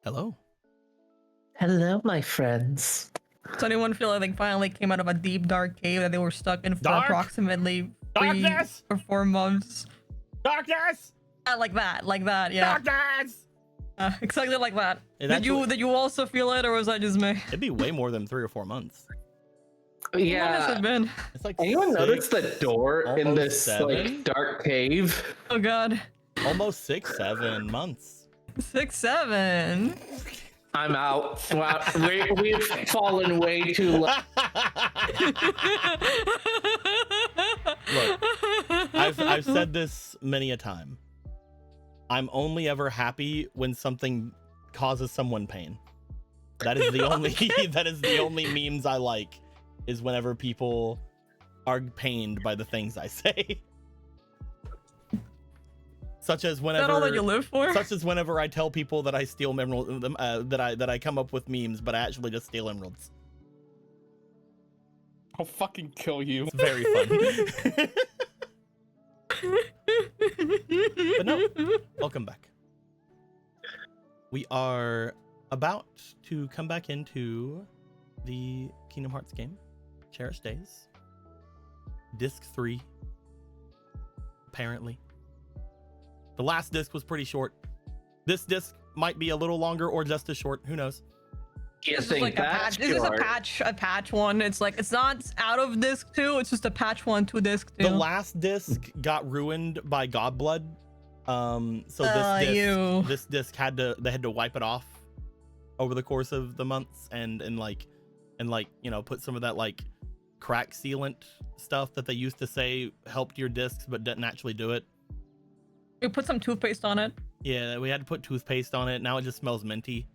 Hello. Hello, my friends. Does anyone feel like they finally came out of a deep, dark cave that they were stuck in for Dark? approximately Darkness? 3 or 4 months? Darkness! Like that, yeah. Darkness! Exactly like that. It Did you also feel it, or was that just me? It'd be way more than 3 or 4 months. How long has Yeah. it been? It's like Anyone notice 6, the door in almost this 7? like dark cave? Oh god. Almost 6, 7 months. 6, 7. I'm out. Wow, we've fallen way too low. Look, I've said this many a time. I'm only ever happy when something causes someone pain. That is the only that is the only memes I like, is whenever people are pained by the things I say. Such as whenever Is that all that you live for? Such as whenever I tell people that I steal emeralds, that I come up with memes, but I actually just steal emeralds. I'll fucking kill you. It's very fun. But no, welcome back. We are about to come back into the Kingdom Hearts game, Cherished Days. Disc 3, apparently. The last disc was pretty short. This disc might be a little longer or just as short. Who knows? You This is think like a that's patch. This is a short? patch one. It's like, it's not out of disc 2, it's just a patch 1 to disc 2. The last disc got ruined by Godblood. So this disc they had to wipe it off over the course of the months and you know, put some of that like crack sealant stuff that they used to say helped your discs but didn't actually do it. You put some toothpaste on it. Yeah, we had to put toothpaste on it. Now it just smells minty.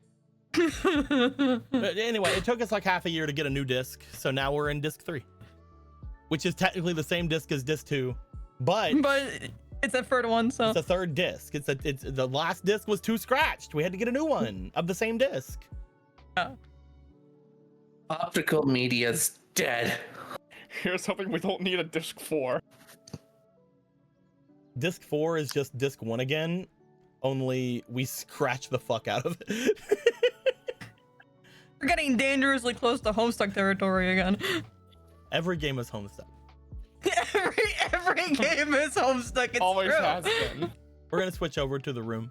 But anyway, it took us like half a year to get a new disc, so now we're in disc 3, which is technically the same disc as disc 2, but it's a third one, so it's a third disc. It's the last disc was too scratched. We had to get a new one of the same disc. Optical media's dead. Here's something we don't need a disc for. Disc 4 is just disc 1 again, only we scratch the fuck out of it. we're getting dangerously close to Homestuck territory again. Every game is Homestuck. every game is Homestuck. It's Always true. has been. We're gonna switch over to the room.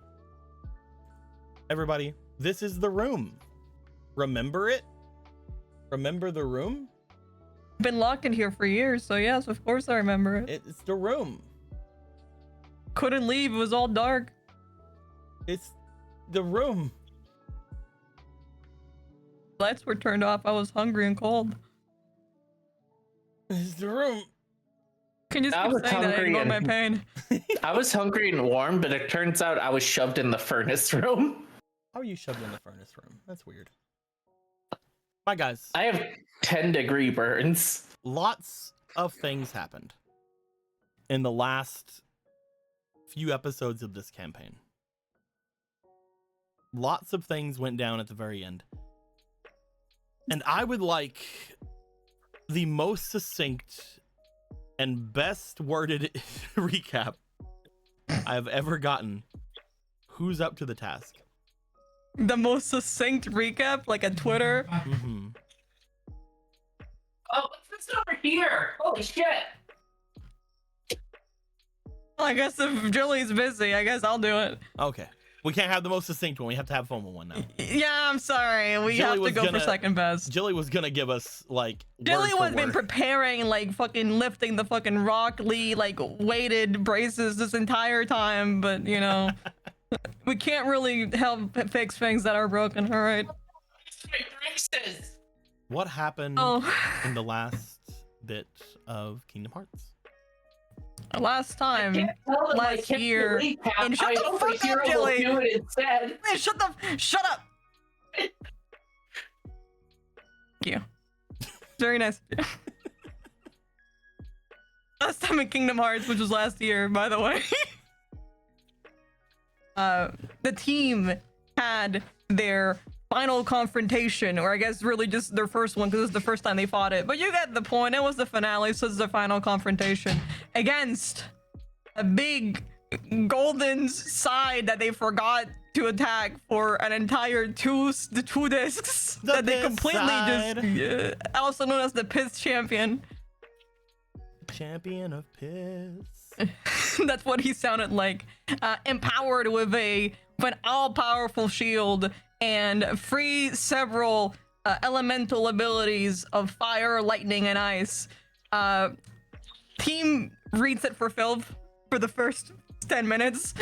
Everybody, this is the room. Remember it? Remember the room? Been locked in here for years, so yes, of course I remember it. It's the room. Couldn't leave, it was all dark. It's the room. Lights were turned off, I was hungry and cold. It's the room. Can you just I keep was saying that I hungry ignore my and- pain? I was hungry and warm, but it turns out I was shoved in the furnace room. How are you shoved in the furnace room? That's weird. Bye, guys. I have 10-degree burns. Lots of things happened in the last few episodes of this campaign. Lots of things went down at the very end. And I would like the most succinct and best worded recap I've ever gotten. Who's up to the task? The most succinct recap, like a Twitter. Mm-hmm. Oh, what's this over here? Holy shit! I guess if Julie's busy, I guess I'll do it. Okay. We can't have the most succinct one. We have to have a fun one now. Yeah, I'm sorry. We Jilly have to was go for gonna- second best. Jilly was gonna give us like Jilly word for has been word. preparing, like fucking lifting the fucking Rock Lee, like weighted braces this entire time, but you know, we can't really help fix things that are broken, alright? Braces! What happened Oh, in the last bit of Kingdom Hearts? last time. Last Last year. And shut the fuck up, Jilly! Do it instead. Hey, shut up! Thank you. Very nice. Last time in Kingdom Hearts, which was last year, by the way. The team had their final confrontation, or I guess really just their first one, because it's the first time they fought it. But you get the point. It was the finale, so it's the final confrontation against a big Golden's side that they forgot to attack for an entire two discs that they completely just also known as the Piss Champion. Champion of Piss. That's what he sounded like. Empowered with an all-powerful shield and free several elemental abilities of fire, lightning, and ice. Team reads it for filth for the first 10 minutes.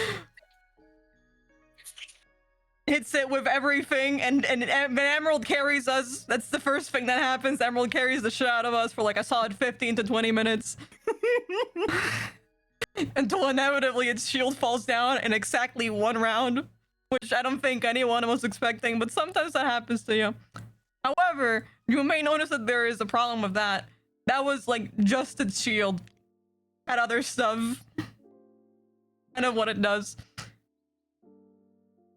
Hits it with everything, and Emerald carries us. That's the first thing that happens. Emerald carries the shit out of us for like a solid 15 to 20 minutes. Until inevitably its shield falls down in exactly one round, which I don't think anyone was expecting, but sometimes that happens to you. However, you may notice that there is a problem with that. That was like just its shield. Had other stuff. Kind of what it does.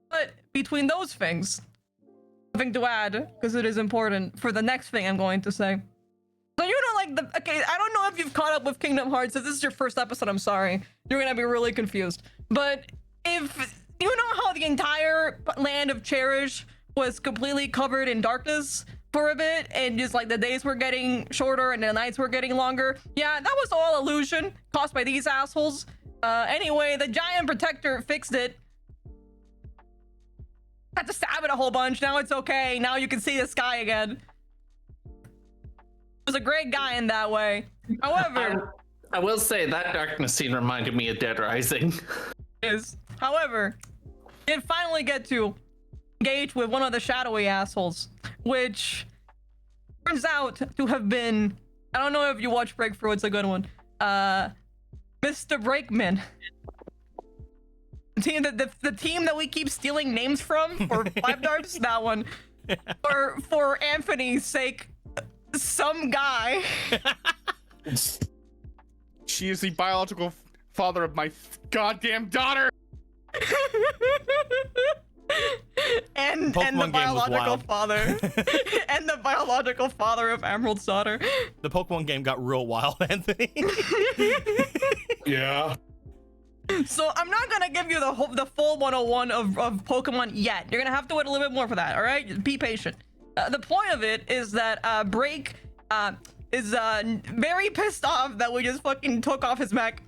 But between those things, something to add, because it is important for the next thing I'm going to say. So you know, like okay, I don't know if you've caught up with Kingdom Hearts. If this is your first episode, I'm sorry. You're gonna be really confused. But if you know how the entire land of Cherished was completely covered in darkness for a bit, and just like the days were getting shorter and the nights were getting longer, yeah, that was all illusion caused by these assholes. Anyway, the giant protector fixed it. Had to stab it a whole bunch. Now it's okay. Now you can see the sky again. Was a great guy in that way. However, I will say that darkness scene reminded me of Dead Rising. However, did finally get to engage with one of the shadowy assholes, which turns out to have been, I don't know if you watch Breakthrough, it's a good one. Mr. Brakeman. The team that we keep stealing names from for Five Darts, that one. For Anthony's sake, some guy. She is the biological father of my goddamn daughter. and the biological father. And the biological father of Emerald's daughter. The Pokemon game got real wild, Anthony. Yeah. So I'm not gonna give you the full 101 of Pokemon yet. You're gonna have to wait a little bit more for that. All right, be patient. The point of it is that Break is very pissed off that we just fucking took off his mech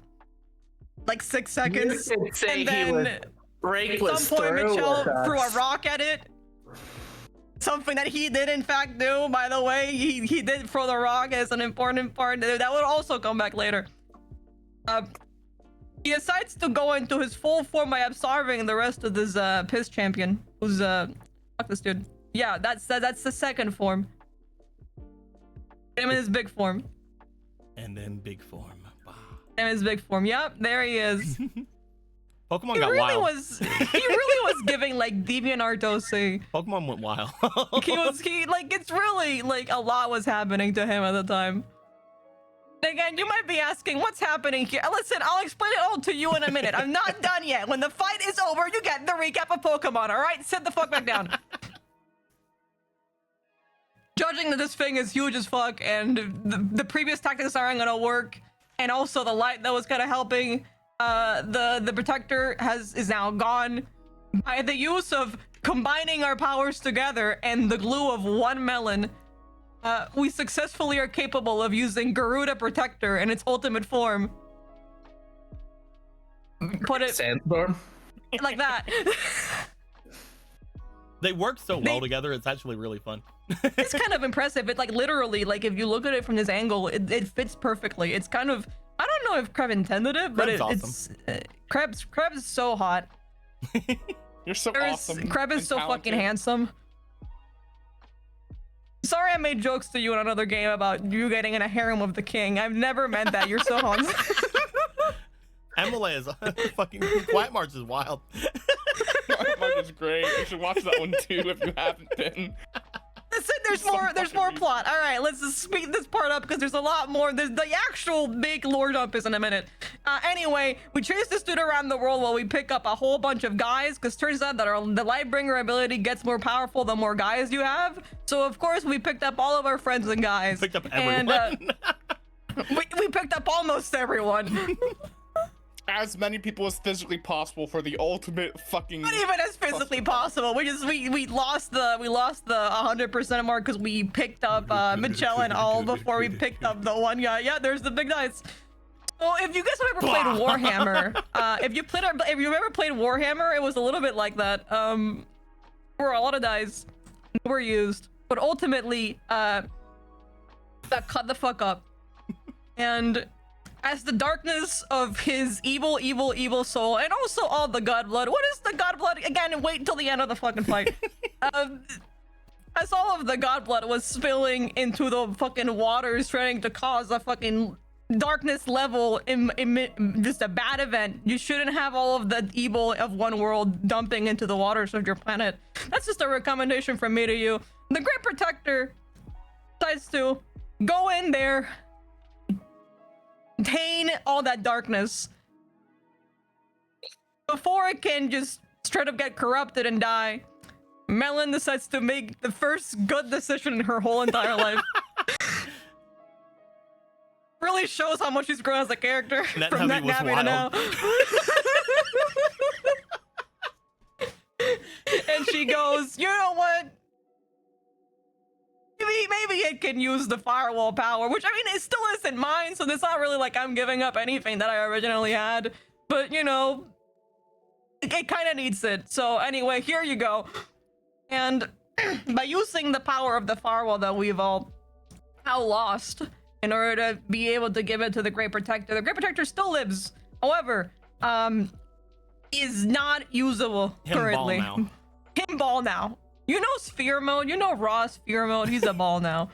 like 6 seconds, and then Break was some point Mitchell threw a rock at it. Something that he did in fact do, by the way. He did throw the rock as an important part. That would also come back later. He decides to go into his full form by absorbing the rest of this Piss Champion, who's fuck this dude. Yeah, that's the second form. Him in his big form. And then big form. Wow. Him in his big form. Yep, there he is. Pokemon got wild. He really was giving like DeviantArt OC. Pokemon went wild. It's really like a lot was happening to him at the time. Again, you might be asking, what's happening here? Listen, I'll explain it all to you in a minute. I'm not done yet. When the fight is over, you get the recap of Pokemon, all right? Sit the fuck back down. Judging that this thing is huge as fuck, and the previous tactics aren't gonna work, and also the light that was kind of helping, the protector is now gone. By the use of combining our powers together and the glue of one melon, we successfully are capable of using Garuda Protector in its ultimate form. Put it Sandstorm like that. They work so well together. It's actually really fun. It's kind of impressive. It like literally, like if you look at it from this angle, it fits perfectly. It's kind of, I don't know if Kreb intended it, but Kreb's Kreb is so hot. You're so awesome. Kreb is so fucking handsome. Sorry I made jokes to you in another game about you getting in a harem of the king. I've never meant that. You're so handsome. Emily is fucking Quiet March is wild. Quiet March is great. You should watch that one too if you haven't been. Listen, there's more plot. All right, let's just speed this part up because there's a lot more. There's the actual big lore dump is in a minute. Anyway, we chase this dude around the world while we pick up a whole bunch of guys, because turns out that the Lightbringer ability gets more powerful the more guys you have. So of course we picked up all of our friends and guys. Picked up everyone. And, we picked up almost everyone. as many people as physically possible for the ultimate fucking. Not even as physically possible. We lost the 100% mark because we picked up Mitchell and all before we picked up the one guy. Yeah, there's the big dice. So if you guys have ever played Warhammer, if you've ever played Warhammer, it was a little bit like that. Where a lot of dice were used, but ultimately that cut the fuck up. And as the darkness of his evil soul, and also all the god blood. What is the god blood again? Wait until the end of the fucking fight. As all of the god blood was spilling into the fucking waters, trying to cause a fucking darkness level just a bad event. You shouldn't have all of the evil of one world dumping into the waters of your planet. That's just a recommendation from me to you. The Great Protector decides to go in there, contain all that darkness before it can just straight up get corrupted and die. Melon decides to make the first good decision in her whole entire life. Really shows how much she's grown as a character from that Navi to now. And she goes, you know what? Maybe it can use the firewall power, which I mean, it still isn't mine, so it's not really like I'm giving up anything that I originally had. But you know, it kind of needs it. So anyway, here you go. And by using the power of the firewall that we've all now lost, in order to be able to give it to the Great Protector. The Great Protector still lives. However, is not usable currently. Him ball now. You know sphere mode? You know raw sphere mode? He's a ball now.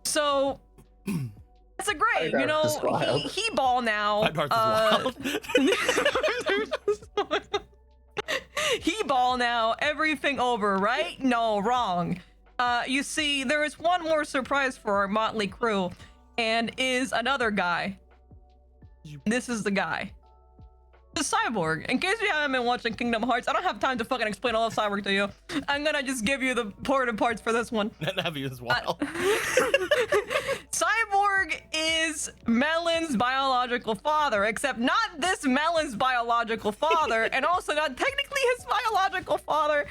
So, that's a great, you know, he ball now. He ball now, everything over, right? No, wrong. You see, there is one more surprise for our motley crew, and is another guy. This is the guy. The Cyborg. In case you haven't been watching Kingdom Hearts, I don't have time to fucking explain all of Cyborg to you. I'm gonna just give you the important parts for this one. Navi is wild. Cyborg is Melon's biological father, except not this Melon's biological father, and also not technically his biological father.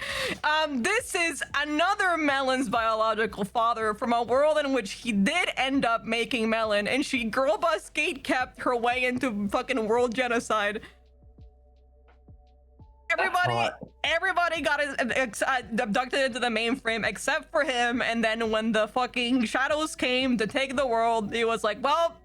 This is another Melon's biological father from a world in which he did end up making Melon, and she girl bus gate kept her way into fucking world genocide. Everybody got abducted into the mainframe except for him, and then when the fucking shadows came to take the world, he was like, well,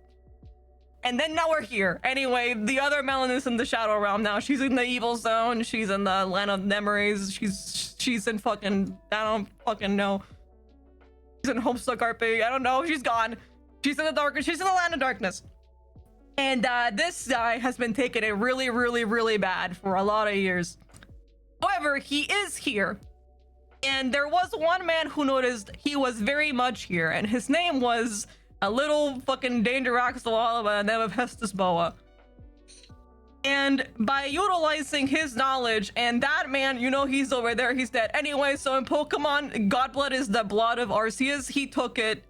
and then now we're here. Anyway, the other Melon is in the shadow realm now. She's in the evil zone. She's in the land of memories. She's in fucking, I don't fucking know. She's in Homestuck RP. I don't know. She's gone. She's in the darkness. She's in the land of darkness. And this guy has been taking it really bad for a lot of years. However, he is here. And there was one man who noticed he was very much here, and his name was a little fucking Dangerous by the name of Hestus Boa. And by utilizing his knowledge, and that man, you know, he's over there, he's dead. Anyway, so in Pokemon, Godblood is the blood of Arceus. He took it.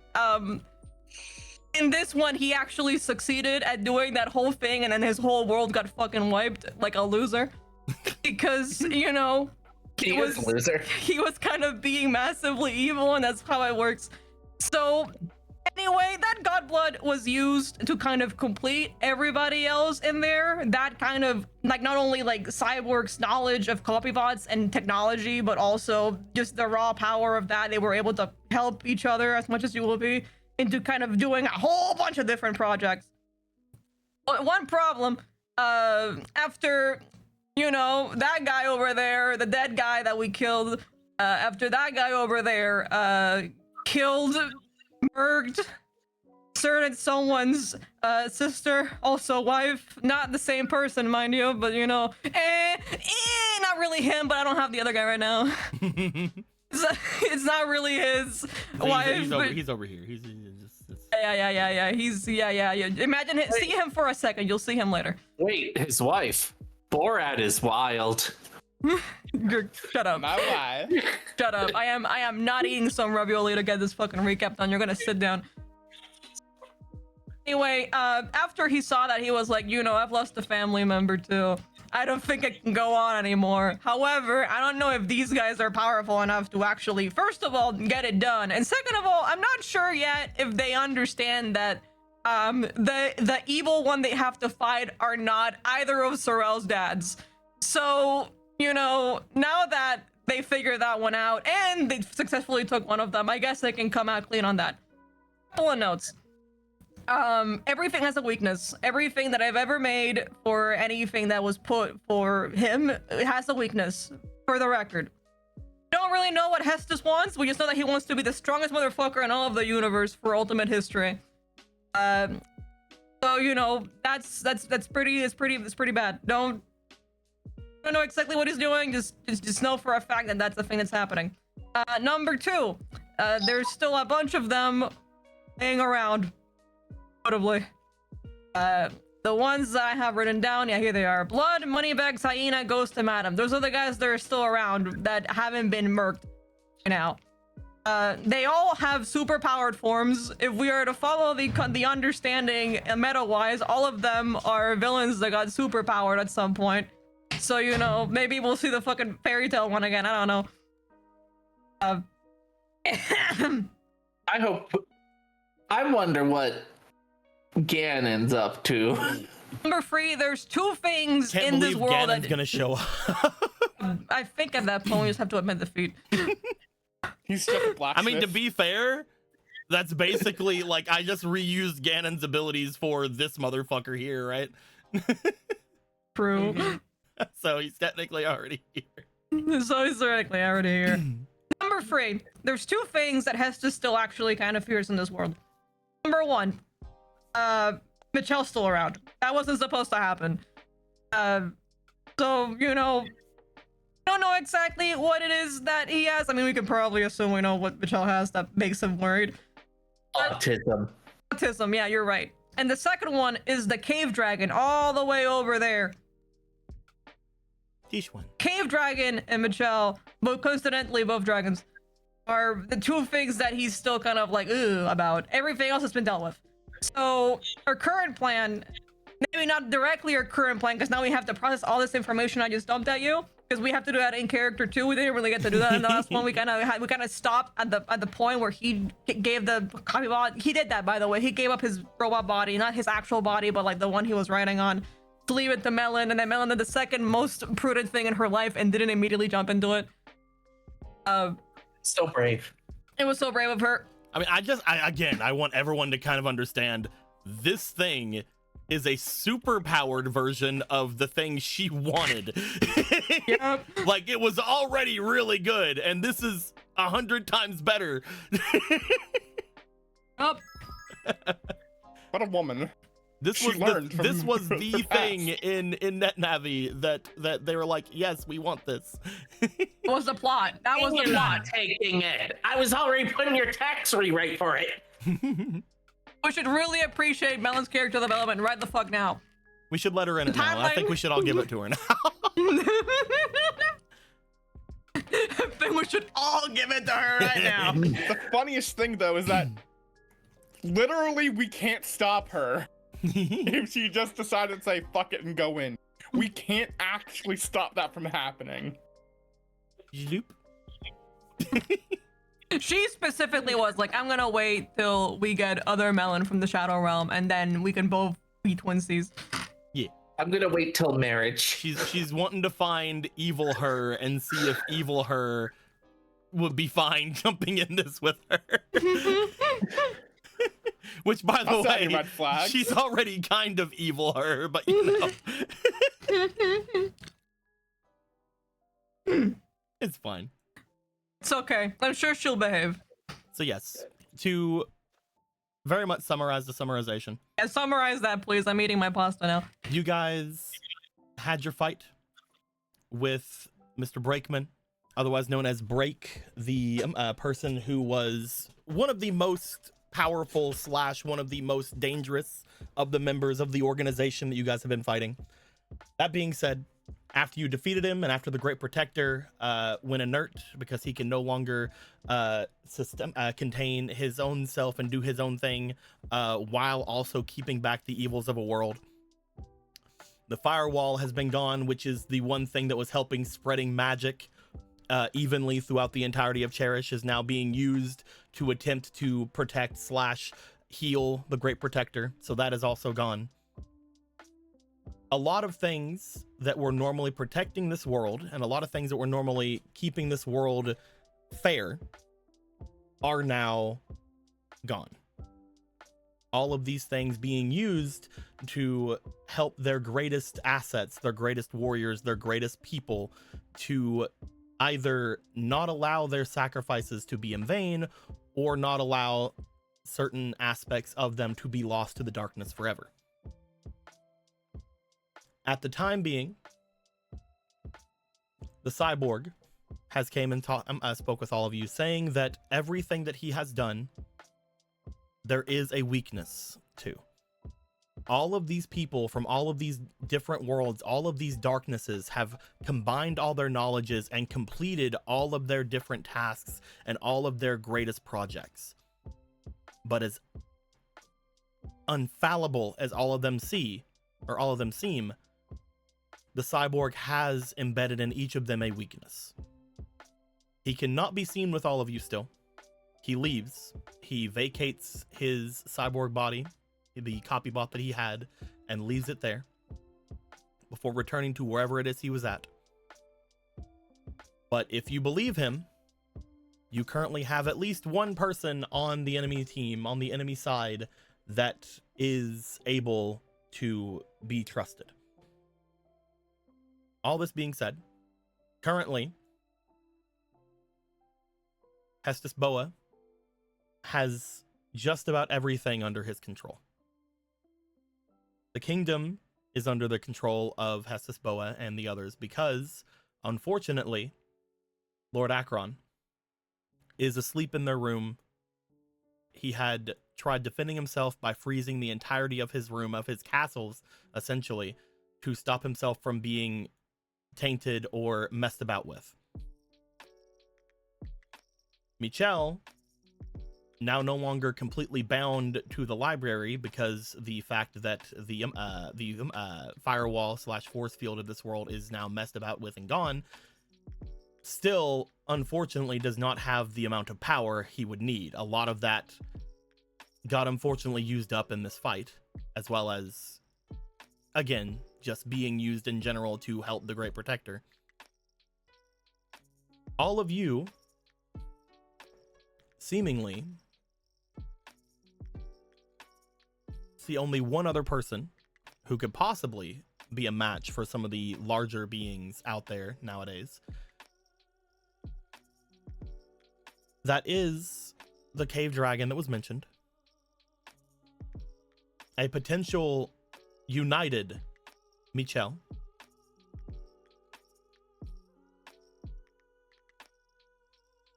In this one, he actually succeeded at doing that whole thing, and then his whole world got fucking wiped like a loser. Because, you know, he was a loser. He was kind of being massively evil, and that's how it works. So, anyway, that Godblood was used to kind of complete everybody else in there. That kind of, like, not only, like, Cyborg's knowledge of copybots and technology, but also just the raw power of that. They were able to help each other as much as you will be, into kind of doing a whole bunch of different projects. But one problem, after, you know, that guy over there, the dead guy that we killed, after that guy over there killed, murked, certain someone's sister, also wife, not the same person, mind you, but you know, not really him, but I don't have the other guy right now. It's not really his wife. He's over here. He's yeah. He's yeah. Imagine it. See him for a second. You'll see him later. Wait, his wife. Borat is wild. Shut up. My wife. Shut up. I am not eating some ravioli to get this fucking recap done. You're gonna sit down. Anyway, after he saw that, he was like, you know, I've lost a family member too. I don't think it can go on anymore. However, I don't know if these guys are powerful enough to actually, first of all, get it done. And second of all, I'm not sure yet if they understand that the evil one they have to fight are not either of Sorel's dads. So, you know, now that they figured that one out and they successfully took one of them, I guess they can come out clean on that. Couple of notes. Everything has a weakness. Everything that I've ever made for anything that was put for him, it has a weakness, for the record. Don't really know what Hestus wants. We just know that he wants to be the strongest motherfucker in all of the universe for ultimate history. So you know, that's pretty bad. Don't know exactly what he's doing. Just know for a fact that that's the thing that's happening. Number two, there's still a bunch of them laying around. Notably, the ones that I have written down, yeah, here they are. Blood, Moneybags, Hyena, Ghost, and Madam. Those are the guys that are still around that haven't been murked right now. They all have super powered forms. If we are to follow the understanding meta-wise, all of them are villains that got super powered at some point. So, you know, maybe we'll see the fucking fairy tale one again. I don't know. I hope. I wonder what Ganon's up to. Number 3, there's 2 things in this world Ganon's gonna show up. I think at that point we just have to admit defeat. He's just a blacksmith. I mean, to be fair, that's basically like I just reused Ganon's abilities for this motherfucker here, right? True. So he's technically already here. So he's technically already here. Number 3, there's 2 things that Hestus still actually kind of fears in this world. Number 1, Michelle's still around. That wasn't supposed to happen. So, you know, don't know exactly what it is that he has. I mean, we could probably assume we know what Michelle has that makes him worried. Autism. Autism, yeah, you're right. And the second one is the cave dragon all the way over there. Each one. Cave dragon and Michelle, both coincidentally both dragons, are the 2 things that he's still kind of like, ugh, about. Everything else has been dealt with. So our current plan, maybe not directly our current plan, because now we have to process all this information I just dumped at you, because we have to do that in character too. We didn't really get to do that in the last one. We kind of stopped at the point where he gave the copy bot. He did that, by the way. He gave up his robot body, not his actual body, but like the one he was riding on, to leave it to Melon, and then Melon did the second most prudent thing in her life and didn't immediately jump into it. So brave. It was so brave of her. I mean, I want everyone to kind of understand this thing is a super powered version of the thing she wanted. Yep. Like it was already really good, and this is 100 times better. Up. What a woman. This was the thing in NetNavi that they were like, yes, we want this. Was the plot. That was the plot. Not taking it. I was already putting your tax rewrite for it. We should really appreciate Melon's character development right the fuck now. We should let her in it now. I think we should all give it to her now. I think we should all give it to her right now. The funniest thing though is that literally we can't stop her. If she just decided to say fuck it and go in, we can't actually stop that from happening. Loop. She specifically was like, I'm gonna wait till we get other Melon from the Shadow Realm, and then we can both be twinsies. Yeah. I'm gonna wait till marriage. She's wanting to find evil her and see if evil her would be fine jumping in this with her. Which, by the way, red flags. She's already kind of evil her, but you know. It's fine. It's okay. I'm sure she'll behave. So yes, to very much summarize the summarization. Yeah, summarize that, please. I'm eating my pasta now. You guys had your fight with Mr. Brakeman, otherwise known as Break, the person who was one of the most powerful / one of the most dangerous of the members of the organization that you guys have been fighting. That being said, After you defeated him and after the Great Protector went inert because he can no longer contain his own self and do his own thing while also keeping back the evils of a world, the firewall has been gone, which is the one thing that was helping spreading magic evenly throughout the entirety of Cherish, is now being used to attempt to protect / heal the Great Protector. So that is also gone. A lot of things that were normally protecting this world and a lot of things that were normally keeping this world fair are now gone. All of these things being used to help their greatest assets, their greatest warriors, their greatest people to either not allow their sacrifices to be in vain or not allow certain aspects of them to be lost to the darkness forever. At the time being, the cyborg has came and spoke with all of you, saying that everything that he has done, there is a weakness to. All of these people from all of these different worlds, all of these darknesses have combined all their knowledges and completed all of their different tasks and all of their greatest projects. But as unfallible as all of them seem, the cyborg has embedded in each of them a weakness. He cannot be seen with all of you still. He leaves. He vacates his cyborg body, the copy bot that he had, and leaves it there before returning to wherever it is he was at. But if you believe him, you currently have at least one person on the enemy team, on the enemy side, that is able to be trusted. All this being said, currently, Hestus Boa has just about everything under his control. The kingdom is under the control of Hestus Boa and the others because, unfortunately, Lord Akron is asleep in their room. He had tried defending himself by freezing the entirety of his room, of his castles, essentially, to stop himself from being tainted or messed about with. Michelle, now no longer completely bound to the library because the fact that the firewall / force field of this world is now messed about with and gone, still unfortunately does not have the amount of power he would need. A lot of that got unfortunately used up in this fight, as well as, again, just being used in general to help the Great Protector. All of you seemingly see only one other person who could possibly be a match for some of the larger beings out there nowadays. That is the cave dragon that was mentioned. A potential united Michelle.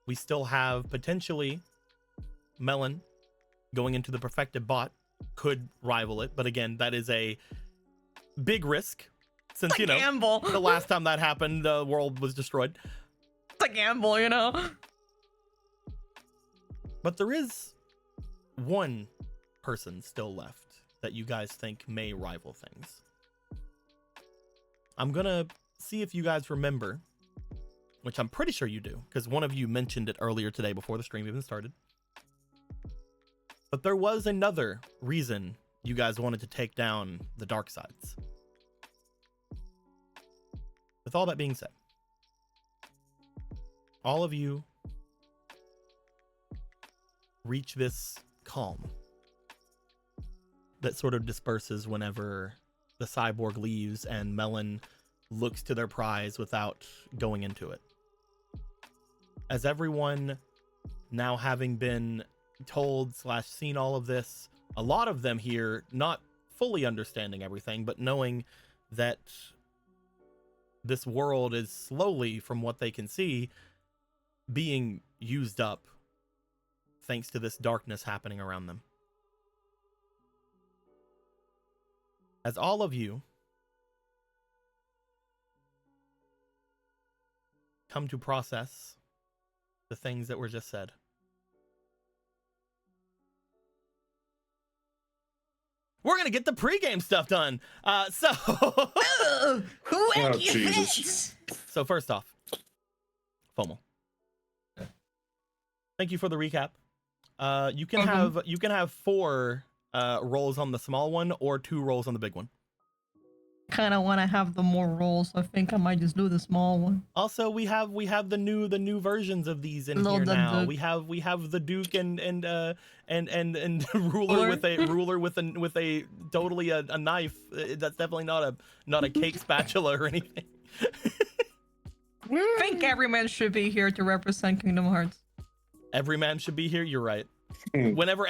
We still have potentially Melon going into the perfected bot, could rival it, but again, that is a big risk since, you know, gamble. The last time that happened, the world was destroyed. It's a gamble, you know. But there is one person still left that you guys think may rival things. I'm gonna see if you guys remember, which I'm pretty sure you do, because one of you mentioned it earlier today before the stream even started. But there was another reason you guys wanted to take down the dark sides. With all that being said, all of you reach this calm that sort of disperses whenever the cyborg leaves and Melon looks to their prize without going into it. As everyone now having been told / seen all of this, a lot of them here not fully understanding everything, but knowing that this world is slowly, from what they can see, being used up thanks to this darkness happening around them. As all of you come to process the things that were just said. We're gonna get the pregame stuff done. Who Oh, Jesus. So first off, FOMO. Thank you for the recap. You can have 4 rolls on the small one or 2 rolls on the big one. Kind of want to have the more rolls. I think I might just do the small one. Also, we have the new versions of these in here now. We have the Duke and ruler with a totally a knife. That's definitely not a cake spatula or anything. I think every man should be here to represent Kingdom Hearts. Every man should be here. You're right. Whenever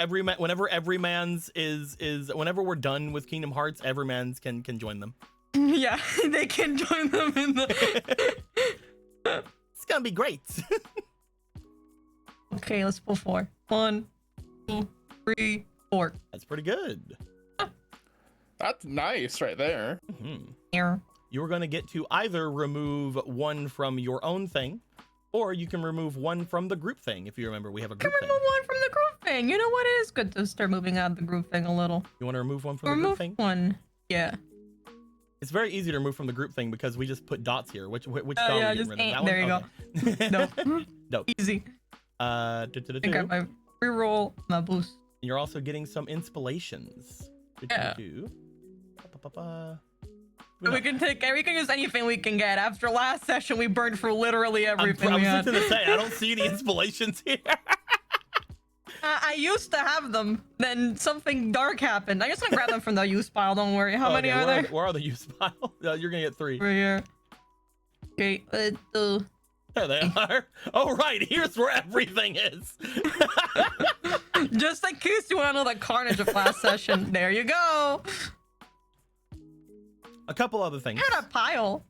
we're done with Kingdom Hearts, every man's can join them. Yeah, they can join them in the. It's gonna be great. Okay, let's pull 4. 1, 2, 3, 4. That's pretty good. That's nice right there. Here. You're gonna get to either remove 1 from your own thing, or you can remove 1 from the group thing. If you remember, we have a group thing. Remove 1 from the group thing. You know what? It is good to start moving out of the group thing a little. You want to remove 1 from the group thing? 1. Yeah. It's very easy to remove from the group thing because we just put dots here. Which dot yeah, are you just getting rid of? That there one? you go. Okay. No. Easy. I got my reroll, my boost. You're also getting some inspirations. Yeah. We can use anything we can get. After last session, we burned for literally everything. I was just gonna say, I don't see any inspirations here. I used to have them. Then something dark happened. I just gonna grab them from the use pile. Don't worry. How many are there? Where are the use pile? You're gonna get 3. Over here. Okay. There they are. Oh right, here's where everything is. Just in case you want to know the carnage of last session. There you go. A couple other things. Had a pile.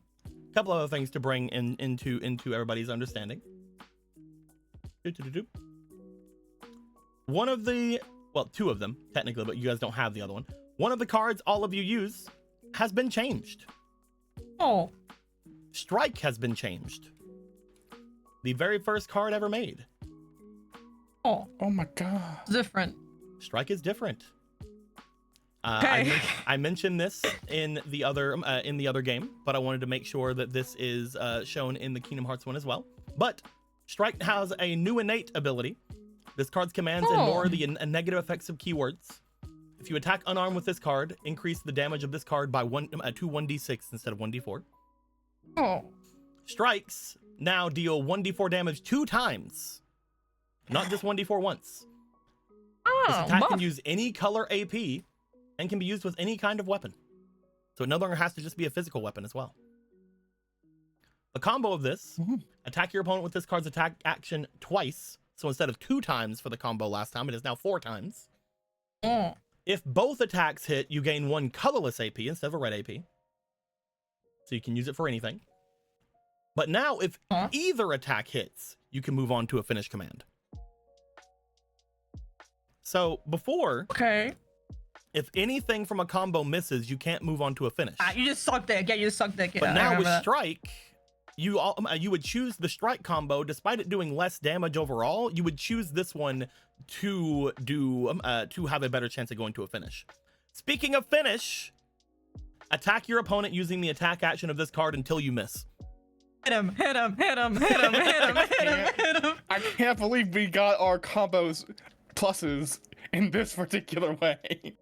A couple other things to bring into everybody's understanding. One of the, well, 2 of them technically, but you guys don't have the other one. One of the cards all of you use has been changed. Oh. Strike has been changed. The very first card ever made. Oh my god. Different. Strike is different. Okay. I mentioned this in the other game, but I wanted to make sure that this is shown in the Kingdom Hearts one as well. But Strike has a new innate ability. This card's commands ignore the negative effects of keywords. If you attack unarmed with this card, increase the damage of this card by 1d6 instead of 1d4. Oh. Strikes now deal 1d4 damage 2 times, not just 1d4 once. This attack can use any color AP and can be used with any kind of weapon. So it no longer has to just be a physical weapon as well. The combo of this, attack your opponent with this card's attack action twice. So instead of 2 times for the combo last time, it is now 4 times. If both attacks hit, you gain 1 colorless AP instead of a red AP. So you can use it for anything. But now if either attack hits, you can move on to a finish command. So before, if anything from a combo misses, you can't move on to a finish. You just sucked it. Yeah, you just sucked it. But now with Strike, you would choose the Strike combo. Despite it doing less damage overall, you would choose this one to have a better chance of going to a finish. Speaking of finish, attack your opponent using the attack action of this card until you miss. Hit him, hit him, hit him, hit him, hit him, hit him, hit him. I can't believe we got our combos pluses in this particular way.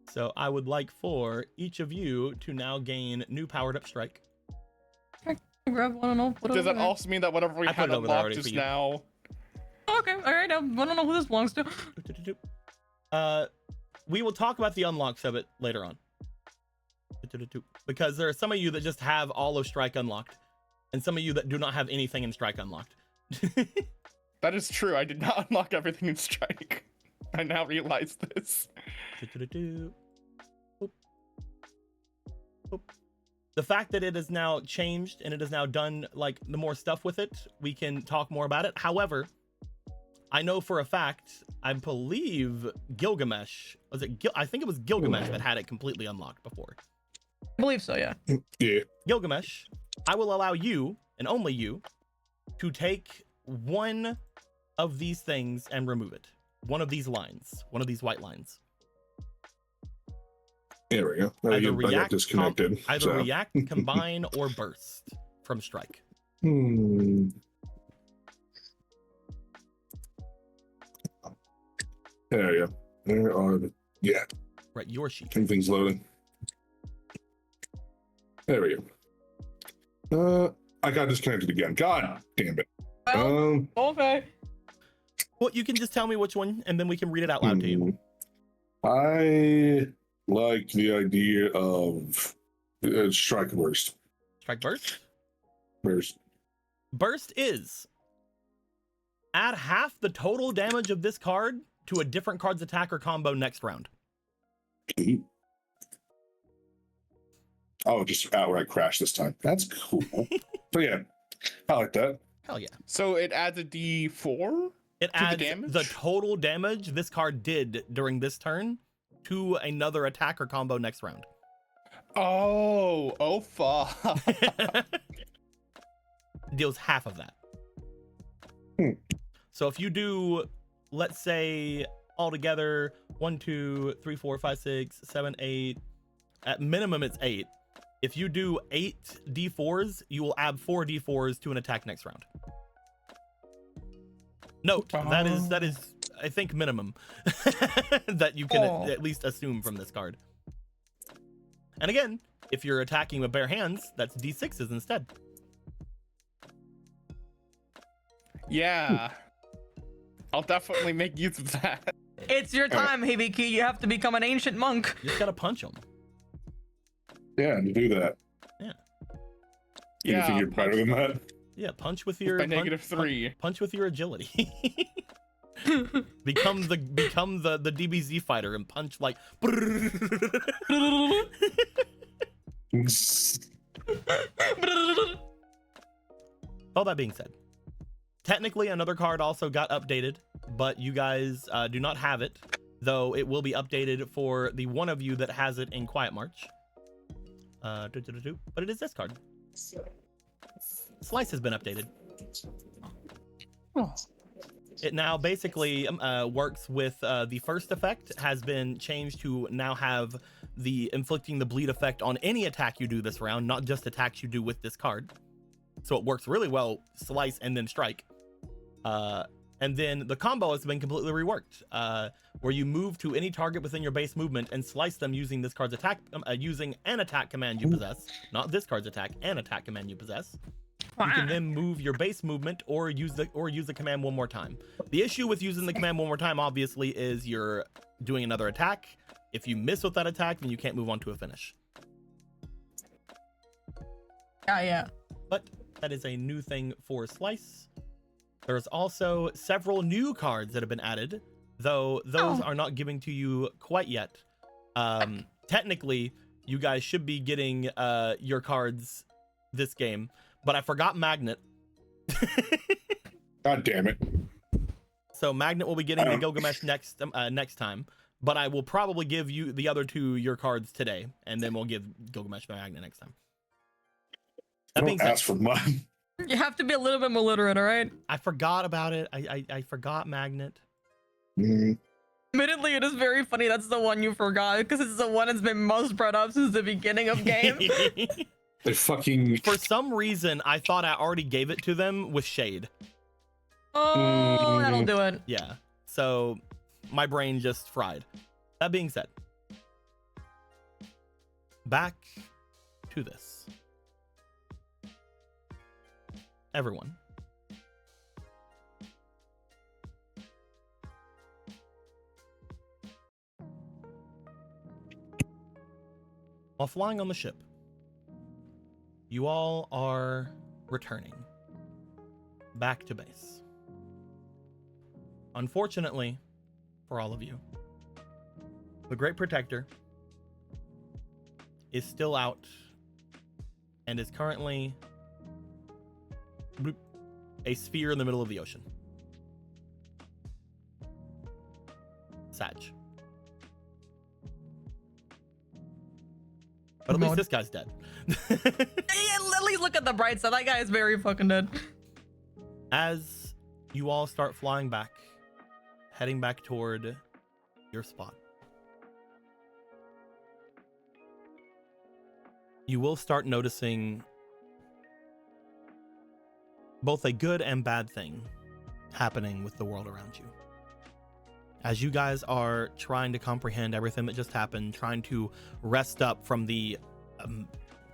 So I would like for each of you to now gain new powered up Strike. Grab one and I'll put Does that also mean that whatever we had unlocked just now? Okay, alright, I don't know who this belongs to. We will talk about the unlocks of it later on. Because there are some of you that just have all of Strike unlocked, and some of you that do not have anything in Strike unlocked. That is true. I did not unlock everything in Strike. I now realize this. The fact that it is now changed and it is now done, like, the more stuff with it, we can talk more about it. However, I know for a fact, I believe Gilgamesh, I think it was Gilgamesh that had it completely unlocked before. I believe so, yeah. Yeah. Gilgamesh, I will allow you and only you, to take one of these things and remove it. One of these lines, one of these white lines. There we go. I got disconnected. Either react, combine, or burst from strike. There you go. There are Right, your sheet. Everything's loading. There we go. I got disconnected again. God damn it. Okay. Well, you can just tell me which one, and then we can read it out loud to you. I like the idea of strike burst. Strike burst? Burst is add half the total damage of this card to a different card's attack or combo next round. Oh, just outright crash this time. That's cool. So yeah, I like that. Hell yeah. So it adds a D4? It adds the total damage this card did during this turn to another attack or combo next round. Oh fuck. Deals half of that. So if you do, let's say altogether 1, 2, 3, 4, 5, 6, 7, 8, at minimum it's 8. If you do 8 D4s, you will add 4 D4s to an attack next round. Note, that is I think minimum that you can at least assume from this card. And again, if you're attacking with bare hands, that's D6s instead. Yeah. I'll definitely make use of that. It's your time, Hibiki. You have to become an ancient monk. You just gotta punch them. Yeah, to do that. Yeah. You think you're better than that? Yeah, punch with your -3. Punch with your agility. become the DBZ fighter and punch like. All that being said, technically another card also got updated, but you guys do not have it, though it will be updated for the one of you that has it in Quiet March. But it is this card. Slice has been updated. It now basically works with the first effect has been changed to now have the inflicting the bleed effect on any attack you do this round, not just attacks you do with this card. So it works really well, slice and then strike. And then the combo has been completely reworked, where you move to any target within your base movement and slice them using this card's attack, using an attack command you possess, not this card's attack, an attack command you possess. You can then move your base movement or use the command one more time. The issue with using the command one more time, obviously, is you're doing another attack. If you miss with that attack, then you can't move on to a finish. Yeah. But that is a new thing for Slice. There's also several new cards that have been added, though those are not giving to you quite yet. Technically, you guys should be getting your cards this game, but I forgot Magnet. God damn it. So Magnet will be getting the Gilgamesh next time, but I will probably give you the other two your cards today, and then we'll give Gilgamesh Magnet next time. That being said, ask for mine. You have to be a little bit more literate, all right? I forgot about it. I forgot Magnet. Admittedly, it is very funny that's the one you forgot, because it's the one that's been most brought up since the beginning of game. They fucking... For some reason, I thought I already gave it to them with Shade. Oh, that'll do it. Yeah, so my brain just fried. That being said, back to this. Everyone. While flying on the ship, you all are returning back to base. Unfortunately, for all of you, the Great Protector is still out and is currently a sphere in the middle of the ocean. Sag. But at least this guy's dead. At least look at the bright side. That guy is very fucking dead. As you all start flying back, heading back toward your spot, you will start noticing both a good and bad thing happening with the world around you. As you guys are trying to comprehend everything that just happened, trying to rest up from the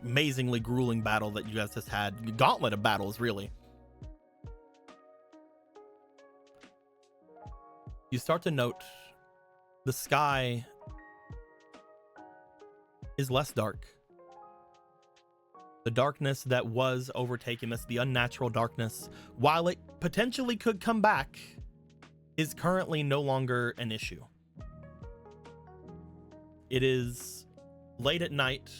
amazingly grueling battle that you guys just had, gauntlet of battles, really. You start to note the sky is less dark. The darkness that was overtaking us, the unnatural darkness, while it potentially could come back, is currently no longer an issue. It is late at night,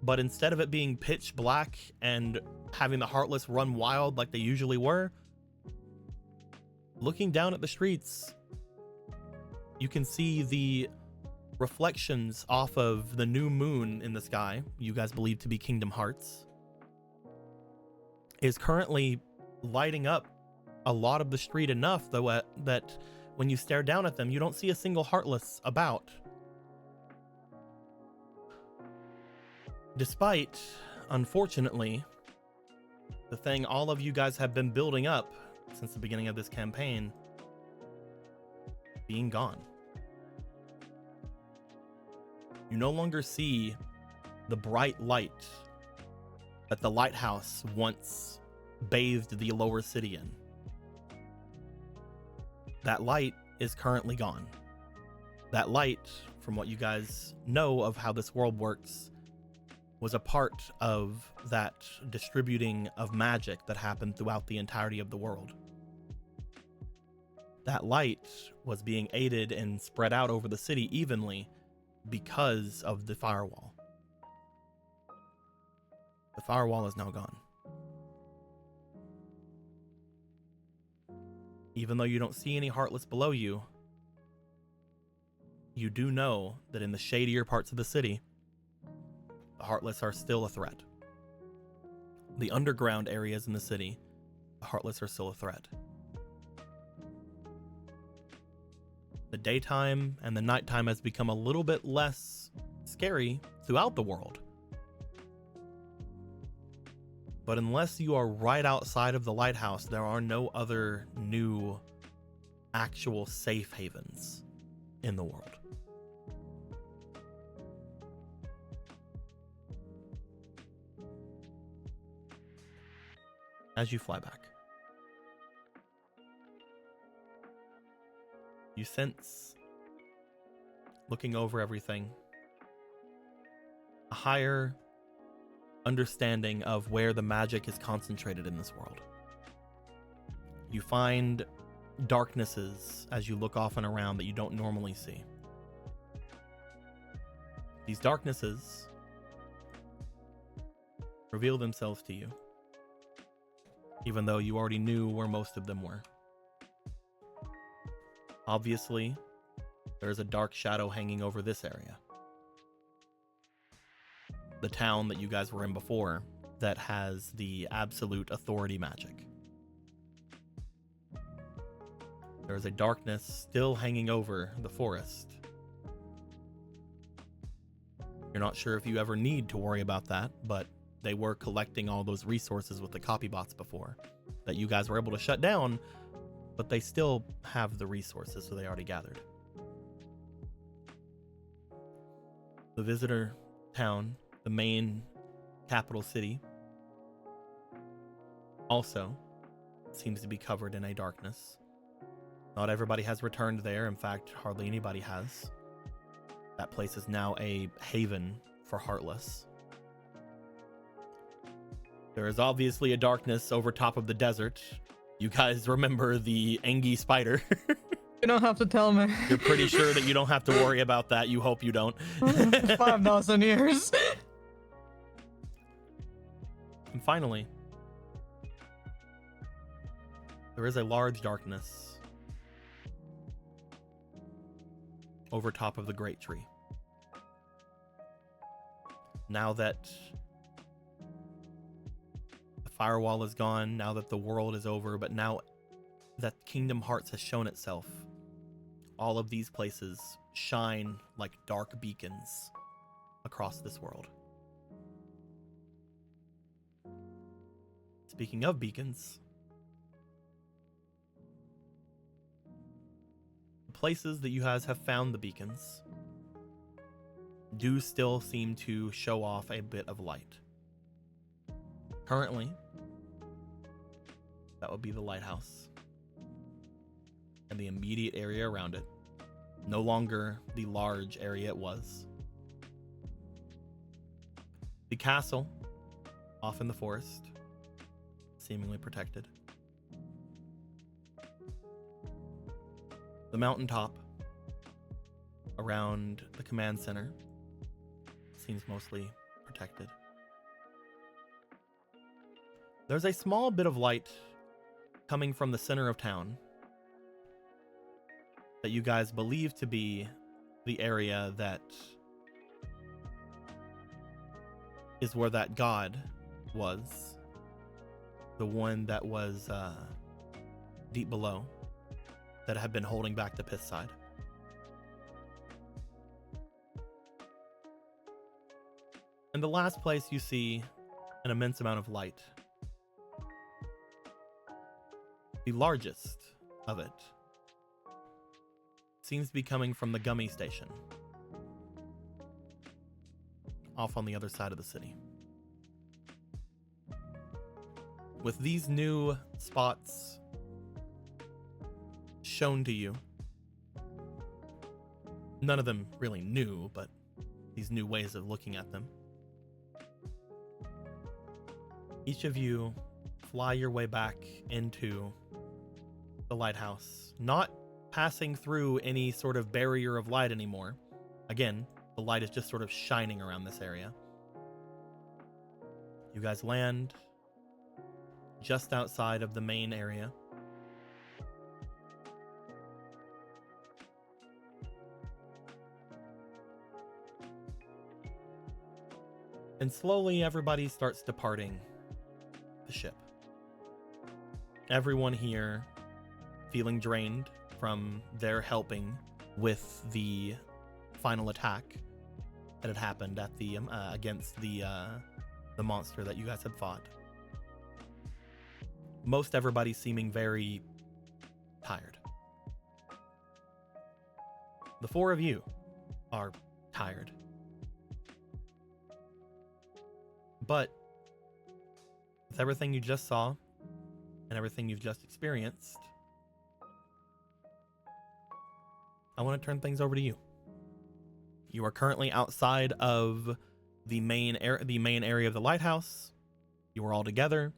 but instead of it being pitch black and having the Heartless run wild like they usually were, looking down at the streets, you can see the reflections off of the new moon in the sky, you guys believe to be Kingdom Hearts, is currently lighting up a lot of the street enough though that when you stare down at them, you don't see a single Heartless about. Despite, unfortunately, the thing all of you guys have been building up since the beginning of this campaign being gone. You no longer see the bright light that the lighthouse once bathed the lower city in. That light is currently gone. That light, from what you guys know of how this world works, was a part of that distributing of magic that happened throughout the entirety of the world. That light was being aided and spread out over the city evenly because of the firewall. The firewall is now gone. Even though you don't see any Heartless below you, you do know that in the shadier parts of the city, the Heartless are still a threat. The underground areas in the city, the Heartless are still a threat. The daytime and the nighttime has become a little bit less scary throughout the world. But unless you are right outside of the lighthouse, there are no other new actual safe havens in the world. As you fly back, you sense, looking over everything, a higher understanding of where the magic is concentrated in this world. You find darknesses as you look off and around that you don't normally see. These darknesses reveal themselves to you, even though you already knew where most of them were. Obviously, there is a dark shadow hanging over this area. The town that you guys were in before that has the absolute authority magic. There is a darkness still hanging over the forest. You're not sure if you ever need to worry about that, but they were collecting all those resources with the copy bots before that you guys were able to shut down, but they still have the resources, so they already gathered. The visitor town, the main capital city, also seems to be covered in a darkness. Not everybody has returned there. In fact, hardly anybody has. That place is now a haven for Heartless. There is obviously a darkness over top of the desert. You guys remember the Engi spider. You don't have to tell me. You're pretty sure that you don't have to worry about that. You hope you don't. 5,000 years. And finally, there is a large darkness over top of the great tree. Now that firewall is gone, now that the world is over, but now that Kingdom Hearts has shown itself, all of these places shine like dark beacons across this world. Speaking of beacons, the places that you guys have found the beacons do still seem to show off a bit of light. Currently, that would be the lighthouse and the immediate area around it. No longer the large area it was. The castle, off in the forest, seemingly protected. The mountaintop around the command center seems mostly protected. There's a small bit of light coming from the center of town that you guys believe to be the area that is where that god was. The one that was deep below, that had been holding back the pith side. And the last place you see an immense amount of light, the largest of it, seems to be coming from the Gummy Station, off on the other side of the city. With these new spots shown to you, none of them really new, but these new ways of looking at them, each of you fly your way back into the lighthouse, not passing through any sort of barrier of light anymore. Again, the light is just sort of shining around this area. You guys land just outside of the main area. And slowly everybody starts departing the ship. Everyone here feeling drained from their helping with the final attack that had happened at the against the monster that you guys had fought. Most everybody seeming very tired. The four of you are tired. But with everything you just saw and everything you've just experienced, I want to turn things over to you. You are currently outside of the main area of the lighthouse. You are all together.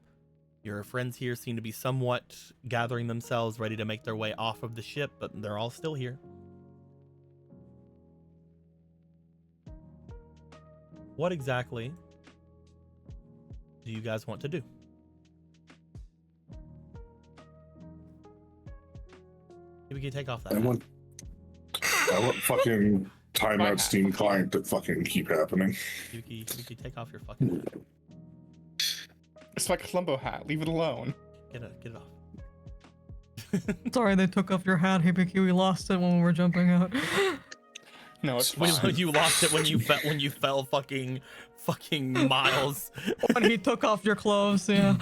Your friends here seem to be somewhat gathering themselves, ready to make their way off of the ship, but they're all still here. What exactly do you guys want to do? We can take off that. I want fucking timeout Steam client to fucking keep happening. Yuki, take off your fucking hat. It's like a Columbo hat. Leave it alone. Get it off. Sorry, they took off your hat, Hibiki. We lost it when we were jumping out. No, it's fine. You lost it when you fell fucking miles. When he took off your clothes, yeah.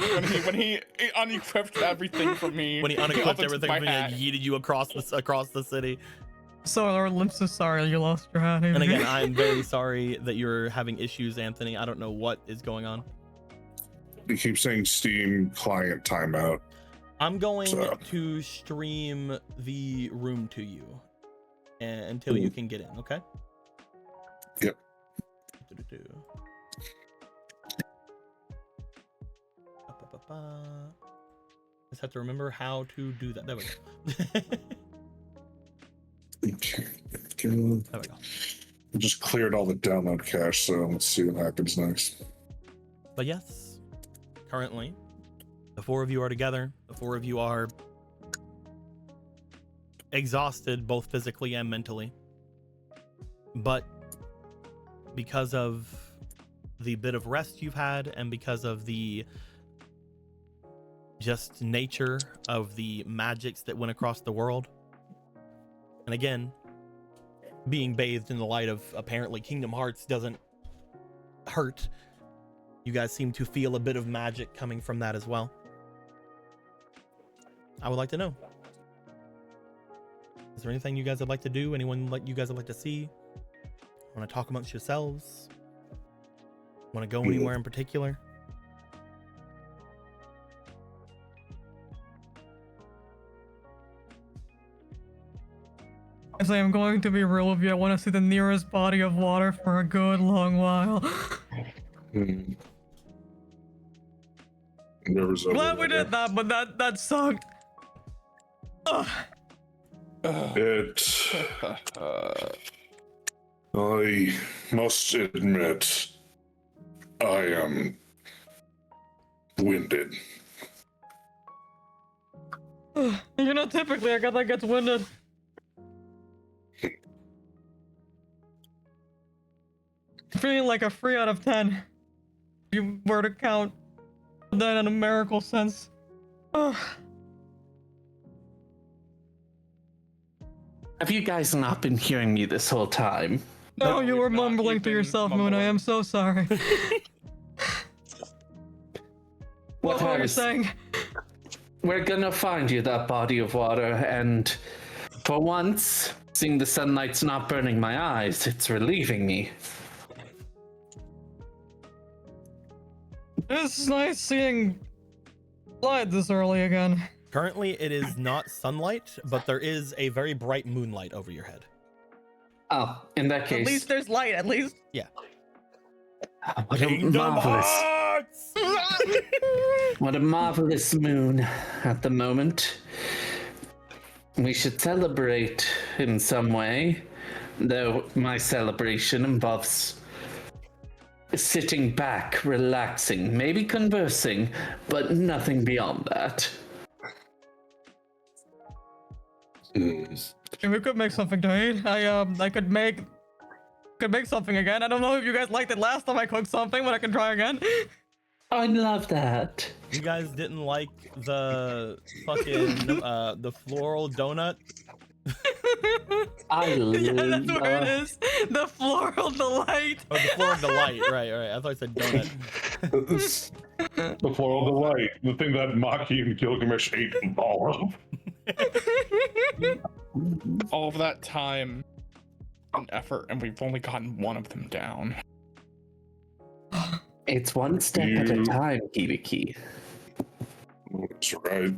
when he unequipped everything from me. When he unequipped everything from me and yeeted you across the city. So our lips are sorry you lost your hat. Hibiki. And again, I'm very sorry that you're having issues, Anthony. I don't know what is going on. You keep saying Steam client timeout. I'm going to stream the room to you until you can get in, okay? Yep. Just have to remember how to do that. There we go. Okay. There we go. I just cleared all the download cache, so let's see what happens next. But yes, currently, the four of you are together. The four of you are exhausted, both physically and mentally. But because of the bit of rest you've had, and because of the just nature of the magics that went across the world. And again, being bathed in the light of apparently Kingdom Hearts doesn't hurt. You guys seem to feel a bit of magic coming from that as well. I would like to know. Is there anything you guys would like to do? Anyone you guys would like to see? Want to talk amongst yourselves? Want to go anywhere in particular? As I am going to be real with you, I want to see the nearest body of water for a good long while. Glad we did that, but that sucked. Ugh. I must admit, I am winded. You know, typically a guy that gets winded. Feeling like a 3 out of 10. If you were to count that in a numerical sense. Ugh. Have you guys not been hearing me this whole time? No, you were not. mumbling You've to been yourself, Moon. I mumbling. am so sorry. What were you saying? We're gonna find you that body of water, and for once, seeing the sunlight's not burning my eyes, it's relieving me. It's nice seeing light this early again. Currently, it is not sunlight, but there is a very bright moonlight over your head. Oh, in that case, At least there's light, at least. Yeah. What a marvelous, Hearts! what a marvelous moon at the moment. We should celebrate in some way, though my celebration involves sitting back, relaxing, maybe conversing, but nothing beyond that. We could make something to eat. I could make something again. I don't know if you guys liked it last time I cooked something, but I can try again. I love that. You guys didn't like the fucking the floral donut? I Yeah, that's what it is. The floral delight. Oh, the floral delight. Right. I thought I said donut. The floral delight, the thing that Maki and Gilgamesh ate all of. All of that time and effort, and we've only gotten one of them down. It's one step at a time, Kibiki. That's right.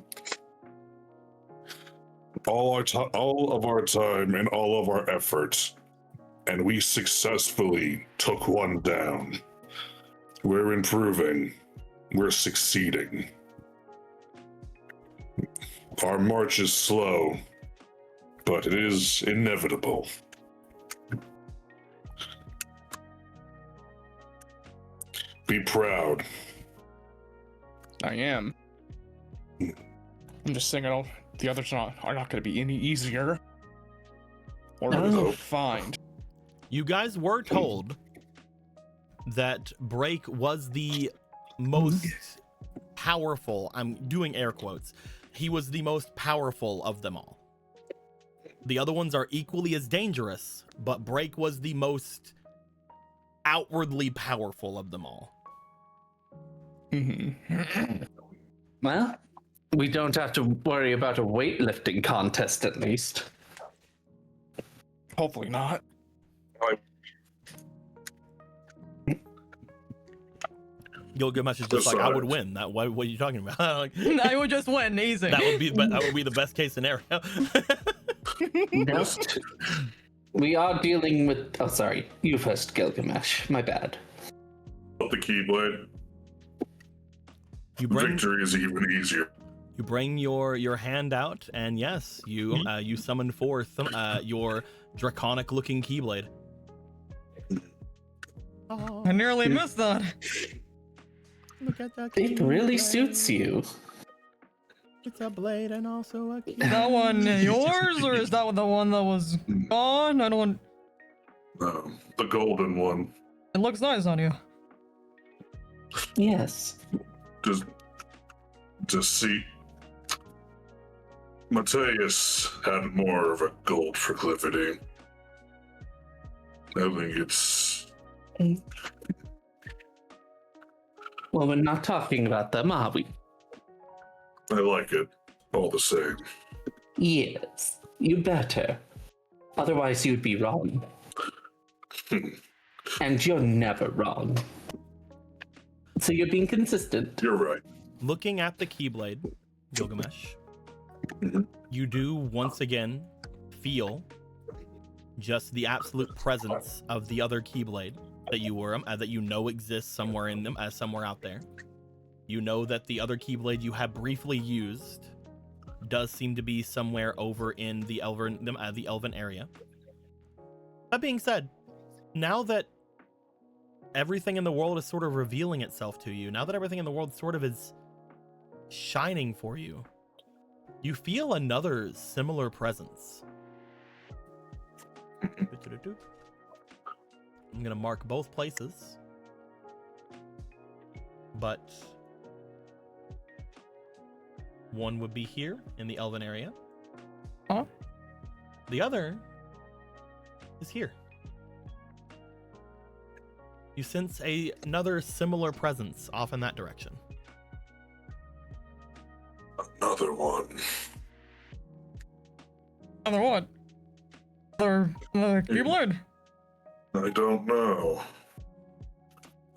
All of our time and all of our efforts, and we successfully took one down. We're improving. We're succeeding. Our march is slow, but it is inevitable. Be proud. I am. I'm just saying, the others are not going to be any easier. Or No. find. You guys were told that Break was the most powerful. I'm doing air quotes. He was the most powerful of them all. The other ones are equally as dangerous, but Break was the most outwardly powerful of them all. Well, we don't have to worry about a weightlifting contest, at least. Hopefully not. Gilgamesh is just like, I would win. That what are you talking about? Like, I would just win easy. that would be the best case scenario. No. We are dealing with. Oh, sorry. You first, Gilgamesh. My bad. The Keyblade. You bring Victory is even easier. you bring your hand out, and yes, you summon forth your draconic looking Keyblade. I nearly missed that. Look at that. It really suits you. It's a blade and also a key. Is that one yours, or is that the one that was gone? I don't. The golden one. It looks nice on you. Yes. Does to see. Mateus had more of a gold proclivity. I think it's. Well, we're not talking about them, are we? I like it all the same. Yes, you better. Otherwise, you'd be wrong. And you're never wrong. So you're being consistent. You're right. Looking at the Keyblade, Gilgamesh, you do once again feel just the absolute presence of the other Keyblade that you know exists somewhere in them, somewhere out there. You know that the other Keyblade you have briefly used does seem to be somewhere over in the Elven area. That being said, now that everything in the world is sort of revealing itself to you, now that everything in the world sort of is shining for you, you feel another similar presence. I'm gonna mark both places, but one would be here in the Elven area. Huh? The other is here. You sense another similar presence off in that direction. Another one. Another what? Another Keyblade? I don't know.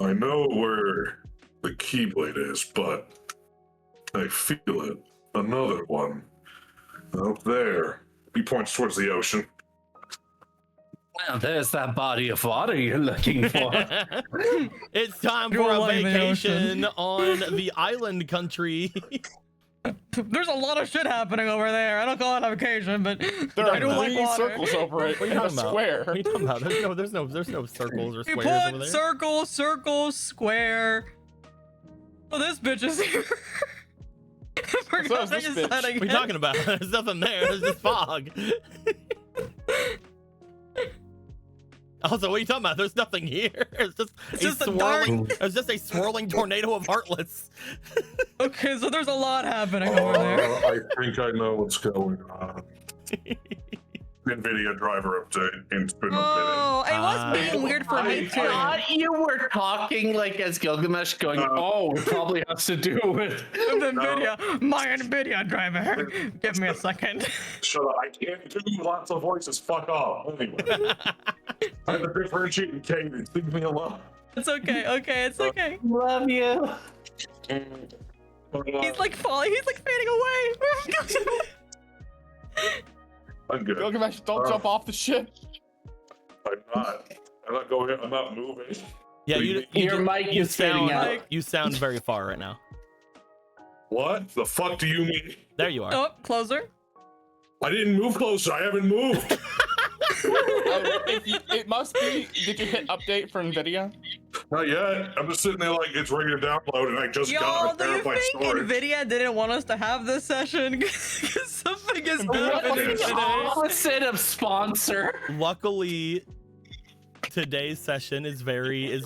I know where the Keyblade is, but I feel it. Another one. Up there. He points towards the ocean. Well, there's that body of water you're looking for. It's time You for a like the vacation on the island country. There's a lot of shit happening over there. I don't call it a vacation, but There I are do like three water. circles over it. What are you and a talking about? square. What are you talking about? There's no circles or You squares over put there. circle, circle, square. Oh, this bitch is here. I forgot is I this just bitch? said What are you again. talking about? There's nothing there. There's just fog. Also, what are you talking about? There's nothing here. It's just a dark- It's just a swirling tornado of heartless. Okay, so there's a lot happening over there. I think I know what's going on. NVIDIA driver update. It's been a minute. Oh, it was being weird for me too. thought you were talking like as Gilgamesh going, oh, it probably has to do with NVIDIA, my NVIDIA driver. Give me a second. Shut up. I can't do lots of voices. Fuck off. Anyway. I have a differentiating cadence. Leave me alone. It's okay, it's okay. love you. He's like falling, he's like fading away. I'm good. Gilgamesh, don't jump off the ship. I'm not going. I'm not moving. Yeah, Your mic is fading out. You sound very far right now. What the fuck do you mean? There you are. Oh, closer. I didn't move closer. I haven't moved. It must be. Did you hit update for NVIDIA? Not yet. I'm just sitting there like it's ready to download, and I just Yo, got a do you terabyte think storage. NVIDIA didn't want us to have this session? Because something is happening Yes. today. Opposite of sponsor. Luckily, today's session is very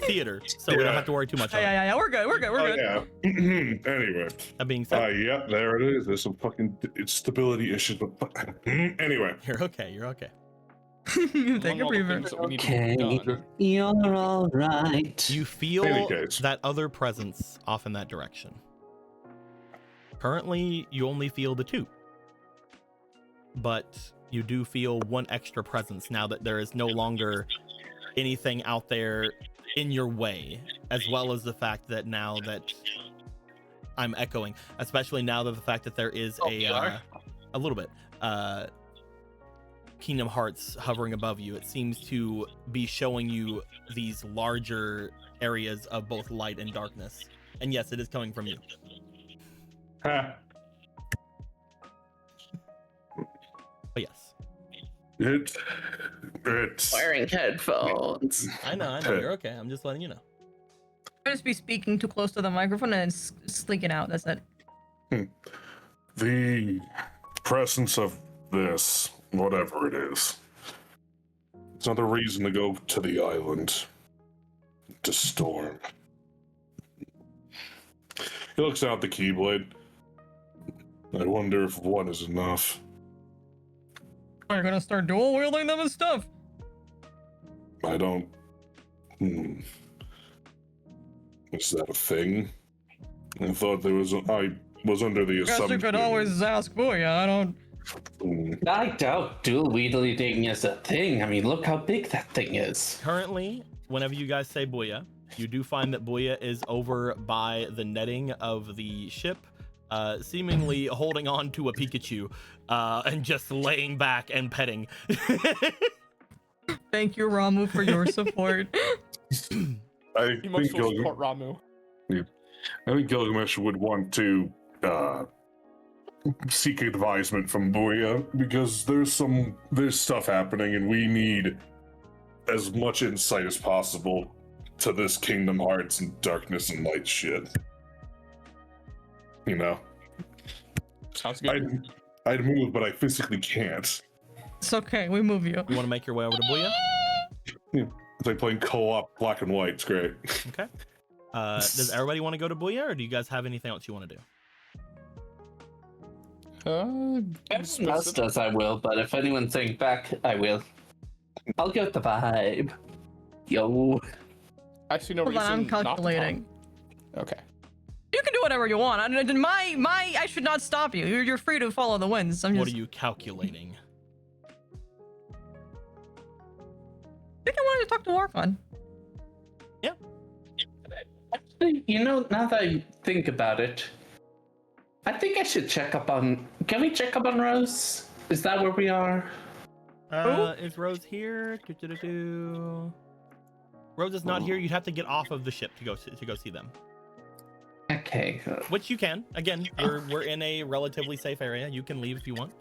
theater, so we don't have to worry too much on it. Yeah, we're good. Oh, yeah. Anyway. That being said, Yeah, there it is. There's some fucking stability issues, but anyway. you're okay. Take a breather. Okay, you're all right. You feel Any case. that other presence off in that direction. Currently, you only feel the two, but you do feel one extra presence now that there is no longer anything out there in your way, as well as the fact that now that I'm echoing, especially now that the fact that there is a little bit Kingdom Hearts hovering above you, it seems to be showing you these larger areas of both light and darkness. And yes, it is coming from you. Ha. But yes, It's Wearing headphones. I know, you're okay. I'm just letting you know. I just be speaking too close to the microphone and it's leaking out. That's it. the presence of this, whatever it is. It's not a reason to go to the island to storm. He looks out the Keyblade. I wonder if one is enough. Are you gonna start dual wielding them and stuff? I don't. Is that a thing? I thought there was. I was under the assumption. Guess you could always ask Booyah. I don't. I doubt dual wielding is a thing. I mean, look how big that thing is. Currently, whenever you guys say Booyah, you do find that Booyah is over by the netting of the ship, seemingly holding on to a Pikachu, and just laying back and petting. Thank you, Ramu, for your support. I think support Ramu. I think Gilgamesh would want to seek advisement from Booyah because there's stuff happening and we need as much insight as possible to this Kingdom Hearts and darkness and light shit. You know? Sounds good. I'd move, but I physically can't. It's okay, we move you. You want to make your way over to Booyah? Yeah. It's like playing co-op black and white. It's great. Okay. Does everybody want to go to Booyah, or do you guys have anything else you want to do? Everyone else does, I will, but if anyone's saying back, I will. I'll go with the vibe. Yo. I see no Hold reason on, I'm not to calculating. talk. Okay. You can do whatever you want. I should not stop you. You're free to follow the winds. What are you calculating? I think I wanted to talk to Warfun. Yeah. Actually, you know, now that I think about it, I think I should check up on. Can we check up on Rose? Is that where we are? Is Rose here? Rose is not here. You'd have to get off of the ship to go see them. Okay. Which you can. Again, we're in a relatively safe area. You can leave if you want.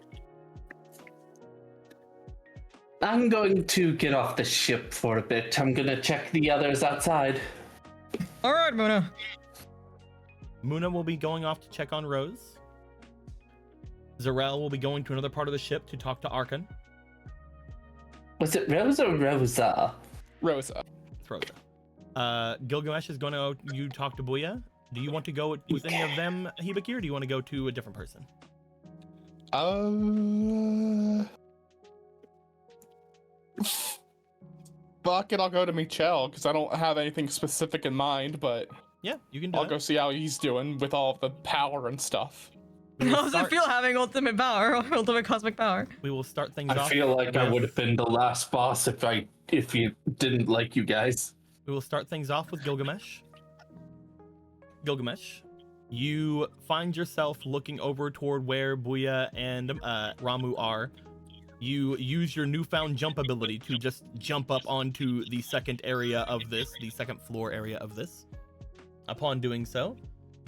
I'm going to get off the ship for a bit. I'm gonna check the others outside. All right, Muna. Muna will be going off to check on Rose. Zarel will be going to another part of the ship to talk to Arkan. Was it Rose or Rosa? Rosa. It's Rosa. Gilgamesh is going to you talk to Booyah. Do you want to go with any of them, Hibiki, or do you want to go to a different person? Fuck it, I'll go to Michelle because I don't have anything specific in mind, but Yeah, you can do I'll that. go see how he's doing with all of the power and stuff. How does it feel having ultimate power, ultimate cosmic power? We will start things I off. feel like I with- would have been the last boss if you didn't like you guys. We will start things off with Gilgamesh. Gilgamesh, you find yourself looking over toward where Booyah and Ramu are. You use your newfound jump ability to just jump up onto the second floor area of this. Upon doing so,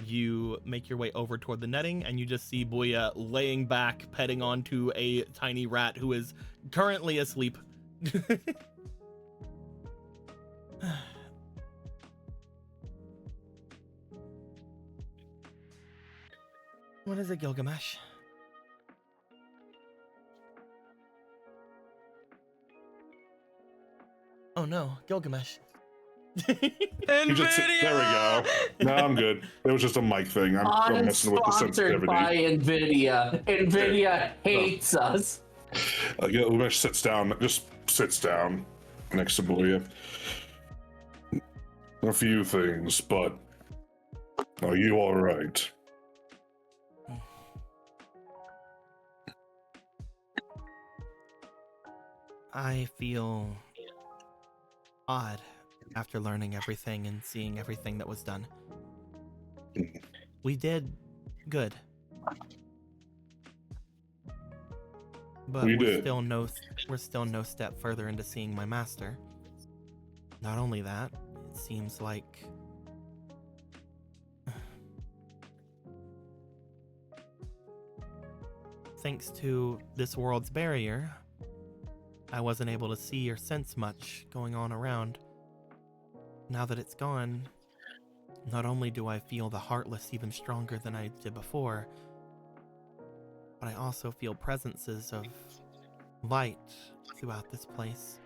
you make your way over toward the netting, and you just see Booyah laying back, petting onto a tiny rat who is currently asleep. What is it, Gilgamesh? Oh no, Gilgamesh. There we go. No, I'm good. It was just a mic thing. I'm messing with the sensitivity. by NVIDIA. NVIDIA hates us. Gilgamesh sits down next to Booyah. A few things, but are you all right? I feel odd after learning everything and seeing everything that was done. We did good. But we're still no step further into seeing my master. Not only that, it seems like thanks to this world's barrier, I wasn't able to see or sense much going on around. Now that it's gone, not only do I feel the Heartless even stronger than I did before, but I also feel presences of light throughout this place.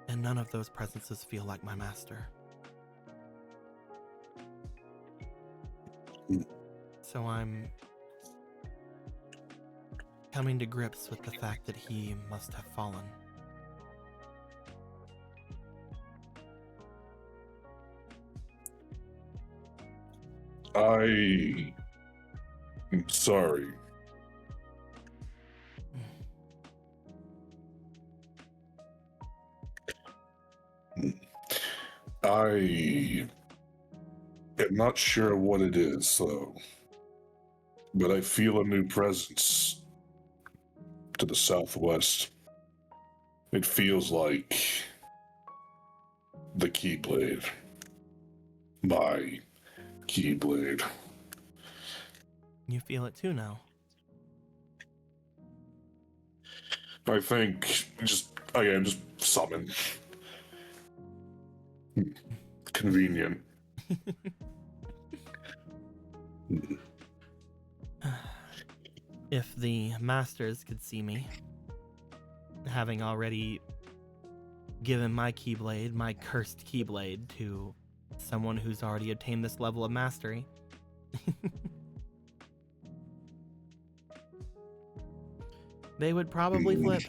And none of those presences feel like my master. So I'm coming to grips with the fact that he must have fallen. I'm sorry. I am not sure what it is, though, but I feel a new presence to the southwest. It feels like the Keyblade. My Keyblade. You feel it too now. I think just summon. Convenient. If the masters could see me, having already given my Keyblade, my cursed Keyblade, to someone who's already attained this level of mastery, they would probably flip.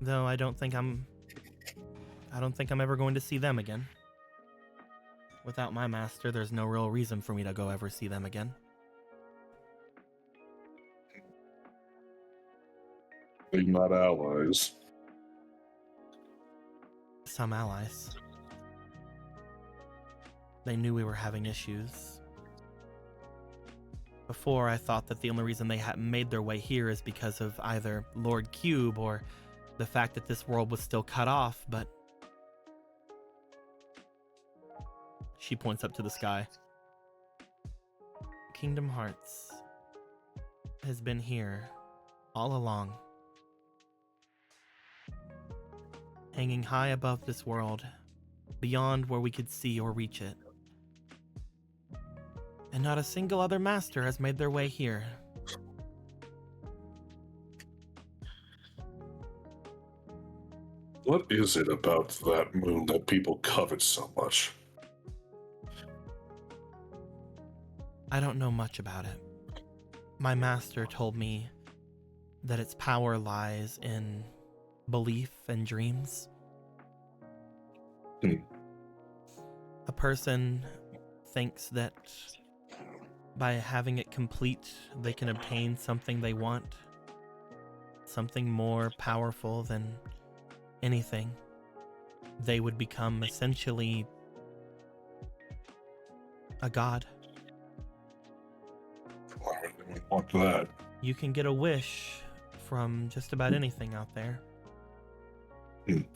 Though I don't think I'm ever going to see them again. Without my master, there's no real reason for me to go ever see them again. They're not allies. Some allies. They knew we were having issues. Before, I thought that the only reason they hadn't made their way here is because of either Lord Cube or the fact that this world was still cut off, but... She points up to the sky. Kingdom Hearts has been here all along. Hanging high above this world, beyond where we could see or reach it. And not a single other master has made their way here. What is it about that moon that people covet so much? I don't know much about it. My master told me that its power lies in belief and dreams. A person thinks that by having it complete, they can obtain something they want, something more powerful than anything. They would become essentially a god. Why would anyone want that? You can get a wish from just about anything out there.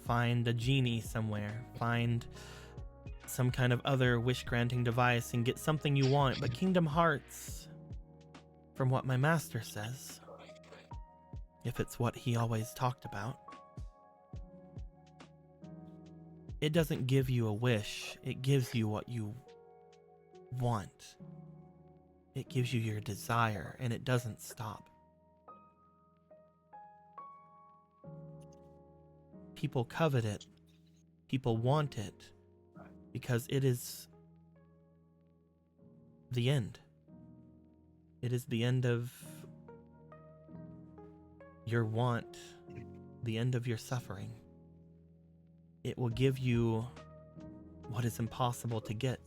Find a genie somewhere, find some kind of other wish-granting device and get something you want, but Kingdom Hearts, from what my master says, if it's what he always talked about, it doesn't give you a wish, it gives you what you want. It gives you your desire, and it doesn't stop. People covet it. People want it. Because it is the end. It is the end of your want. The end of your suffering. It will give you what is impossible to get.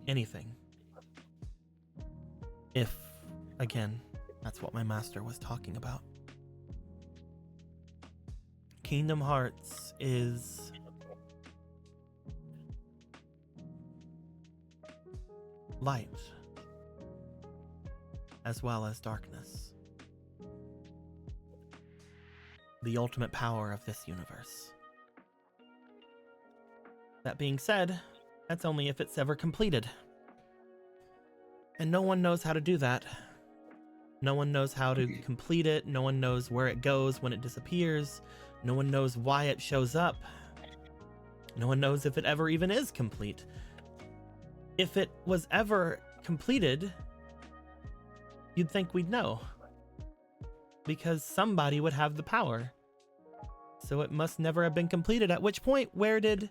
Anything. If, again, that's what my master was talking about. Kingdom Hearts is light as well as darkness. The ultimate power of this universe. That being said, that's only if it's ever completed. And no one knows how to do that. No one knows how to complete it. No one knows where it goes when it disappears. No one knows why it shows up. No one knows if it ever even is complete. If it was ever completed, you'd think we'd know. Because somebody would have the power. So it must never have been completed, at which point, where did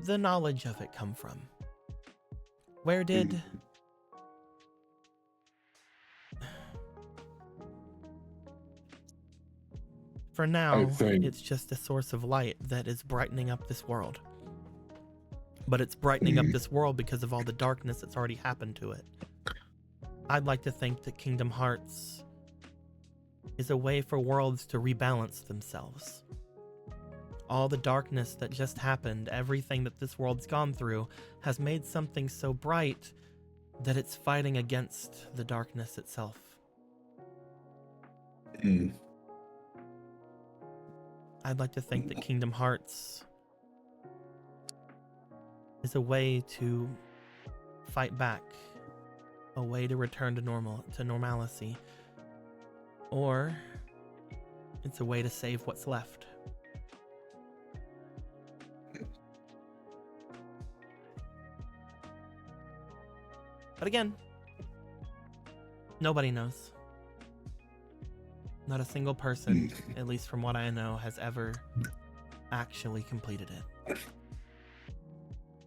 the knowledge of it come from? Where did For now, think- it's just a source of light that is brightening up this world. But it's brightening up this world because of all the darkness that's already happened to it. I'd like to think that Kingdom Hearts is a way for worlds to rebalance themselves. All the darkness that just happened, everything that this world's gone through, has made something so bright that it's fighting against the darkness itself. Mm. I'd like to think that Kingdom Hearts is a way to fight back, a way to return to normalcy, or it's a way to save what's left. But again, nobody knows. Not a single person, at least from what I know, has ever actually completed it.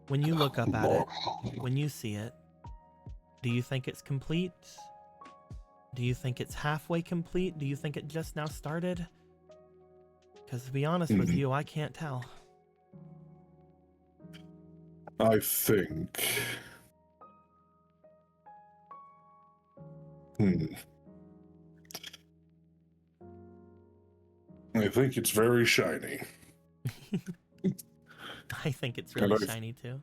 When you look up at it, when you see it, do you think it's complete? Do you think it's halfway complete? Do you think it just now started? Because to be honest with you, I can't tell. I think... I think it's very shiny. I think it's really shiny too.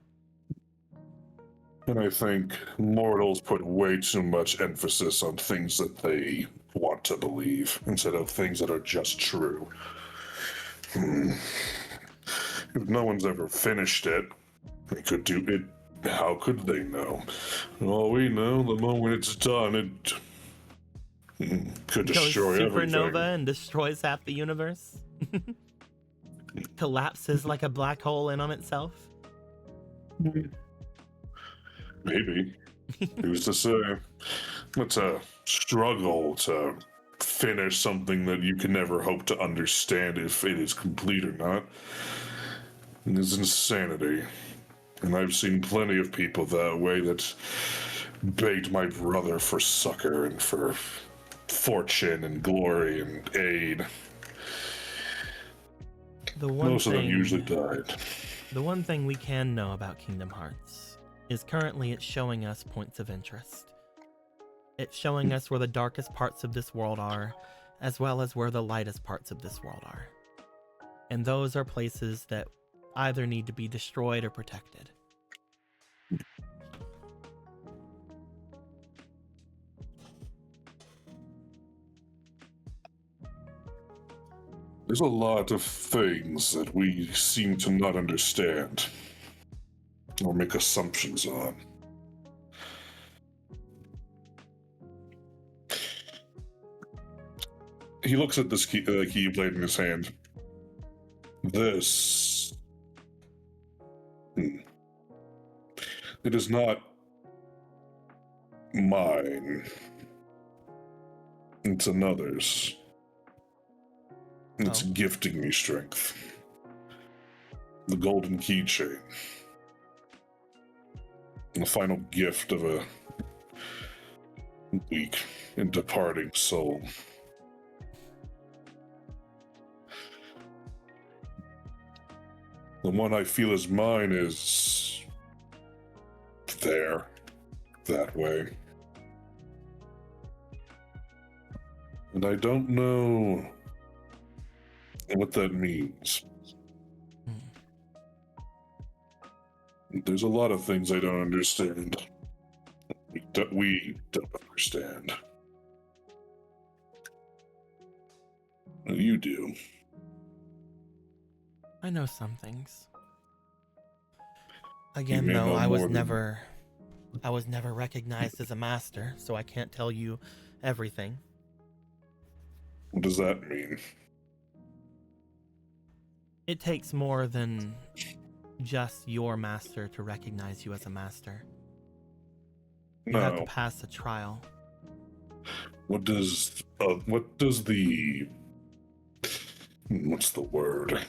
And I think mortals put way too much emphasis on things that they want to believe instead of things that are just true. If no one's ever finished it, they could do it. How could they know? All we know, the moment it's done, it could destroy goes everything. supernova and destroys half the universe. Collapses like a black hole in on itself. Maybe. Who's to say? It's a struggle to finish something that you can never hope to understand if it is complete or not. It is insanity. And I've seen plenty of people that way that begged my brother for succor and for fortune and glory and aid. Most of them usually died. The one thing we can know about Kingdom Hearts is currently it's showing us points of interest. It's showing us where the darkest parts of this world are, as well as where the lightest parts of this world are. And those are places that either need to be destroyed or protected. There's a lot of things that we seem to not understand or make assumptions on. He looks at this keyblade in his hand. This... It is not mine. It's another's. It's gifting me strength. The golden keychain. The final gift of a weak and departing soul. The one I feel is mine is there, that way. And I don't know what that means. There's a lot of things I don't understand. We don't understand. You do. I know some things. Again, though, I was never recognized as a master, so I can't tell you everything. What does that mean? It takes more than just your master to recognize you as a master. You have to pass a trial. What does the... What's the word?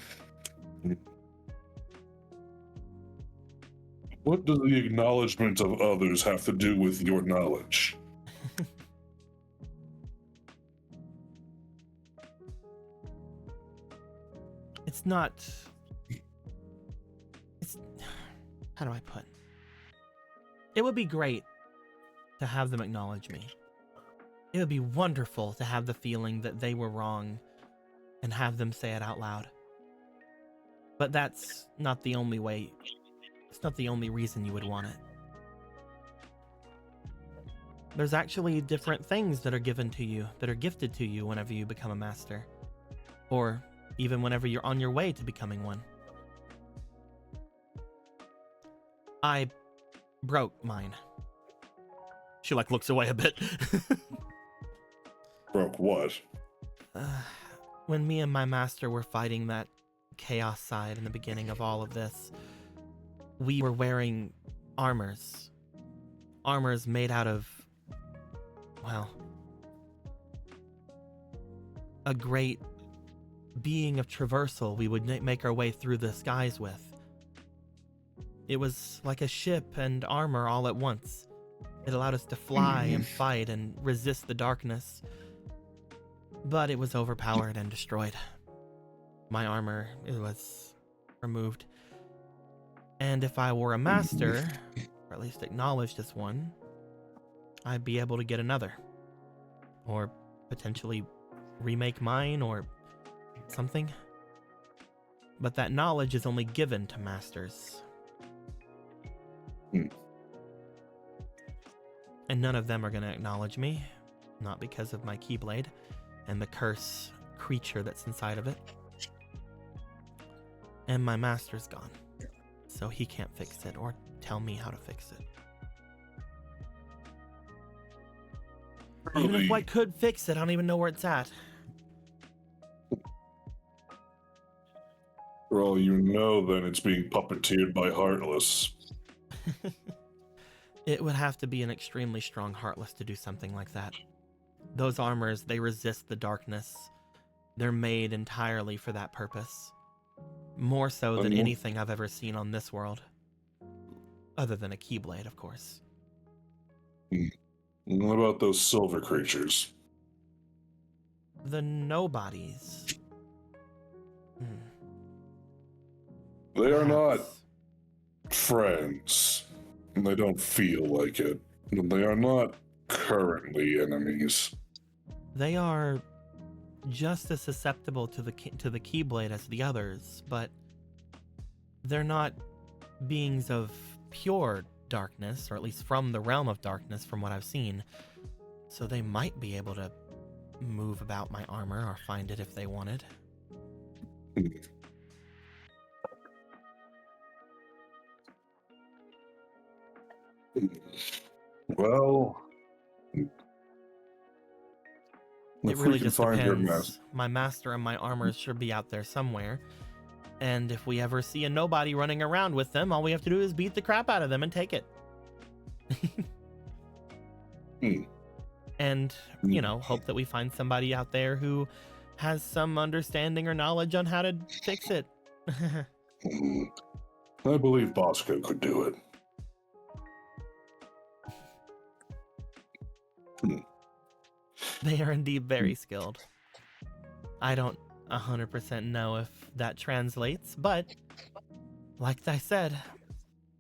What does the acknowledgement of others have to do with your knowledge? it's not... It's... How do I put? It would be great to have them acknowledge me. It would be wonderful to have the feeling that they were wrong and have them say it out loud. But that's not the only way. It's not the only reason you would want it. There's actually different things that are given to you, that are gifted to you whenever you become a master. Or even whenever you're on your way to becoming one. I broke mine. She like looks away a bit. Broke what? When me and my master were fighting that chaos side in the beginning of all of this, we were wearing armors. Armors made out of, well, a great being of traversal we would make our way through the skies with. It was like a ship and armor all at once. It allowed us to fly and fight and resist the darkness. But it was overpowered and destroyed. My armor, it was removed. And if I were a master, or at least acknowledged as one, I'd be able to get another. Or potentially remake mine or something. But that knowledge is only given to masters. And none of them are going to acknowledge me. Not because of my Keyblade and the curse creature that's inside of it. And my master's gone. So he can't fix it or tell me how to fix it. Really? Even if I could fix it, I don't even know where it's at. For all you know, then it's being puppeteered by Heartless. It would have to be an extremely strong Heartless to do something like that. Those armors, they resist the darkness. They're made entirely for that purpose. More so than anything I've ever seen on this world. Other than a Keyblade, of course. What about those silver creatures? The nobodies. They are not Perhaps. friends. And they don't feel like it. And they are not currently enemies. They are just as susceptible to the Keyblade as the others, but they're not beings of pure darkness, or at least from the realm of darkness from what I've seen. So they might be able to move about my armor or find it if they wanted. Well, It if really we can just find your depends. My master and my armors should be out there somewhere. And if we ever see a nobody running around with them, all we have to do is beat the crap out of them and take it. And, you know, hope that we find somebody out there who has some understanding or knowledge on how to fix it. I believe Bosco could do it. They are indeed very skilled. I don't 100% know if that translates, but like I said,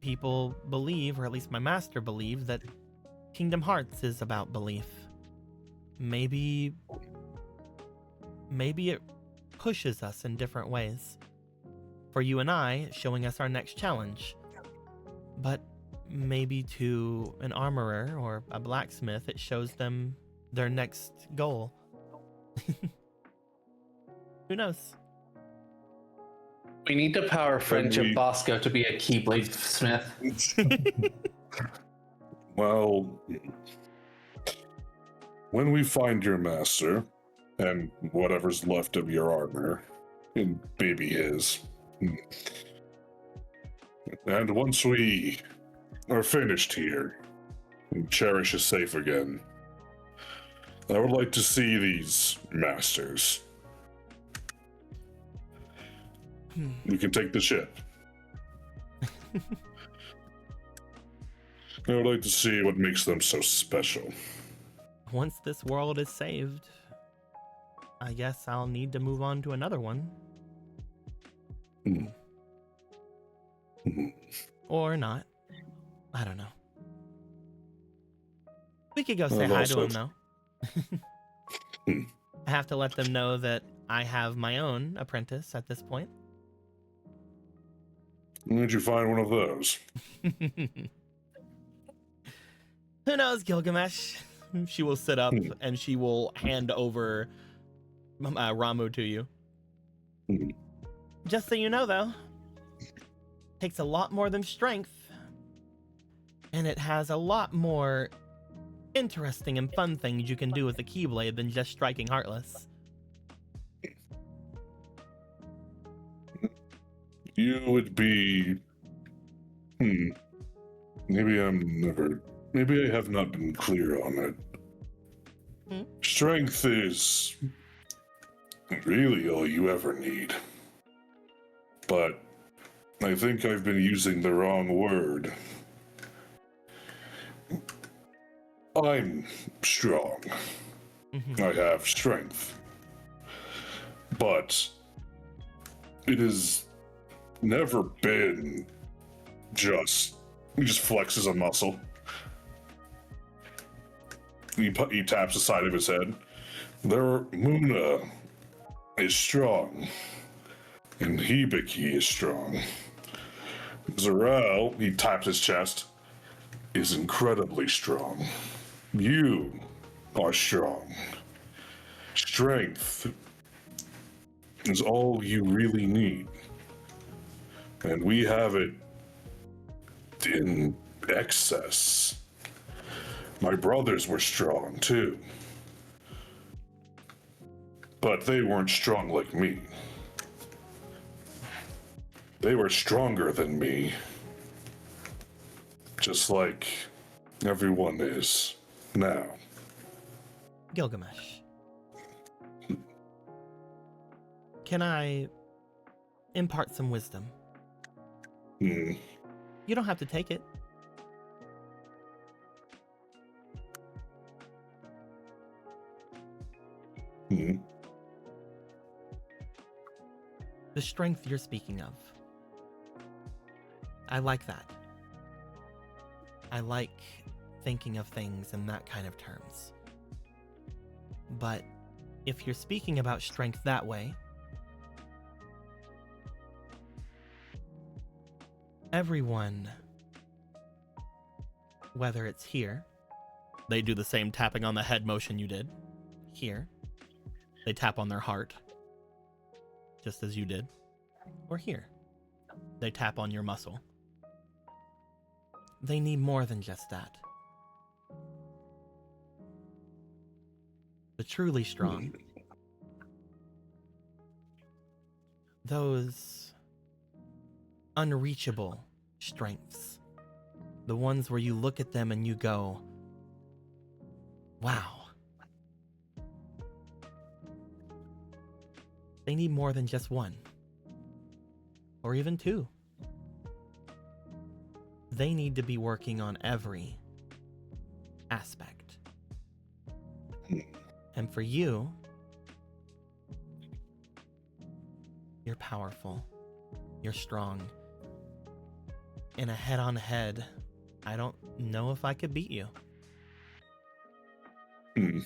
people believe, or at least my master believed, that Kingdom Hearts is about belief. Maybe it pushes us in different ways. For you and I, showing us our next challenge. But maybe to an armorer or a blacksmith, it shows them their next goal. Who knows? We need to power friendship we- Bosco to be a Keyblade smith. Well, when we find your master, and whatever's left of your armor, and maybe his, and once we are finished here, and Cherish is safe again, I would like to see these masters. We can take the ship. I would like to see what makes them so special. Once this world is saved, I guess I'll need to move on to another one. Hmm. Hmm. Or not. I don't know. We could go say I've hi to also- him, though. Hmm. I have to let them know that I have my own apprentice at this point. When did you find one of those? Who knows, Gilgamesh? She will sit up Hmm. and she will hand over Ramu to you. Hmm. Just so you know, though, takes a lot more than strength, and it has a lot more interesting and fun things you can do with a Keyblade than just striking Heartless. You would be. Maybe Maybe I have not been clear on it. Hmm? Strength is really all you ever need. But I think I've been using the wrong word. I'm strong. Mhm. I have strength. But it has never been just. He just flexes a muscle. He taps the side of his head. Muna is strong. And Hibiki is strong. Zarel, he taps his chest, is incredibly strong. You are strong. Strength is all you really need. And we have it in excess. My brothers were strong too. But they weren't strong like me. They were stronger than me. Just like everyone is now. Gilgamesh. Can I impart some wisdom? Hmm. You don't have to take it. Hmm. The strength you're speaking of. I like that. I like thinking of things in that kind of terms. But if you're speaking about strength that way, everyone, whether it's here, they do the same tapping on the head motion you did. Here, they tap on their heart, just as you did. Or here, they tap on your muscle. They need more than just that. The truly strong, those unreachable strengths, the ones where you look at them and you go, wow. They need more than just one, or even two. They need to be working on every aspect. And for you, you're powerful, you're strong. In a head-on-head, I don't know if I could beat you. Hmm.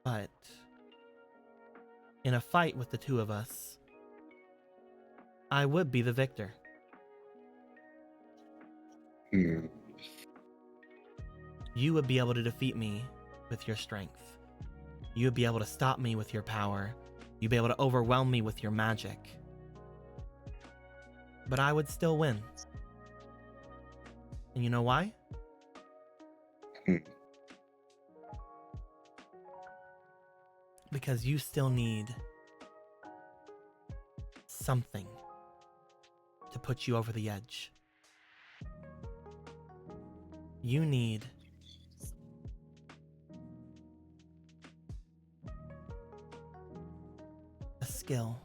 But in a fight with the two of us, I would be the victor. Hmm. You would be able to defeat me with your strength. You would be able to stop me with your power. You'd be able to overwhelm me with your magic. But I would still win. And you know why? Hmm. Because you still need something to put you over the edge. You need a skill.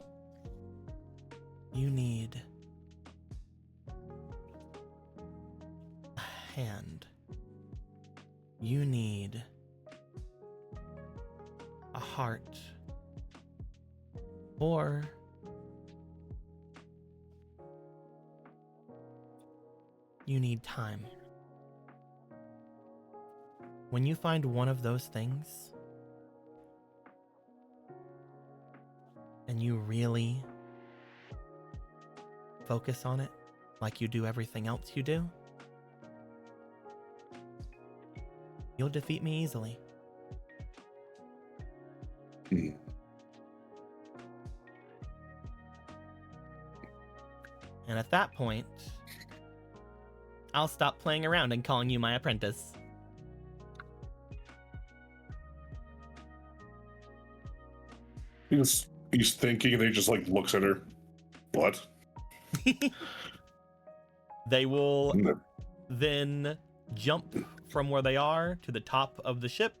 You need a hand. You need a heart. Or you need time. When you find one of those things, and you really focus on it like you do everything else you do, you'll defeat me easily. And at that point, I'll stop playing around and calling you my apprentice. He's thinking, and he just like looks at her. What? They will then jump from where they are to the top of the ship.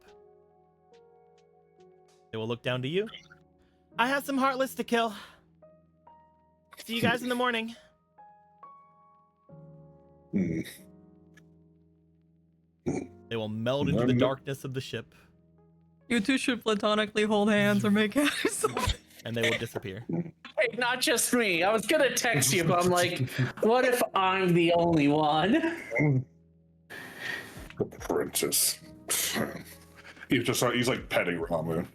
They will look down to you. I have some Heartless to kill. See you guys in the morning. They will meld into the darkness of the ship. You two should platonically hold hands or make out or something. And they will disappear. Hey, not just me. I was gonna text you, but I'm like, what if I'm the only one? Apprentice. He's like petting Ramu.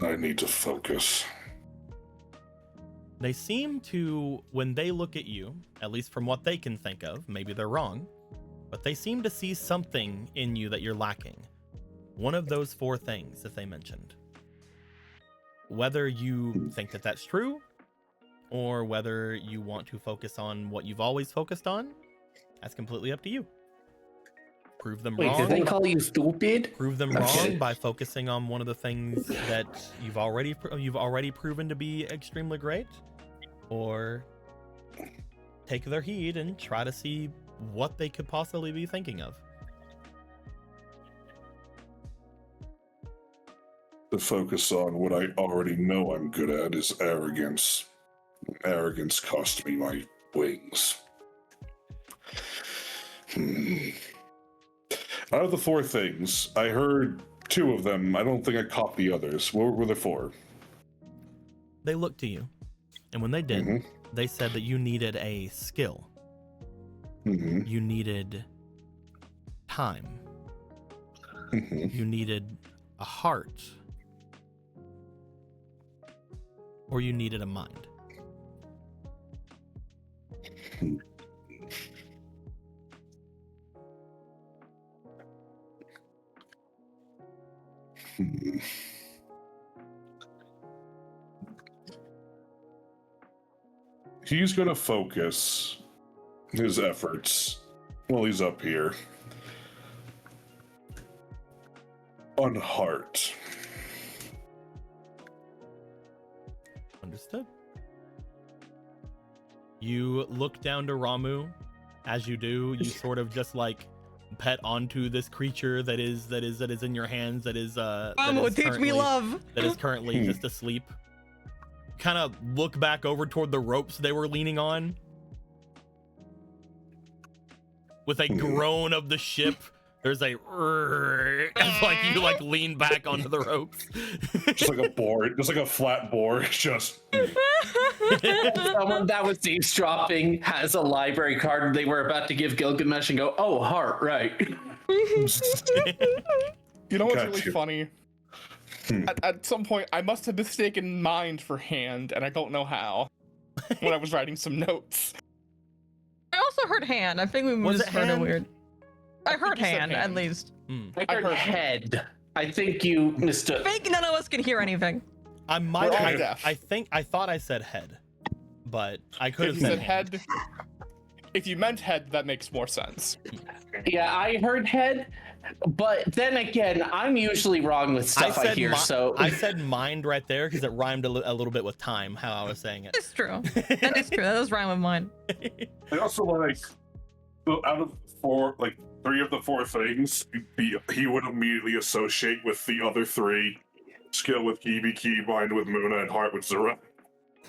I need to focus. They seem to, when they look at you, at least from what they can think of, maybe they're wrong, but they seem to see something in you that you're lacking. One of those 4 things that they mentioned. Whether you think that that's true, or whether you want to focus on what you've always focused on, that's completely up to you. Prove them wrong. Did they call you stupid? Prove them wrong by focusing on one of the things that you've already proven to be extremely great, or take their heed and try to see what they could possibly be thinking of. To focus on what I already know I'm good at is arrogance. Arrogance cost me my wings. Out of the 4 things, I heard 2 of them. I don't think I caught the others. What were the 4? They looked to you, and when they did, they said that you needed a skill. You needed time. You needed a heart. Or you needed a mind. He's going to focus his efforts while he's up here on heart. Understood. You look down to Ramu. As you do, you sort of just like pet onto this creature that is in your hands, that is Ramu, teach me love. That is currently just asleep. Kind of look back over toward the ropes they were leaning on. With a groan of the ship, there's a as like you like lean back onto the ropes. Just like a board, just like a flat board, just. Someone that was eavesdropping has a library card they were about to give Gilgamesh and go, oh, heart, right. You know what's really funny? At some point, I must have mistaken mind for hand, and I don't know how, when I was writing some notes. I also heard hand. I think we just heard it weird. I heard hand, at least. I heard head. I think you mistook. I think none of us can hear anything. I might. I thought I said head, but I could have said head. If you meant head, that makes more sense. Yeah, I heard head, but then again, I'm usually wrong with stuff I hear. So I said mind right there because it rhymed a little bit with time. How I was saying it. It's true. That is true. That does rhyme with mine. I also like, out of 3 of the 4 things, he would immediately associate with the other 3. Skill with Kibi, Key, mind with Muna, and heart with Zura.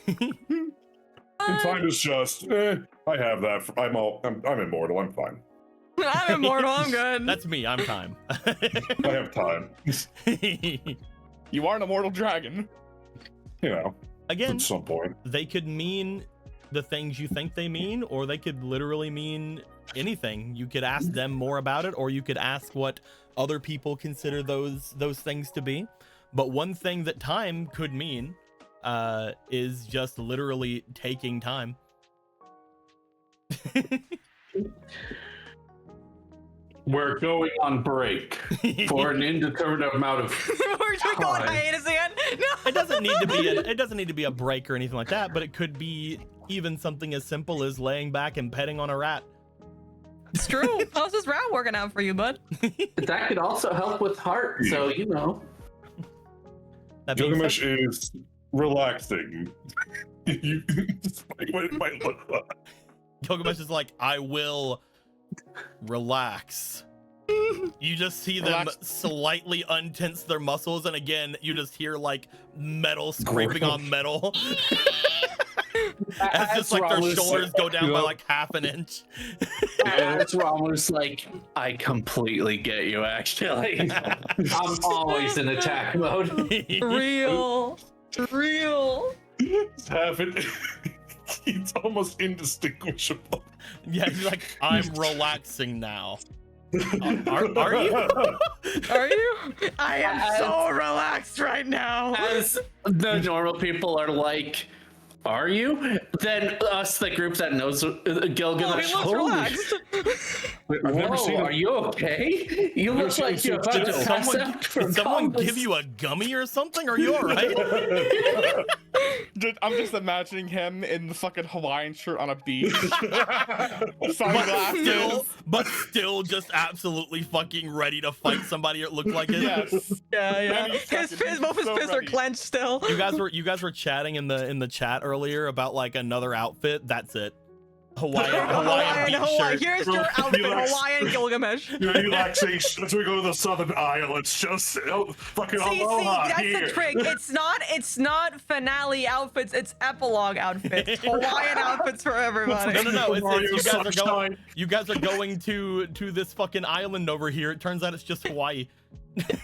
And time is just, I have that. I'm immortal. I'm fine. I'm immortal. I'm good. That's me. I'm time. I have time. You are an immortal dragon. You know, Again, at some point. they could mean the things you think they mean, or they could literally mean anything. You could ask them more about it, or you could ask what other people consider those things to be. But one thing that time could mean is just literally taking time. We're going on break for an indeterminate amount of We're just going time. hiatus again. No. It doesn't need to be a break or anything like that, but it could be even something as simple as laying back and petting on a rat. It's true. How's this rat working out for you, bud? That could also help with heart, so you know. That being Gilgamesh said, is relaxing. You despite what it might look like. Gilgamesh is like, I will relax. You just see them Relax. slightly untense their muscles, and again, you just hear like metal scraping on metal. As just like their shoulders go down by like half an inch. That's Romulus like, I completely get you, actually. I'm always in attack mode. Real. Have it. It's almost indistinguishable. Yeah, he's like, I'm relaxing now. Are you? Are you? I am so relaxed right now. As the normal people are like, are you? Then us, the group that knows Gilgamesh, Oh, he looks relaxed. I've never seen are you okay? You look like you're about to pass out from Did someone comas. give you a gummy or something? Are you alright? I'm just imagining him in the fucking Hawaiian shirt on a beach. Sunglasses. but still just absolutely fucking ready to fight somebody that looked like it. Yes. Yeah. Many seconds, Both his so fists are ready. clenched still. You guys were chatting in the chat earlier about like another outfit. That's it. Hawaiian beach shirt. Here's your outfit, Relax. Hawaiian Gilgamesh. Relaxation as we go to the Southern Isle. It's just fucking See, aloha that's here. the trick. It's not finale outfits, it's epilogue outfits. Hawaiian outfits for everybody. No. Mario You guys are going to this fucking island over here. It turns out it's just Hawaii.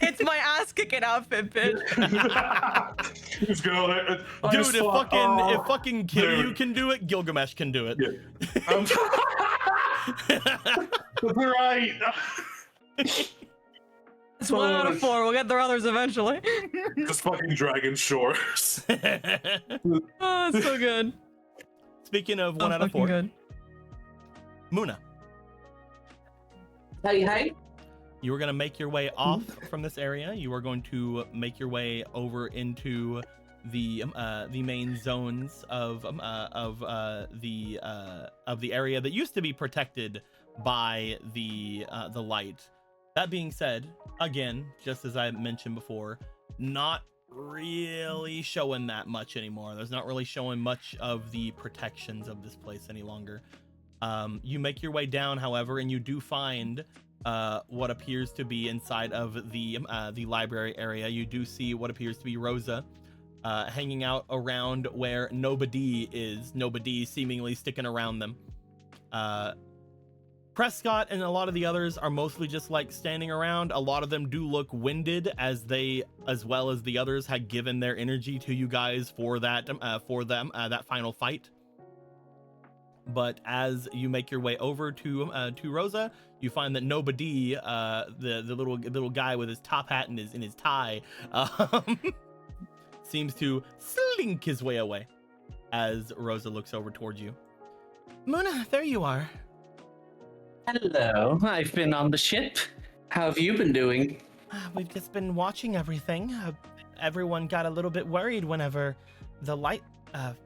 It's my ass kicking outfit, bitch. Let's go. Dude, if fucking Kiryu can do it, Gilgamesh can do it. Yeah. Right. It's 1 out of 4. We'll get the others eventually. Just fucking dragon shores. Oh, it's so good. Speaking of So 1 out of fucking 4, good. Muna, Hey. you were gonna make your way off from this area. You are going to make your way over into the main zones of the area that used to be protected by the light. That being said, again, just as I mentioned before, not really showing that much anymore. There's not really showing much of the protections of this place any longer. You make your way down, however, and you do find what appears to be inside of the library area. You do see what appears to be Rosa hanging out around where nobody is. Nobody seemingly sticking around them. Prescott and a lot of the others are mostly just like standing around. A lot of them do look winded, as they, as well as the others, had given their energy to you guys for that that final fight. But as you make your way over to Rosa, you find that nobody, the little guy with his top hat and his tie, seems to slink his way away. As Rosa looks over towards you, Muna, there you are. Hello, I've been on the ship. How have you been doing? We've just been watching everything. Everyone got a little bit worried whenever the light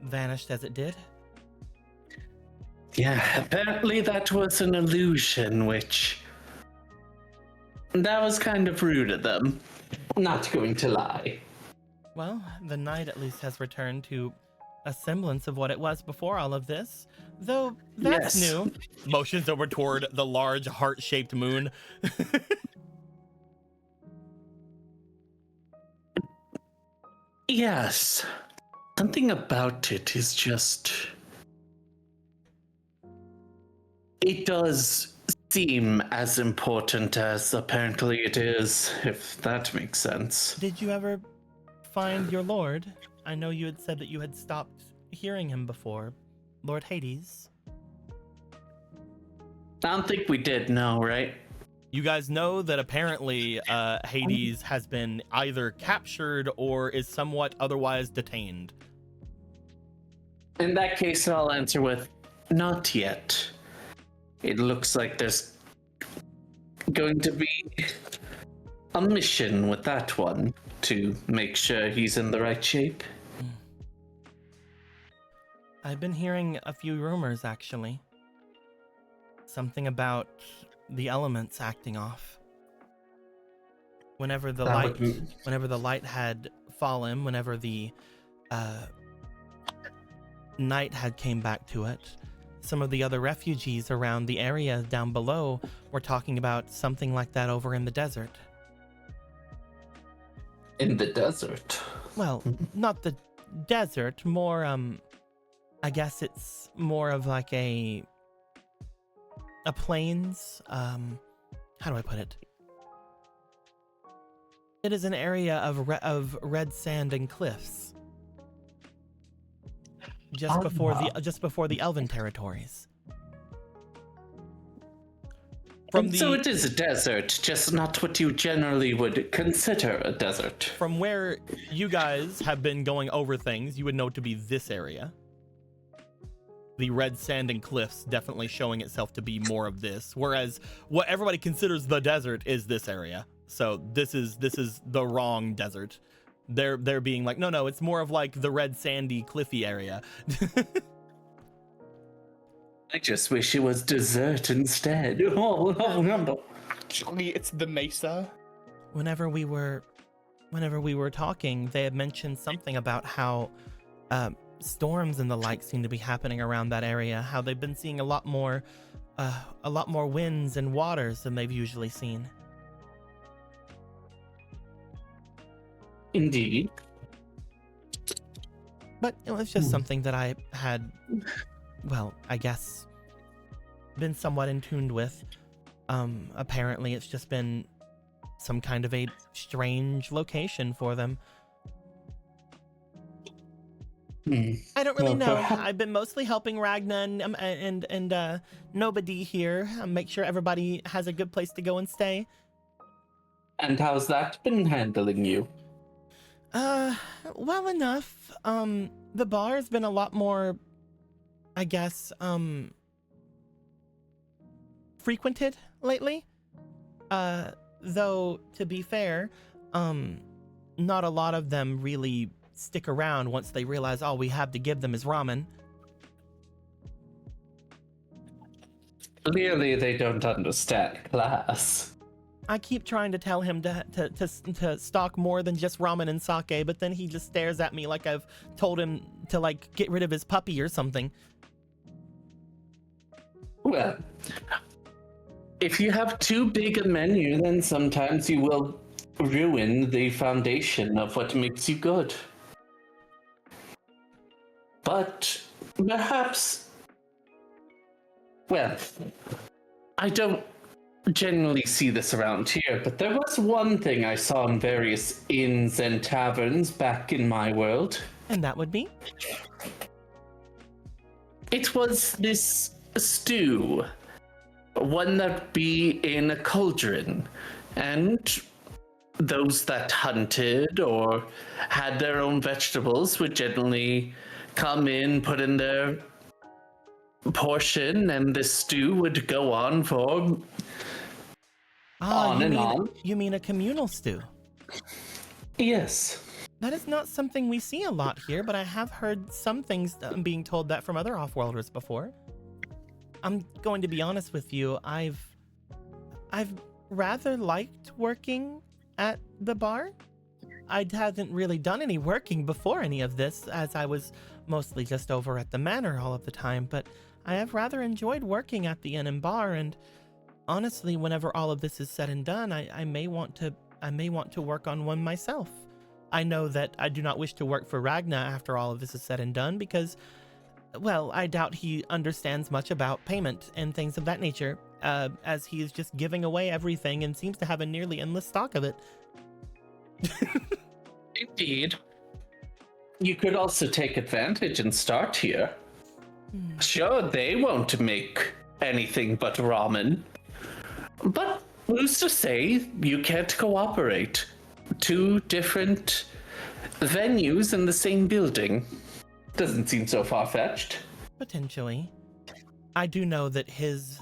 vanished, as it did. Yeah, apparently that was an illusion, that was kind of rude of them. Not going to lie. Well, the night at least has returned to a semblance of what it was before all of this. Though that's Yes. new. Motions over toward the large heart-shaped moon. Yes. Something about it is just... It does seem as important as apparently it is, if that makes sense. Did you ever find your lord? I know you had said that you had stopped hearing him before, Lord Hades. I don't think we did, no, right? You guys know that apparently Hades has been either captured or is somewhat otherwise detained. In that case, I'll answer with, not yet. It looks like there's going to be a mission with that one to make sure he's in the right shape. I've been hearing a few rumors, actually. Something about the elements acting off. Whenever the light had fallen, whenever the night had came back to it, some of the other refugees around the area down below were talking about something like that over in the desert. In the desert? Well, not the desert, more, I guess it's more of like a plains, how do I put it? It is an area of red sand and cliffs. Just before the Elven territories. So it is a desert, just not what you generally would consider a desert. From where you guys have been going over things, you would know to be this area. The red sand and cliffs definitely showing itself to be more of this, whereas what everybody considers the desert is this area. So this is the wrong desert. They're being like, no, it's more of like the red sandy cliffy area. I just wish it was dessert instead. Oh no. Actually, it's the mesa. Whenever we were talking, they had mentioned something about how storms and the like seem to be happening around that area. How they've been seeing a lot more winds and waters than they've usually seen. Indeed. But it was just something that I had, well, I guess, been somewhat in tune with. Apparently it's just been some kind of a strange location for them. I don't really know. I've been mostly helping Ragna and nobody here. Make sure everybody has a good place to go and stay. And how's that been handling you? Well enough. The bar's been a lot more, I guess, frequented lately. Though, to be fair, not a lot of them really stick around once they realize all we have to give them is ramen. Clearly they don't understand class. I keep trying to tell him to stock more than just ramen and sake, but then he just stares at me like I've told him to, like, get rid of his puppy or something. Well, if you have too big a menu, then sometimes you will ruin the foundation of what makes you good. But perhaps, well, I don't generally see this around here, but there was one thing I saw in various inns and taverns back in my world. And that would be? It was this stew, one that be in a cauldron, and those that hunted or had their own vegetables would generally come in, put in their portion, and this stew would go on for on and on. You mean a communal stew? Yes. That is not something we see a lot here, but I have heard some things being told that from other Offworlders before. I'm going to be honest with you, I've rather liked working at the bar. I hadn't really done any working before any of this, as I was mostly just over at the manor all of the time, but I have rather enjoyed working at the inn and bar, and honestly, whenever all of this is said and done, I may want to work on one myself. I know that I do not wish to work for Ragna after all of this is said and done, because, well, I doubt he understands much about payment and things of that nature, as he is just giving away everything and seems to have a nearly endless stock of it. Indeed. you could also take advantage and start here. Sure, they won't make anything but ramen. But who's to say you can't cooperate? 2 different venues in the same building. Doesn't seem so far-fetched. Potentially. I do know that his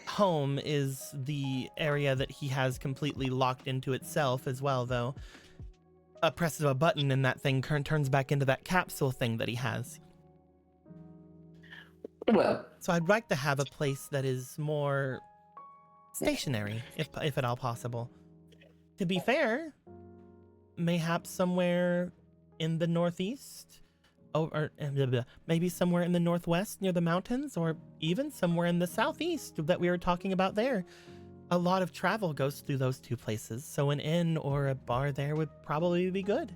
home is the area that he has completely locked into itself as well, though. A press of a button and that thing turns back into that capsule thing that he has. Well, So I'd like to have a place that is more stationary, if at all possible. To be fair, mayhaps somewhere in the northeast, or maybe somewhere in the northwest near the mountains, or even somewhere in the southeast that we were talking about there. A lot of travel goes through those 2 places, so an inn or a bar there would probably be good.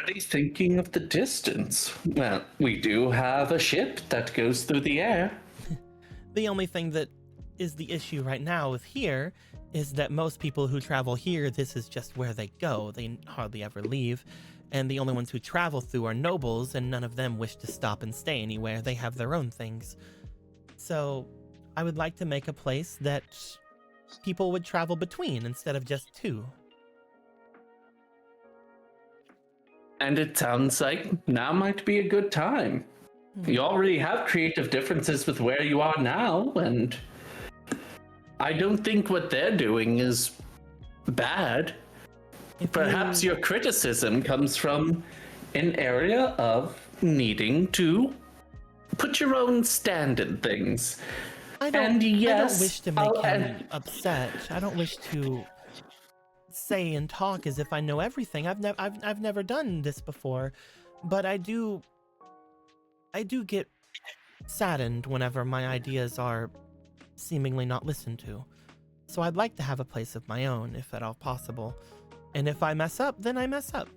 already thinking of the distance. Well, we do have a ship that goes through the air. The only thing that is the issue right now with here is that most people who travel here, this is just where they go. They hardly ever leave. And the only ones who travel through are nobles, and none of them wish to stop and stay anywhere. They have their own things. So I would like to make a place that people would travel between instead of just 2. And it sounds like now might be a good time. You already have creative differences with where you are now, and I don't think what they're doing is bad. Perhaps your criticism comes from an area of needing to put your own stand in things. I don't wish to make him and upset. I don't wish to say and talk as if I know everything. I've never done this before, but I do get saddened whenever my ideas are seemingly not listened to. So I'd like to have a place of my own, if at all possible. And if I mess up, then I mess up.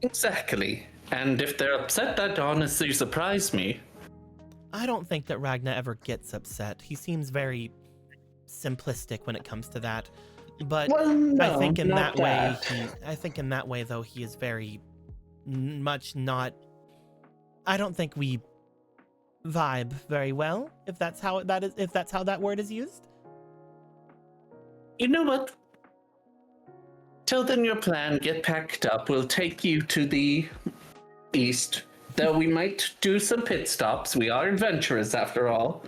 Exactly. And if they're upset, that honestly surprised me. I don't think that Ragnar ever gets upset. He seems very simplistic when it comes to that. But Well, no, I think in not that way, though, he is very much not. I don't think we vibe very well, if that's how that word is used. You know what? Till then, your plan, get packed up. We'll take you to the east. Though we might do some pit stops. We are adventurers, after all.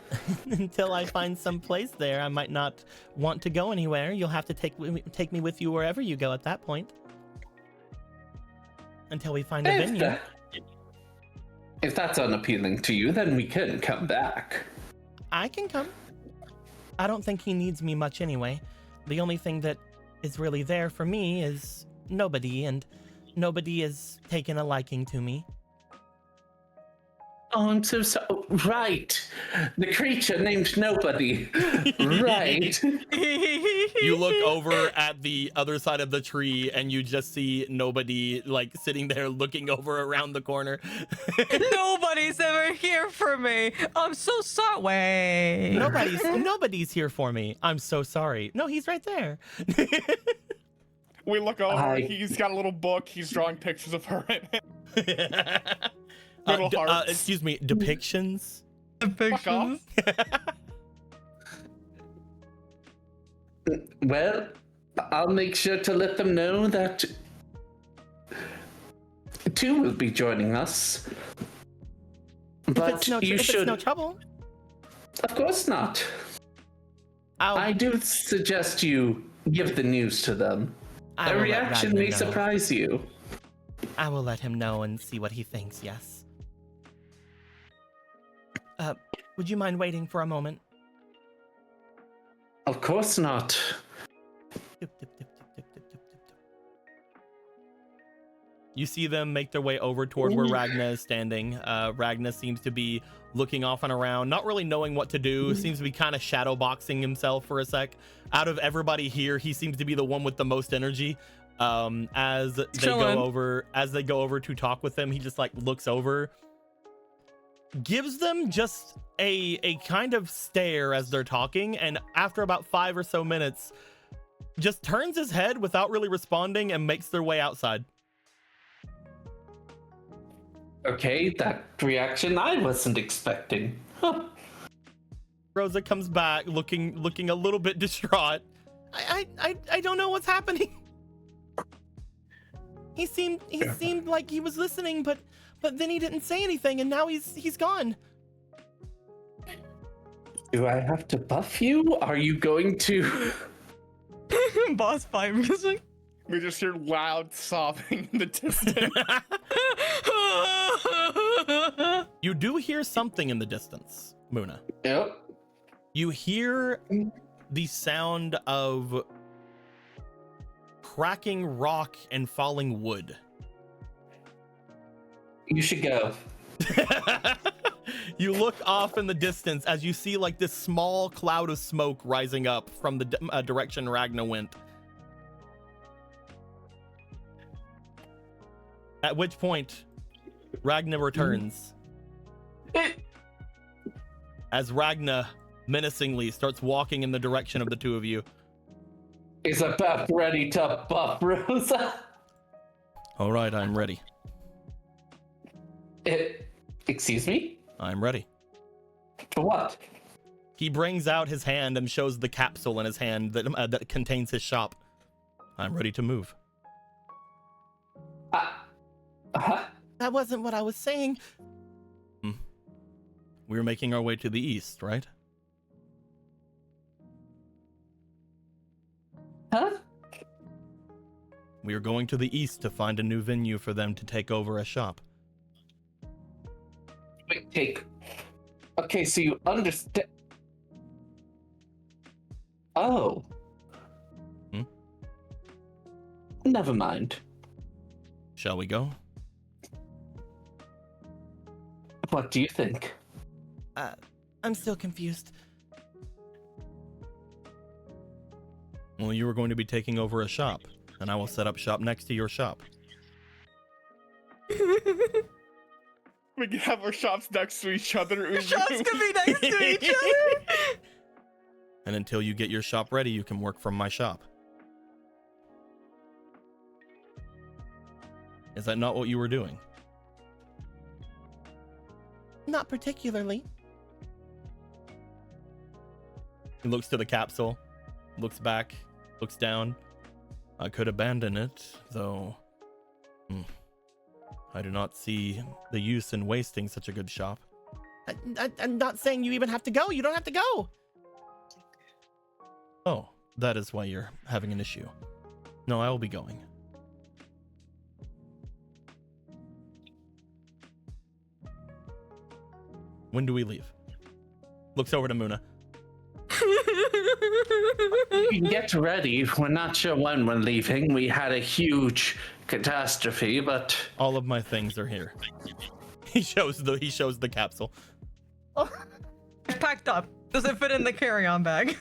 Until I find some place there, I might not want to go anywhere. You'll have to take me with you wherever you go at that point. Until we find a venue. If that's unappealing to you, then we can come back. I can come. I don't think he needs me much anyway. The only thing that is really there for me is nobody, and nobody has taken a liking to me. Oh, I'm so sorry. Right. The creature named Nobody. Right. You look over at the other side of the tree and you just see Nobody like sitting there looking over around the corner. Nobody's ever here for me. I'm so sorry. Nobody's here for me. I'm so sorry. No, he's right there. We look over, he's got a little book, he's drawing pictures of her in it. Little hearts. Excuse me, depictions? Depictions? Well, I'll make sure to let them know that 2 will be joining us. But if it's no trouble. Of course not. I do suggest you give the news to them. Their reaction may surprise you. I will let him know and see what he thinks, yes. Would you mind waiting for a moment? Of course not. You see them make their way over toward where Ragnar is standing. Ragnar seems to be looking off and around, not really knowing what to do. Seems to be kind of shadow boxing himself for a sec. Out of everybody here, he seems to be the one with the most energy. As they go over to talk with them, he just like looks over, gives them just a kind of stare as they're talking, and after about 5 or so minutes just turns his head without really responding and makes their way outside. Okay, that reaction I wasn't expecting. Huh. Rosa comes back looking a little bit distraught. I don't know what's happening. He seemed like he was listening, but then he didn't say anything, and now he's gone. Do I have to buff you? Are you going to... Boss fight music. We just hear loud sobbing in the distance. You do hear something in the distance, Muna. Yep. You hear the sound of cracking rock and falling wood. You should go. You look off in the distance as you see like this small cloud of smoke rising up from the direction Ragna went. At which point, Ragna returns. As Ragna menacingly starts walking in the direction of the two of you. Is about ready to buff Rosa. All right, I'm ready. Excuse me? I'm ready. For what? He brings out his hand and shows the capsule in his hand that contains his shop. I'm ready to move. That wasn't what I was saying. We're making our way to the east, right? Huh? We are going to the east to find a new venue for them to take over a shop. Wait, okay, so you understand. Oh. Never mind. Shall we go? What do you think? I'm still confused. Well, you are going to be taking over a shop, and I will set up shop next to your shop. We can have our shops next to each other. The shops can be next to each other. And until you get your shop ready, you can work from my shop. Is that not what you were doing? Not particularly. He looks to the capsule, looks back, looks down. I could abandon it, though. I do not see the use in wasting such a good shop. I'm not saying you even have to go. You don't have to go. Oh, that is why you're having an issue. No, I will be going. When do we leave? Looks over to Muna. You can get ready. We're not sure when we're leaving. We had a huge catastrophe, but all of my things are here. He shows the capsule. Oh, it's packed up. Does it fit in the carry-on bag?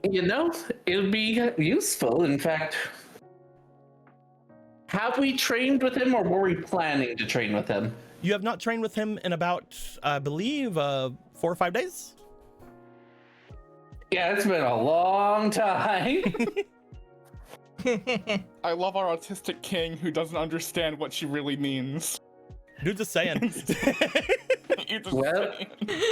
You know, it'll be useful. In fact, have we trained with him, or were we planning to train with him? You have not trained with him in about, I believe, 4 or 5 days. Yeah, it's been a long time. I love our autistic king who doesn't understand what she really means. Dude's a Saiyan. Well,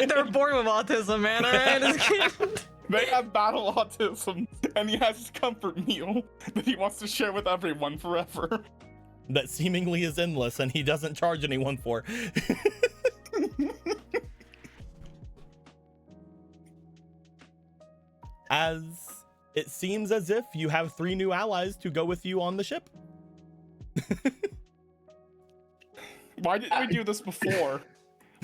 they're born with autism, man. All right, they have battle autism, and he has his comfort meal that he wants to share with everyone forever. That seemingly is endless, and he doesn't charge anyone for. As it seems as if you have 3 new allies to go with you on the ship. Why didn't we do this before?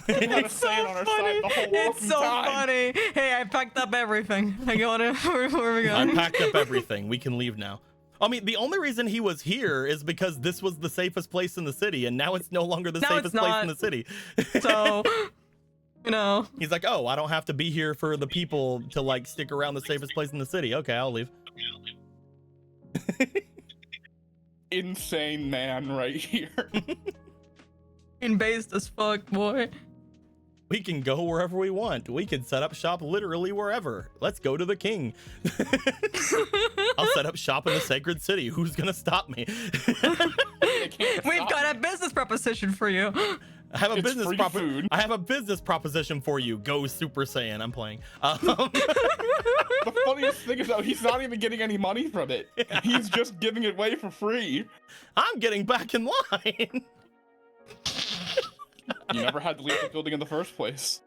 It's so funny. It's so funny. Hey, I packed up everything. I got it. Where we going? I packed up everything. We can leave now. I mean, the only reason he was here is because this was the safest place in the city, and now it's no longer the safest place in the city. So, you know. He's like, oh, I don't have to be here for the people to, like, stick around the safest place in the city. Okay, I'll leave. Insane man right here. Based as fuck, boy. We can go wherever we want. We can set up shop literally wherever. Let's go to the king. I'll set up shop in the sacred city. Who's gonna stop me? We've got a business proposition for you. I have a It's business free food. I have a business proposition for you. Go Super Saiyan. I'm playing. The funniest thing is though, he's not even getting any money from it. He's just giving it away for free. I'm getting back in line. You never had to leave the building in the first place.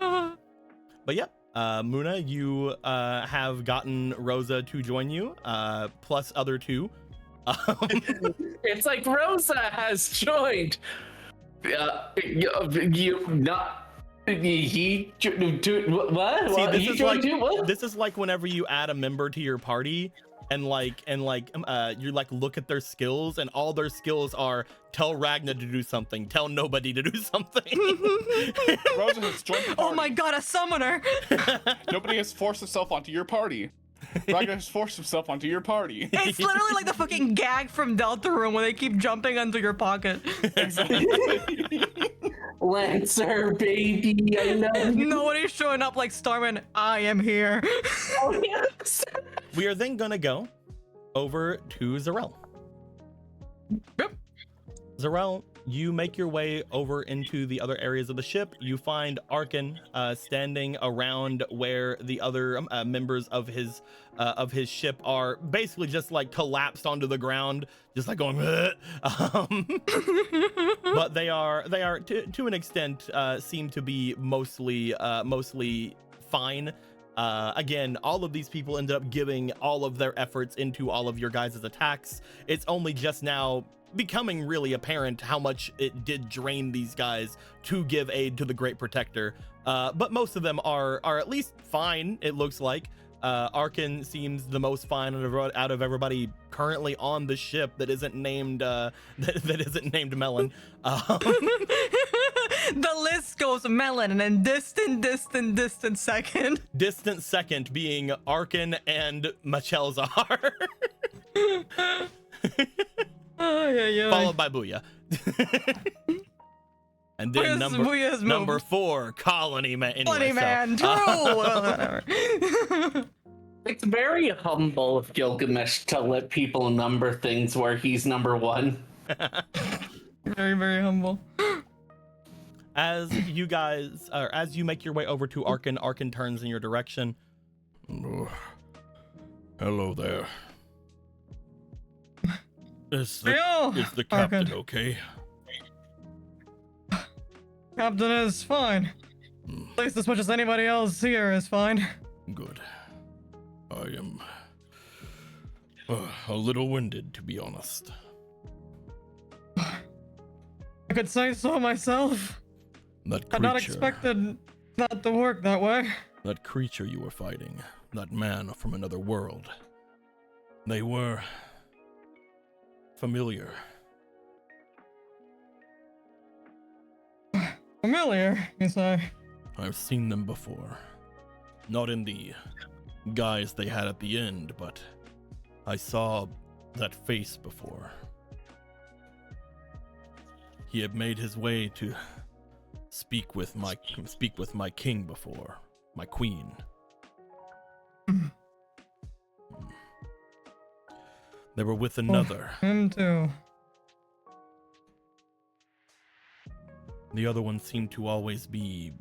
But yeah, Muna, you have gotten Rosa to join you, plus other two. It's like Rosa has joined. You not. He what? See, He joined you? What? this is like whenever you add a member to your party and you like look at their skills and all their skills are tell Ragna to do something, tell nobody to do something. Rosa has joined the party. Oh my god, a summoner! Nobody has forced himself onto your party. Ragnar has forced himself onto your party. It's literally like the fucking gag from Deltarune where they keep jumping into your pocket. Exactly. Lancer, baby, I love you. Nobody's showing up like Starman. I am here. Oh, yes. We are then gonna go over to Zarel. Yep. Zarel, you make your way over into the other areas of the ship. You find Arkin standing around where the other members of his ship are basically just like collapsed onto the ground, just like going. But they are to an extent seem to be mostly fine. Again, all of these people ended up giving all of their efforts into all of your guys' attacks. It's only just now becoming really apparent how much it did drain these guys to give aid to the Great Protector. But most of them are at least fine, it looks like. Arkin seems the most fine out of everybody currently on the ship that isn't named that isn't named Melon. The list goes Melon and then distant second. Distant second being Arkin and Machelzar. Followed by Booyah. And then number 4, Colony Man. Anyway, Colony Man, true. Whatever. It's very humble of Gilgamesh to let people number things where he's number 1. Very, very humble. As you guys, as you make your way over to Arkin, Arkin turns in your direction. Oh, hello there. Is the captain Arkin. okay? Captain is fine. At least as much as anybody else here is fine. Good. I am a little winded, to be honest. I could say so myself. That creature, I'd not expected that to work that way. that creature you were fighting, that man from another world, they were familiar. Familiar, you say? I've seen them before. Not in the guise they had at the end, but I saw that face before. He had made his way to speak with my king before, my queen. They were with another. Him too. The other one seemed to always be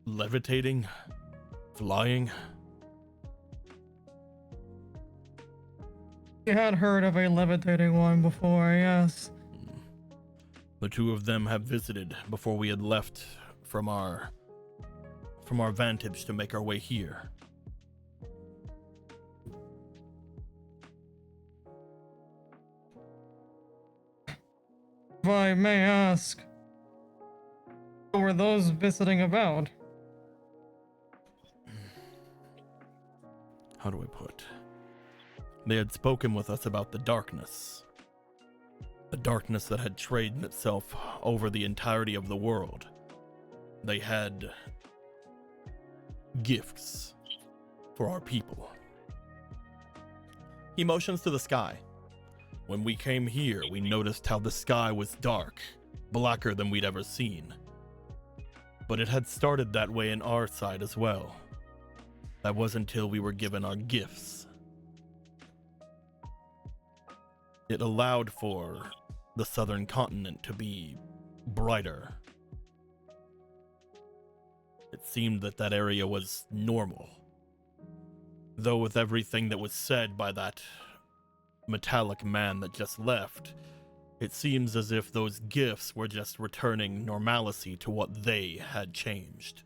levitating, flying. You had heard of a levitating one before, yes. The two of them have visited before we had left from our vantage to make our way here. If I may ask, what were those visiting about? How do I put? They had spoken with us about the darkness. The darkness that had traded itself over the entirety of the world. They had gifts for our people. He motions to the sky. When we came here, we noticed how the sky was dark, blacker than we'd ever seen. But it had started that way in our side as well. That was until we were given our gifts. It allowed for the southern continent to be brighter. It seemed that that area was normal. Though with everything that was said by that metallic man that just left, it seems as if those gifts were just returning normalcy to what they had changed.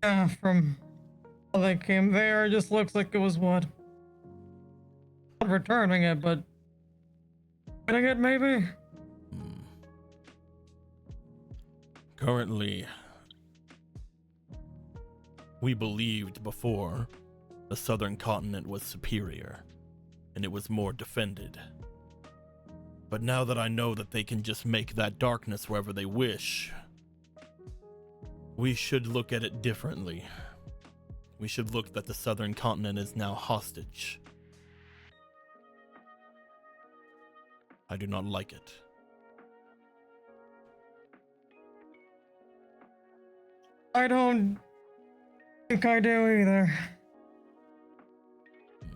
Yeah, from how they came there, it just looks like it was what? Not returning it, but getting it maybe? Currently, we believed before the southern continent was superior and it was more defended. But now that I know that they can just make that darkness wherever they wish, we should look at it differently. We should look that the southern continent is now hostage. I do not like it. I don't think I do either.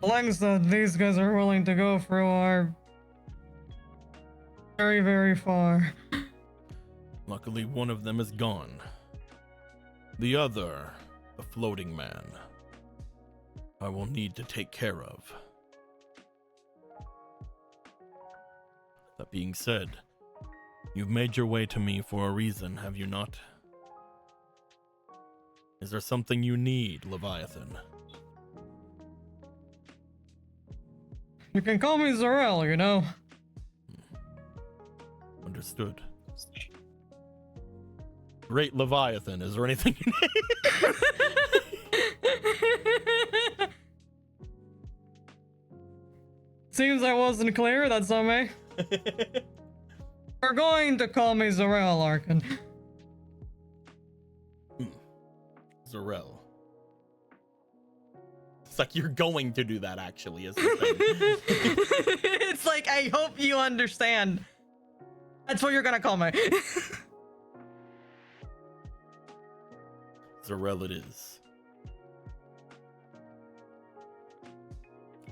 The lengths that these guys are willing to go through are very, very far. Luckily, one of them is gone. The other, the floating man, I will need to take care of. That being said, you've made your way to me for a reason, have you not? Is there something you need, Leviathan? You can call me Zarel, you know? Understood. Great Leviathan, is there anything you need? Seems I wasn't clear, that's on me. You're going to call me Zarel, Arkin. Zarel. It's like you're going to do that, actually, is the thing. It's like, I hope you understand. That's what you're gonna call me. Zarel it is.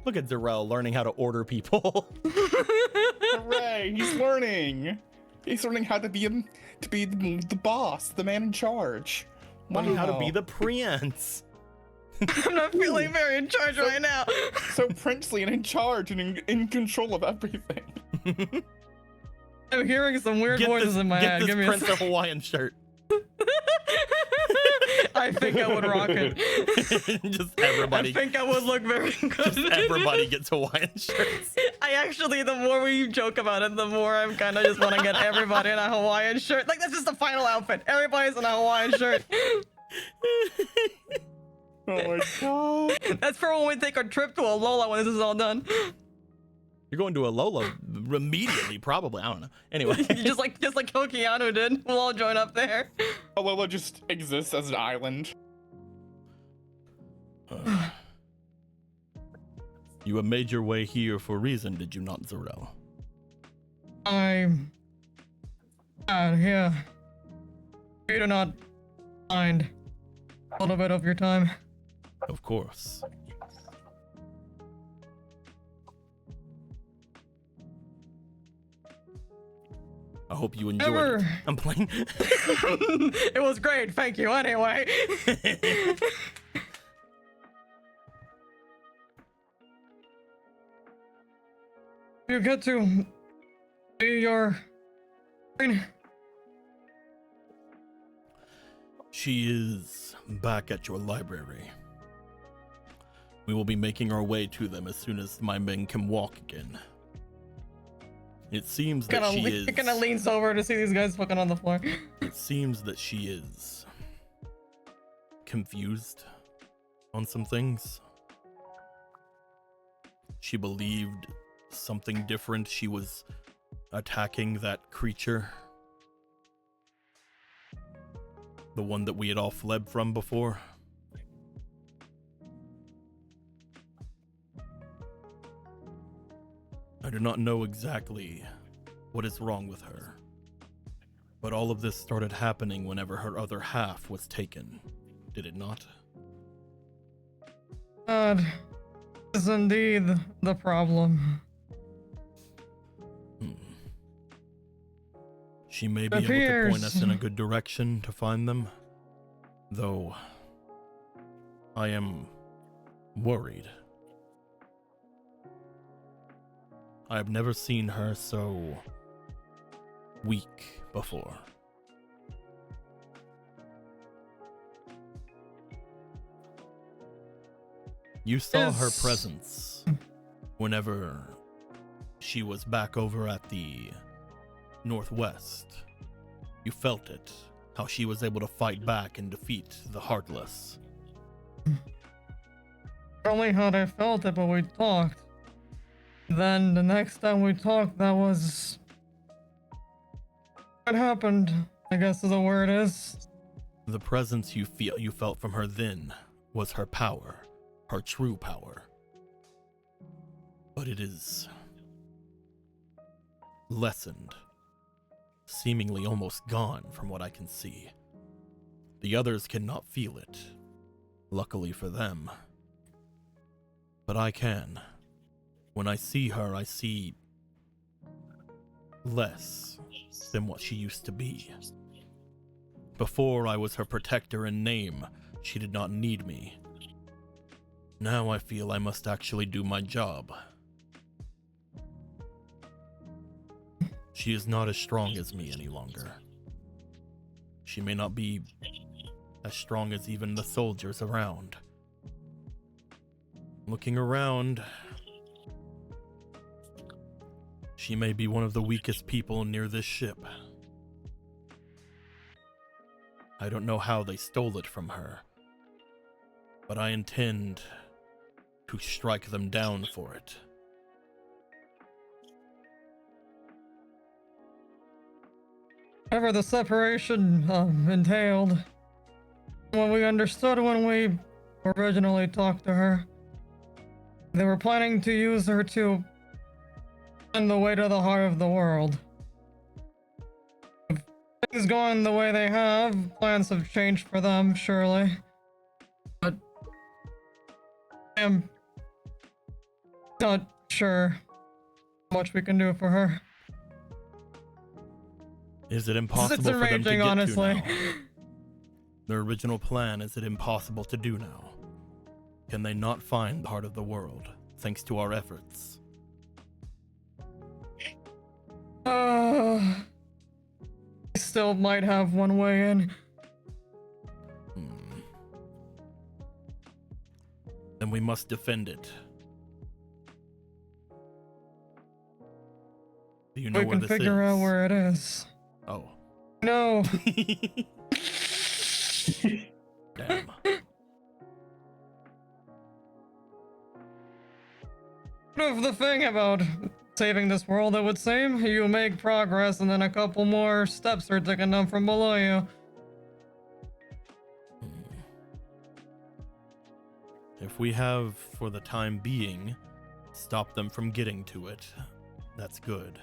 Look at Zarel learning how to order people. Hooray! He's learning. He's learning how to be the boss, the man in charge. Learning how to be the prince. I'm not feeling very in charge right now. So princely and in charge and in control of everything. I'm hearing some weird voices in my head. Get Give this me prince a Hawaiian shirt. I think I would rock it. Just everybody. I think I would look very good. Just everybody gets Hawaiian shirts. I actually, the more we joke about it, the more I'm kind of just want to get everybody in a Hawaiian shirt. Like, that's just the final outfit. Everybody's in a Hawaiian shirt. Oh my god. That's for when we take our trip to Alola when this is all done. You're going to a Lola immediately, probably. I don't know. Anyway. just like Hokiano did. We'll all join up there. Alola just exists as an island. You have made your way here for a reason, did you not, Zarel? Yeah. You do not mind a little bit of your time. Of course. I hope you enjoyed it. I'm playing. It was great, thank you, anyway. You get to do your... She is back at your library. We will be making our way to them as soon as my men can walk again. It seems that she is... He kind of leans over to see these guys fucking on the floor. It seems that she is confused on some things. She believed something different. She was attacking that creature. The one that we had all fled from before. I do not know exactly what is wrong with her, but all of this started happening whenever her other half was taken, did it not? God, is indeed the problem. She may be able to point us in a good direction to find them, though I am worried. I have never seen her so weak before. You saw her presence whenever she was back over at the Northwest. You felt it, how she was able to fight back and defeat the Heartless. Only how I felt it, but we talked. Then the next time we talked, that was what happened, I guess is the word is. The presence you felt from her then was her power, her true power. But it is lessened, seemingly almost gone from what I can see. The others cannot feel it, luckily for them. But I can. When I see her, I see less than what she used to be. Before, I was her protector in name. She did not need me. Now I feel I must actually do my job. She is not as strong as me any longer. She may not be as strong as even the soldiers around. Looking around, she may be one of the weakest people near this ship. I don't know how they stole it from her, but I intend to strike them down for it. Whatever the separation entailed, what we understood when we originally talked to her, they were planning to use her to find the way to the heart of the world. If things going the way they have, plans have changed for them, surely. But I am not sure how much we can do for her. Is it impossible for them to get honestly. to now? Their original plan, is it impossible to do now? Can they not find the heart of the world, thanks to our efforts? I still might have one way in. Then we must defend it. Do you know We where can this figure is? out where it is. Oh. No. Damn. Of the thing about saving this world, it would seem you make progress and then a couple more steps are taken down from below you. If we have, for the time being, stopped them from getting to it, that's good.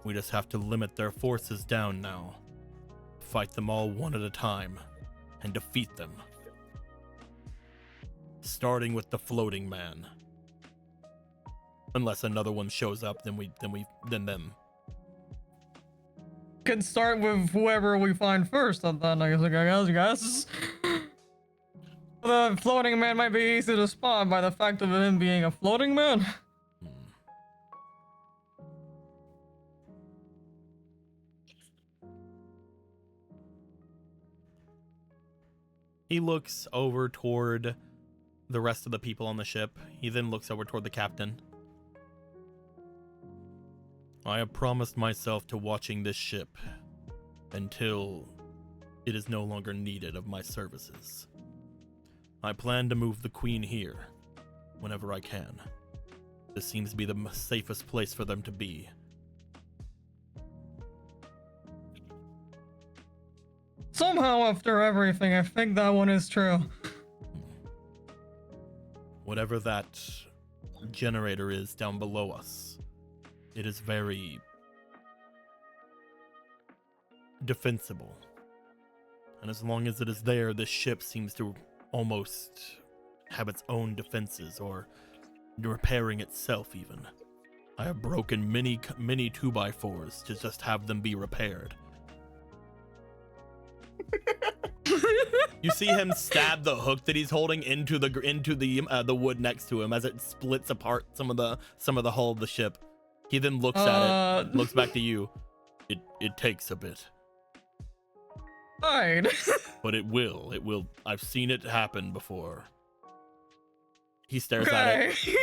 We just have to limit their forces down now. Fight them all one at a time, and defeat them. Starting with the floating man. Unless another one shows up, then them. Can start with whoever we find first, and then I guess. The floating man might be easy to spot by the fact of him being a floating man. He looks over toward the rest of the people on the ship. He then looks over toward the captain. I have promised myself to watching this ship until it is no longer needed of my services. I plan to move the Queen here whenever I can. This seems to be the safest place for them to be. Somehow, after everything, I think that one is true. Whatever that generator is down below us, it is very defensible. And as long as it is there, this ship seems to almost have its own defenses, or repairing itself even. I have broken many 2x4s to just have them be repaired. You see him stab the hook that he's holding into the wood next to him as it splits apart some of the hull of the ship. He then looks at it, looks back to you. It takes a bit. Fine. But it will. I've seen it happen before. He stares at it.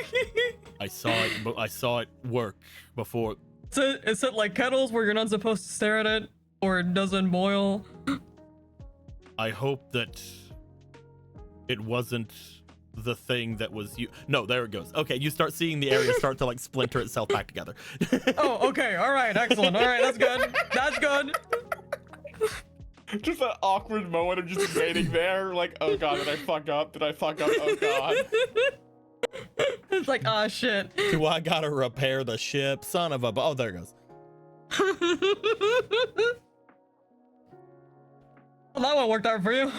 I saw it work before. Is it like kettles where you're not supposed to stare at it, or it doesn't boil? I hope that it wasn't the thing that was you. No, there it goes. Okay, you start seeing the area start to like splinter itself back together. Oh, okay. All right. Excellent. All right. That's good. That's good. Just that awkward moment of just waiting there, like, oh god, did I fuck up? Did I fuck up? Oh god. It's like, ah, shit. Do I gotta repair the ship? Son of a... Oh, there it goes. Well, that one worked out for you.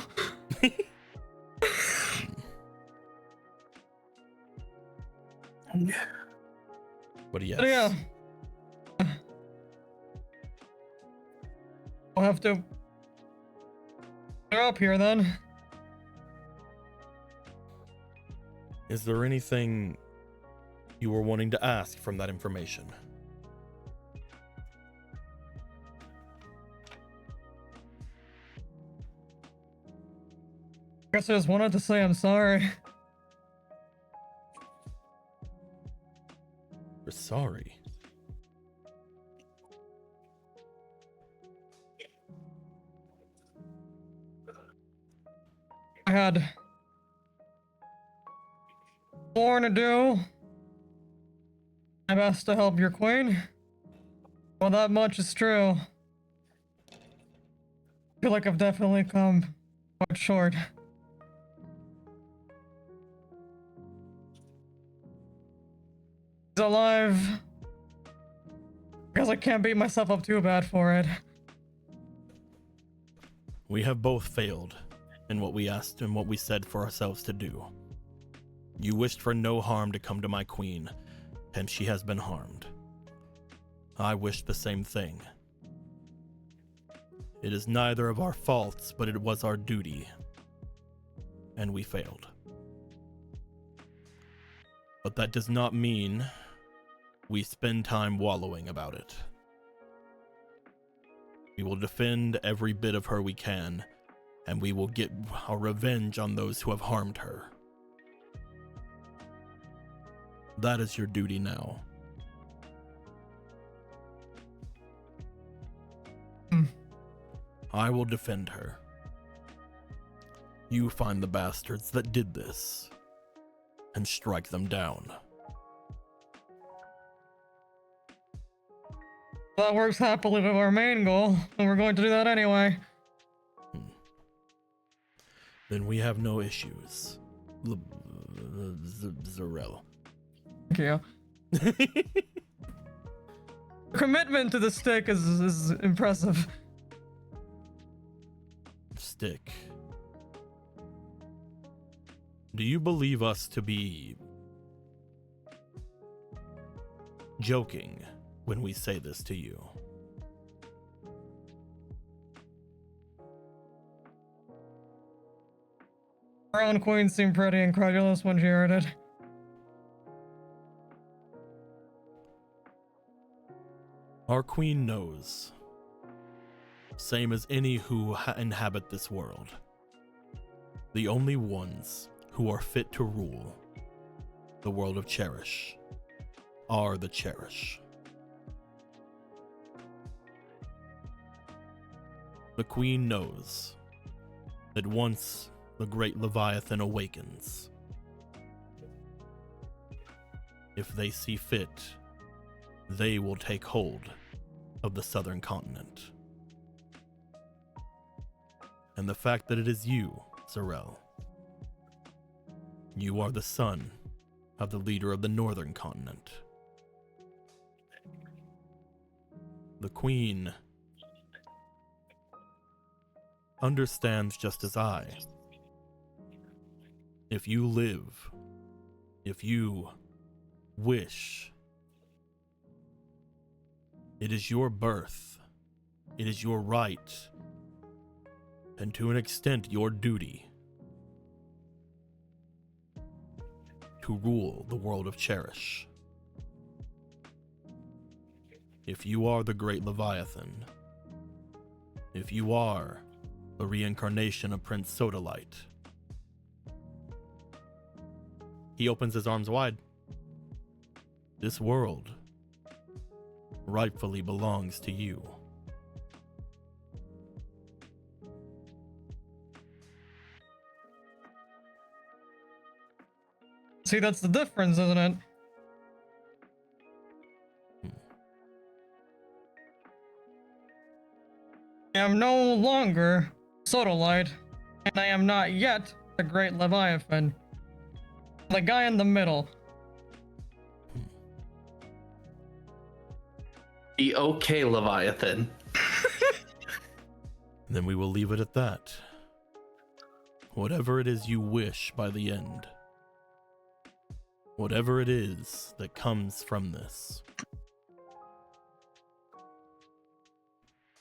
What do you But yeah. I'll have to... They're up here then. Is there anything you were wanting to ask from that information? Guess I just wanted to say I'm sorry. You're sorry. I had sworn to do my best to help your queen. Well, that much is true. I feel like I've definitely come quite short. He's alive. Because I can't beat myself up too bad for it. We have both failed in what we asked and what we said for ourselves to do. You wished for no harm to come to my queen, and she has been harmed. I wished the same thing. It is neither of our faults, but it was our duty, and we failed. But that does not mean we spend time wallowing about it. We will defend every bit of her we can, and we will get our revenge on those who have harmed her. That is your duty now. I will defend her. You find the bastards that did this and strike them down. That works happily with our main goal, and we're going to do that anyway. Then we have no issues. Zarel. Thank you. Commitment to the stick is impressive. Stick. Do you believe us to be joking when we say this to you? Our own queen seemed pretty incredulous when she heard it. Our queen knows. Same as any who inhabit this world. The only ones who are fit to rule the world of Cherish are the Cherish. The queen knows that once the great Leviathan awakens, if they see fit, they will take hold of the southern continent. And the fact that it is you, Zarel, you are the son of the leader of the northern continent. The queen understands just as I. If you live, if you wish. It is your birth. It is your right. And to an extent, your duty to rule the world of Cherish. If you are the great Leviathan, if you are the reincarnation of Prince Sodalite, he opens his arms wide. This world rightfully belongs to you. See, that's the difference, isn't it? I am no longer Sodalite, and I am not yet the Great Leviathan. The guy in the middle. The okay Leviathan. Then we will leave it at that. Whatever it is you wish by the end. Whatever it is that comes from this.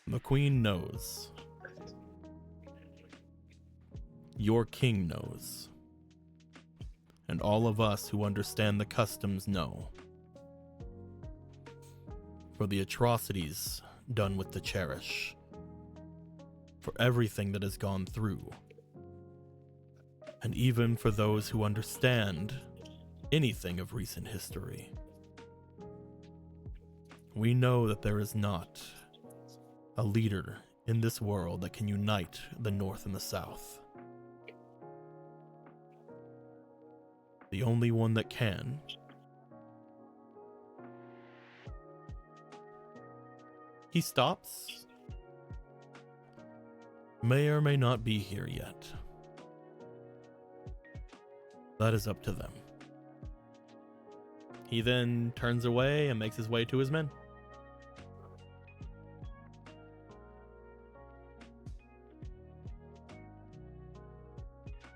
The Queen knows. Your king knows. And all of us who understand the customs know. For the atrocities done with the Cherish. For everything that has gone through. And even for those who understand anything of recent history. We know that there is not a leader in this world that can unite the North and the South. The only one that can he stops, may or may not be here yet. That is up to them. He then turns away and makes his way to his men.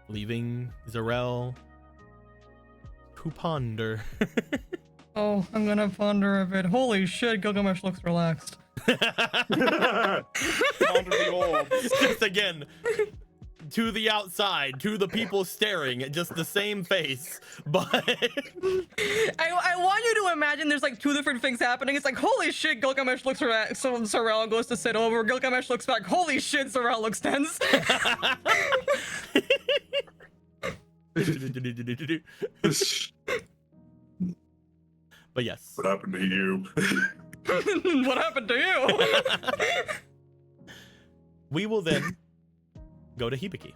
Leaving Zarel to ponder. Oh, I'm gonna ponder a bit. Holy shit, Gilgamesh looks relaxed. Ponder the old. Just again, to the outside, to the people staring at just the same face, but I want you to imagine there's like two different things happening. It's like, holy shit, Gilgamesh looks relaxed. So Sorrel goes to sit over. Gilgamesh looks back. Holy shit, Sorrel looks tense. but yes. What happened to you? What happened to you? We will then go to Hibiki.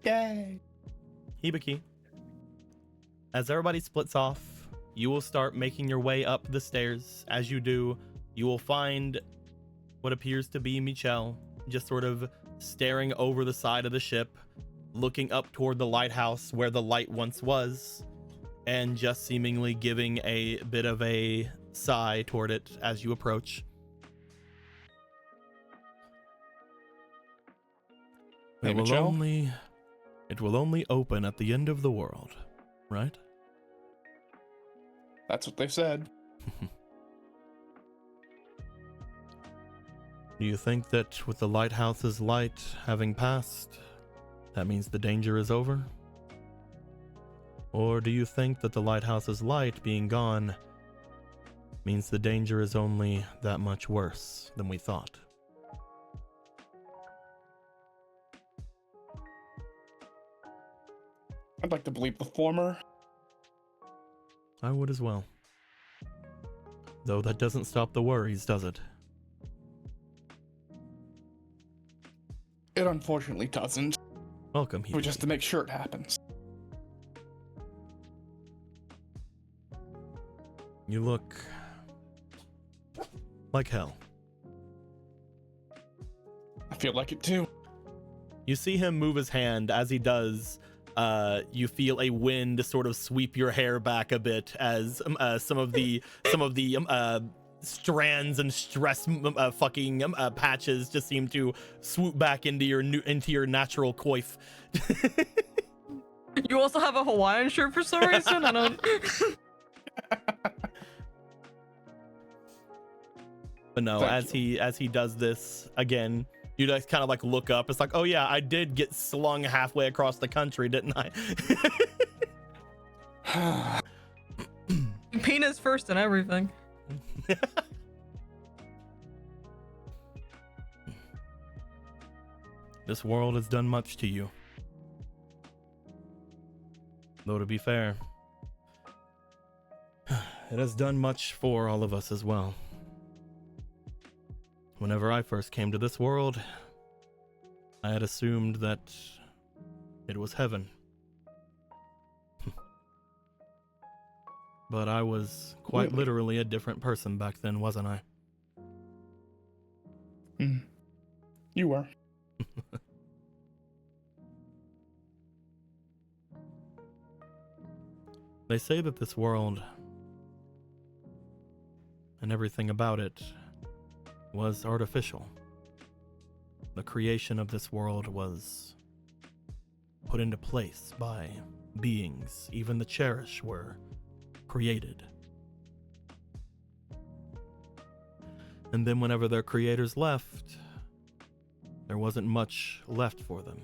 Yay. Hibiki. As everybody splits off, you will start making your way up the stairs. As you do, you will find what appears to be Michelle, just sort of staring over the side of the ship, looking up toward the lighthouse where the light once was, and just seemingly giving a bit of a sigh toward it as you approach. Hey, It will Michelle? only open at the end of the world, right? That's what they said. Do you think that with the lighthouse's light having passed, that means the danger is over? Or do you think that the lighthouse's light being gone means the danger is only that much worse than we thought? I'd like to believe the former. I would as well. Though that doesn't stop the worries, does it? It unfortunately doesn't. Welcome, But Hibiki. just to make sure it happens. You look like hell. I feel like it too. You see him move his hand. As he does, you feel a wind sort of sweep your hair back a bit as some of the strands and stress patches just seem to swoop back into your natural coif. You also have a Hawaiian shirt for some reason? I don't... But no, as he does this again, you just kind of like look up. It's like, oh yeah, I did get slung halfway across the country, didn't I? Penis first and everything. This world has done much to you. Though to be fair, it has done much for all of us as well. Whenever I first came to this world, I had assumed that it was heaven. But I was quite literally a different person back then, wasn't I? You were. They say that this world and everything about it was artificial. The creation of this world was put into place by beings. Even the Cherished were created. And then whenever their creators left, there wasn't much left for them.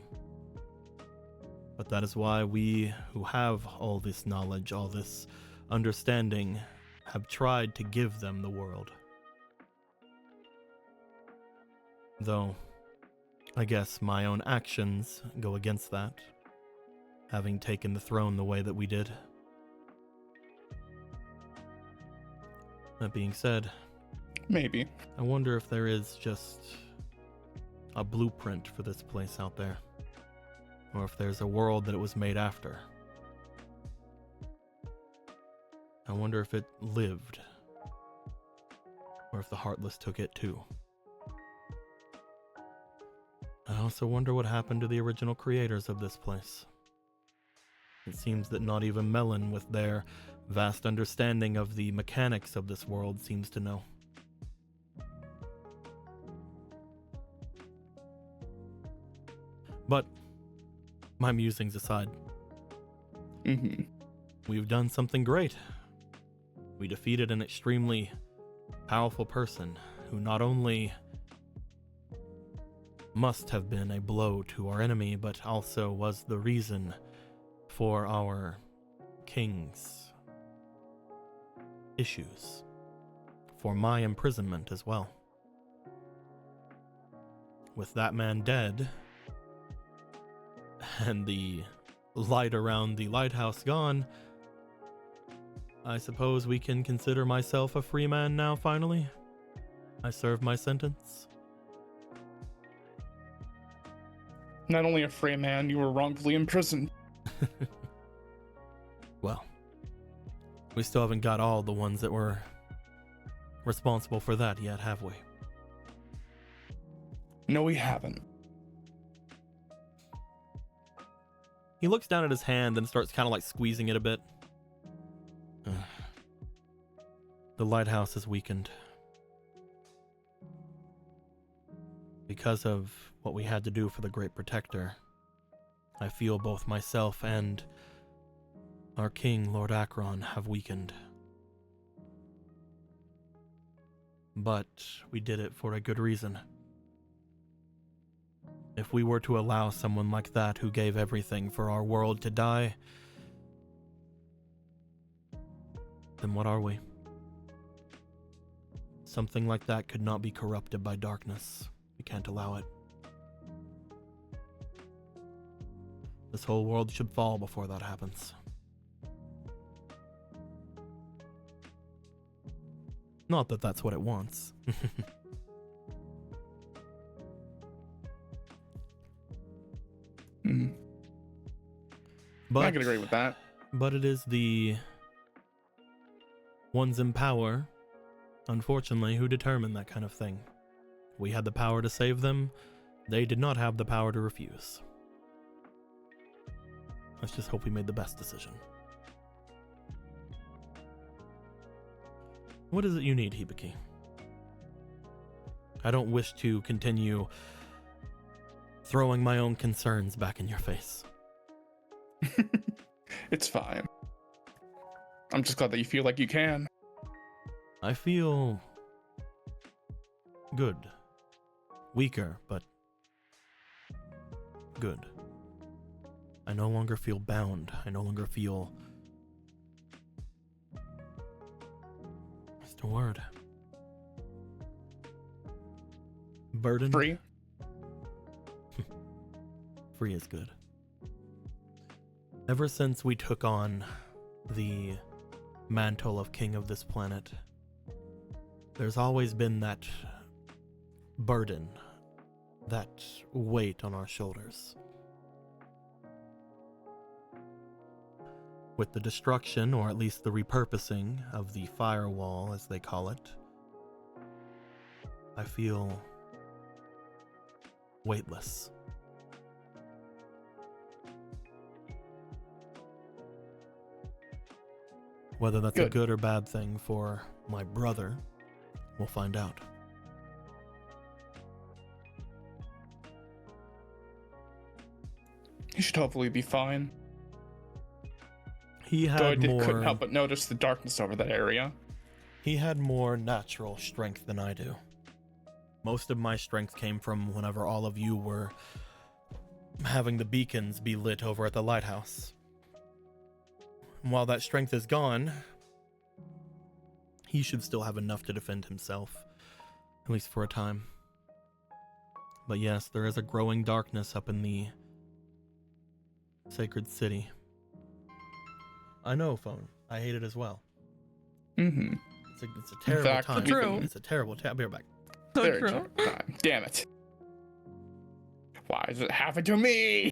But that is why we who have all this knowledge, all this understanding, have tried to give them the world. Though, I guess my own actions go against that, having taken the throne the way that we did. That being said, maybe. I wonder if there is just a blueprint for this place out there. Or if there's a world that it was made after. I wonder if it lived. Or if the Heartless took it too. I also wonder what happened to the original creators of this place. It seems that not even Melon, with their vast understanding of the mechanics of this world, seems to know. But, my musings aside, we've done something great. We defeated an extremely powerful person who not only must have been a blow to our enemy, but also was the reason for our king's issues, for my imprisonment as well. With that man dead, and the light around the lighthouse gone, I suppose we can consider myself a free man now, finally. I served my sentence. Not only a free man, you were wrongfully imprisoned. Well, we still haven't got all the ones that were responsible for that yet, have we? No, we haven't. He looks down at his hand and starts kind of like squeezing it a bit. The lighthouse is weakened. Because of what we had to do for the Great Protector, I feel both myself and our king, Lord Akron, have weakened. But we did it for a good reason. If we were to allow someone like that who gave everything for our world to die, then what are we? Something like that could not be corrupted by darkness. We can't allow it. This whole world should fall before that happens. Not that that's what it wants. But I can agree with that. But it is the ones in power, unfortunately, who determine that kind of thing. We had the power to save them. They did not have the power to refuse. Let's just hope we made the best decision. What is it you need, Hibiki? I don't wish to continue throwing my own concerns back in your face. It's fine. I'm just glad that you feel like you can. I feel good. Weaker, but good. I no longer feel bound. I no longer feel... What's the word? Burdened? Free? Free is good. Ever since we took on the mantle of king of this planet, there's always been that burden, that weight on our shoulders. With the destruction, or at least the repurposing, of the firewall, as they call it, I feel weightless. Whether that's a good or bad thing for my brother, we'll find out. You should hopefully be fine. He Though I had more... couldn't help but notice the darkness over that area. He had more natural strength than I do. Most of my strength came from whenever all of you were having the beacons be lit over at the lighthouse. And while that strength is gone, he should still have enough to defend himself, at least for a time. But yes, there is a growing darkness up in the sacred city. I know, Phone. I hate it as well. Mm-hmm. It's a terrible fact, time. true. It's a terrible time. I'll be right back. So Very true. God damn it. Why does it happen to me?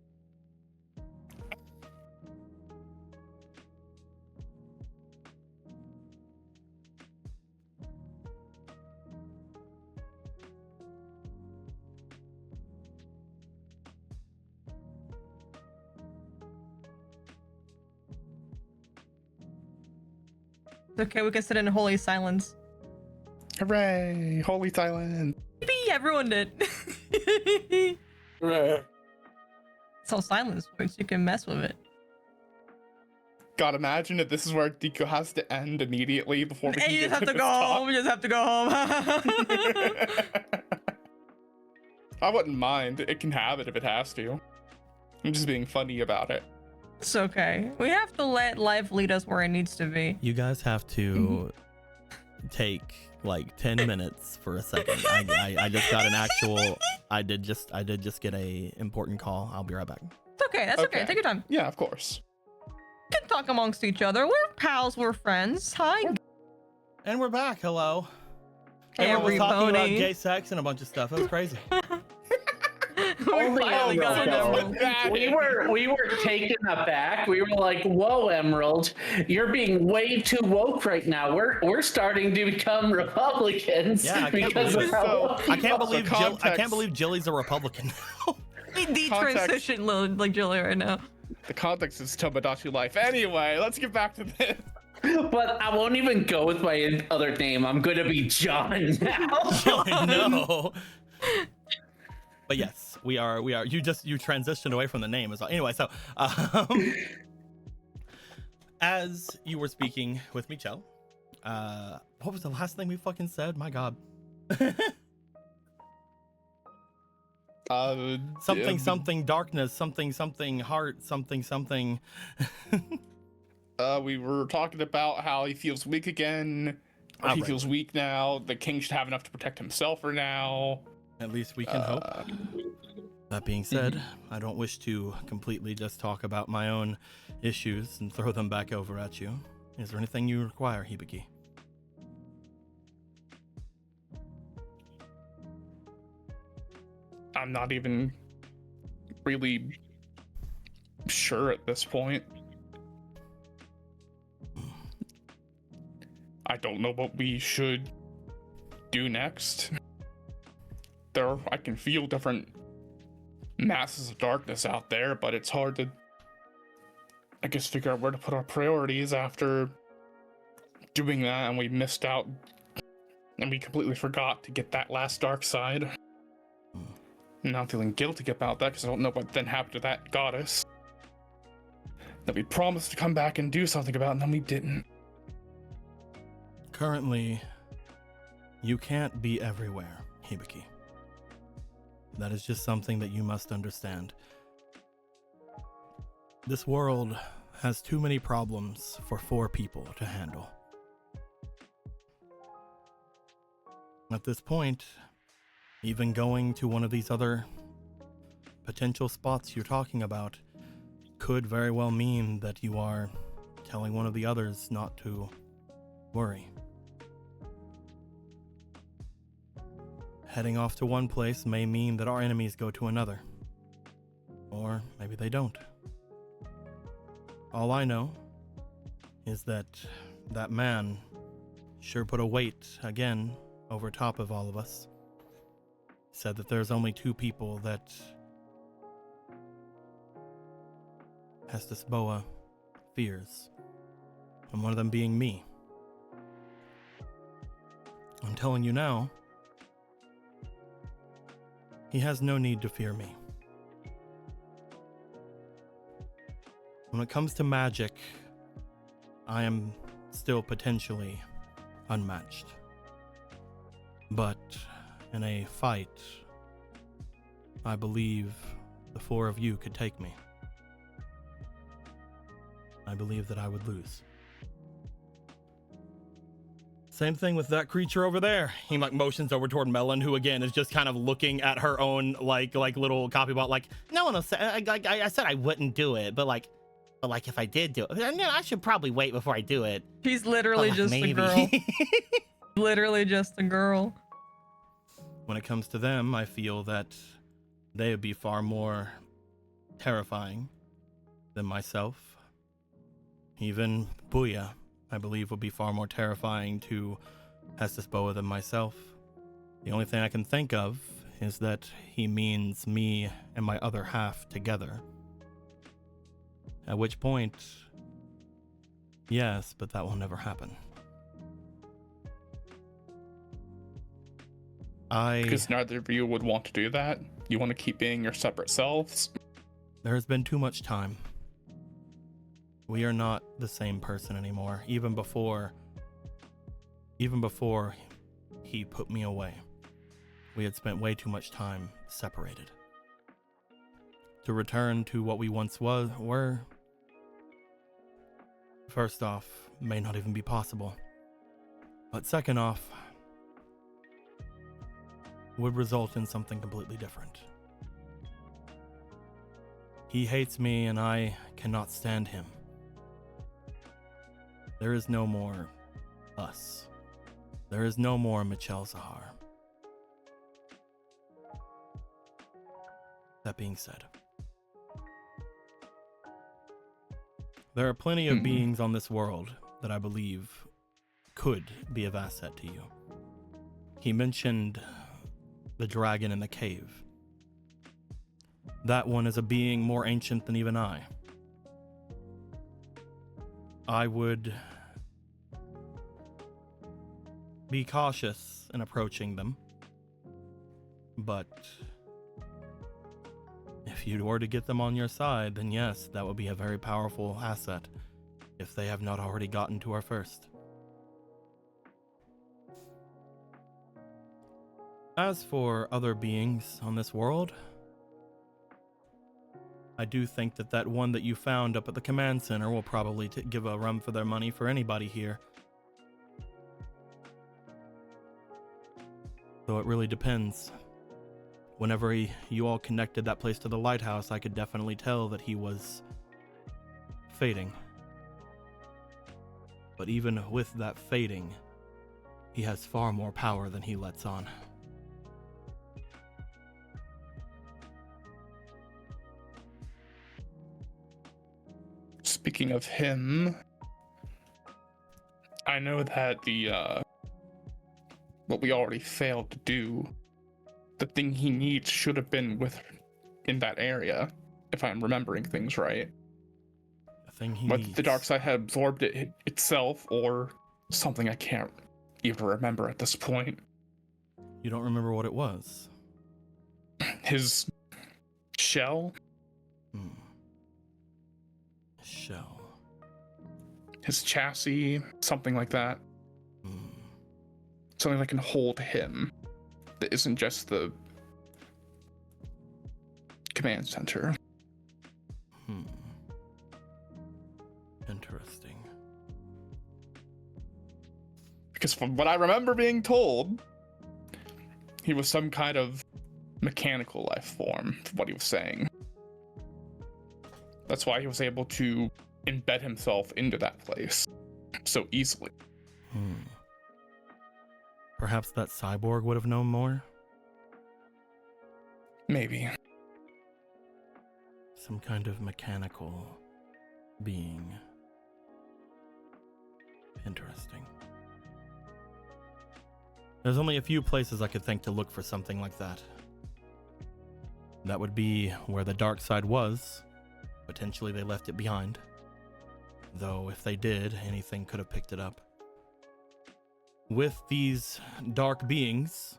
It's okay, we can sit in holy silence. Hooray! Holy silence. Yippee, everyone did. Right. That's how silence works. You can mess with it. God, imagine if this is where Deco has to end immediately before we And can you get just have to this go top. home. You just have to go home. I wouldn't mind. It can have it if it has to. I'm just being funny about it. It's okay. We have to let life lead us where it needs to be. You guys have to take like 10 minutes for a second. I just got an actual. I did just get a important call. I'll be right back. It's okay. That's okay. Take your time. Yeah, of course. We can talk amongst each other. We're pals. We're friends. Hi. And we're back. Hello. Hey, Everyone was talking about everybody. gay sex and a bunch of stuff. It was crazy. We Only finally got an Emerald, emerald. we were taken aback. We were like, "Whoa, Emerald, you're being way too woke right now. We're starting to become Republicans Yeah, I can't because believe of how I can't believe context- I can't believe Jilly's a Republican. We detransition like Jilly right now. The context is Tomodachi life. Anyway, let's get back to this. But I won't even go with my other name. I'm gonna be John now. No. But yes, we are. You transitioned away from the name as well. Anyway, so as you were speaking with Michelle, what was the last thing we fucking said? My God. Something darkness, something heart, something. We were talking about how he feels weak again. Or he Right. feels weak now. The king should have enough to protect himself for now. At least we can hope. That being said, I don't wish to completely just talk about my own issues and throw them back over at you. Is there anything you require, Hibiki? I'm not even really sure at this point. I don't know what we should do next. I can feel different masses of darkness out there, but it's hard to, I guess, figure out where to put our priorities after doing that, and we missed out, and we completely forgot to get that last dark side. Now I'm feeling guilty about that because I don't know what then happened to that goddess. that we promised to come back and do something about, and then we didn't. Currently, you can't be everywhere, Hibiki. That is just something that you must understand. This world has too many problems for 4 people to handle. At this point, even going to one of these other potential spots you're talking about could very well mean that you are telling one of the others not to worry. Heading off to one place may mean that our enemies go to another. Or maybe they don't. All I know is that that man sure put a weight, again, over top of all of us. Said that there's only 2 people that Estes Boa fears, and one of them being me. I'm telling you now, he has no need to fear me. When it comes to magic, I am still potentially unmatched. But in a fight, I believe the 4 of you could take me. I believe that I would lose. Same thing with that creature over there. He like motions over toward Melon, who again is just kind of looking at her own like little copy bot. Like, no one will say. I said I wouldn't do it, but if I did do it, no, I should probably wait before I do it. She's literally just maybe. A girl. Literally just a girl. When it comes to them, I feel that they would be far more terrifying than myself. Even Booyah, I believe, would be far more terrifying to Estes Boa than myself. The only thing I can think of is that he means me and my other half together. At which point, yes, but that will never happen. Because neither of you would want to do that? You want to keep being your separate selves? There has been too much time. We are not the same person anymore, even before he put me away. We had spent way too much time separated. To return to what we once were, first off, may not even be possible. But second off, would result in something completely different. He hates me and I cannot stand him. There is no more us. There is no more Michel Zahar. That being said, there are plenty of beings on this world that I believe could be of asset to you. He mentioned the dragon in the cave. That one is a being more ancient than even I. I would be cautious in approaching them, but if you were to get them on your side, then yes, that would be a very powerful asset if they have not already gotten to our first. As for other beings on this world, I do think that one that you found up at the command center will probably give a run for their money for anybody here. So it really depends. Whenever you all connected that place to the lighthouse, I could definitely tell that he was fading. But even with that fading, he has far more power than he lets on. Speaking of him, I know that what we already failed to do, the thing he needs should have been in that area, if I'm remembering things right. The thing he Whether needs. the dark side had absorbed it itself or something I can't even remember at this point. You don't remember what it was? His shell? shell. His chassis, something like that. Something that can hold him. That isn't just the command center. Interesting. Because from what I remember being told, he was some kind of mechanical life form, from what he was saying. That's why he was able to embed himself into that place so easily. Perhaps that cyborg would have known more? Maybe. Some kind of mechanical being. Interesting. There's only a few places I could think to look for something like that. That would be where the dark side was. Potentially they left it behind. Though if they did, anything could have picked it up. With these dark beings,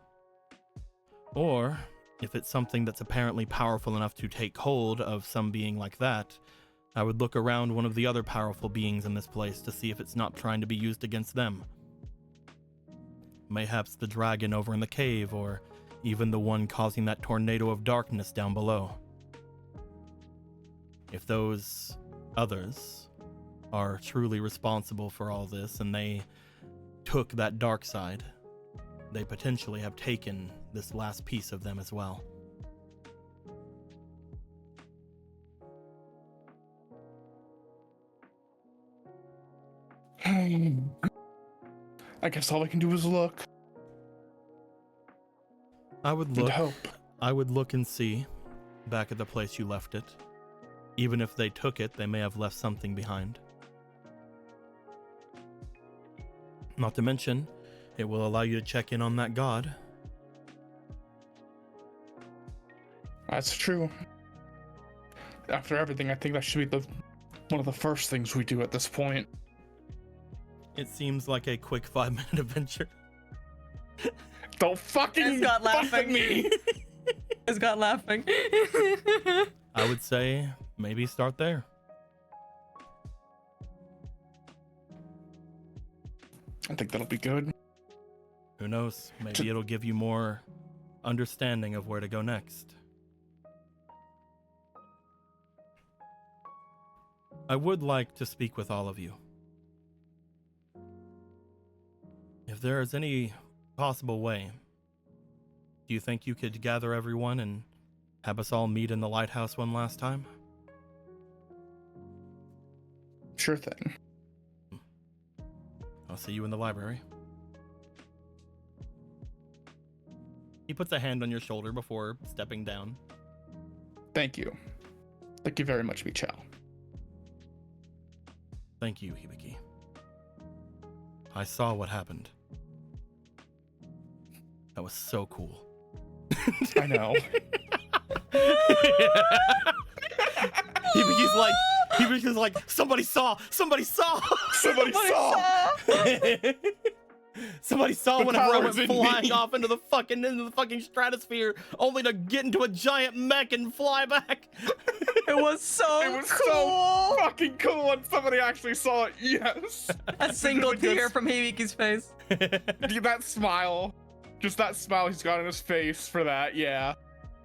or if it's something that's apparently powerful enough to take hold of some being like that, I would look around one of the other powerful beings in this place to see if it's not trying to be used against them. Mayhaps the dragon over in the cave, or even the one causing that tornado of darkness down below. If those others are truly responsible for all this and they took that dark side, they potentially have taken this last piece of them as well. I guess all I can do is look. I would And look. hope. I would look and see back at the place you left it. Even if they took it, they may have left something behind. Not to mention, it will allow you to check in on that god. That's true. After everything, I think that should be one of the first things we do at this point. It seems like a quick 5-minute adventure. Don't fucking Scott fuck with laughing. me! Is God laughing? I would say maybe start there. I think that'll be good. Who knows? Maybe it'll give you more understanding of where to go next. I would like to speak with all of you. If there is any possible way, do you think you could gather everyone and have us all meet in the lighthouse one last time? Sure thing. I'll see you in the library. He puts a hand on your shoulder before stepping down. Thank you. Thank you very much, Michal. Thank you, Hibiki. I saw what happened. That was so cool. I know. Hibiki's like, somebody saw! Somebody saw! Somebody saw The whenever I power went is in flying me. off into the fucking stratosphere, only to get into a giant mech and fly back. It was so It was cool. so fucking cool when somebody actually saw it. Yes. A single Really good. tear from Hibiki's face. That smile. Just that smile he's got on his face for that, yeah.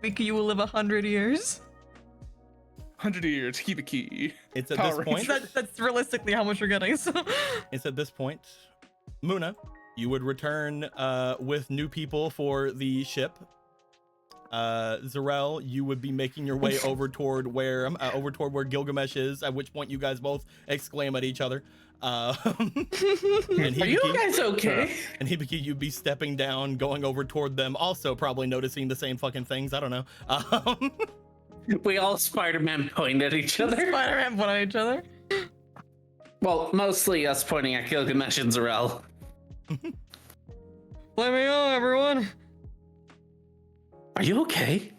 Hibiki, you will live 100 years. 100 years, Hibiki. It's at Power this point. That's realistically how much you're getting. So. It's at this point, Muna, you would return with new people for the ship. Zarel, you would be making your way over toward where Gilgamesh is. At which point, you guys both exclaim at each other. And Are you guys okay? And Hibiki, you'd be stepping down, going over toward them, also probably noticing the same fucking things. I don't know. We all Spider-Man point at each other. Spider-Man point at each other. Well, mostly us pointing at Gilgamesh and Zarel. Let me know, everyone. Are you okay?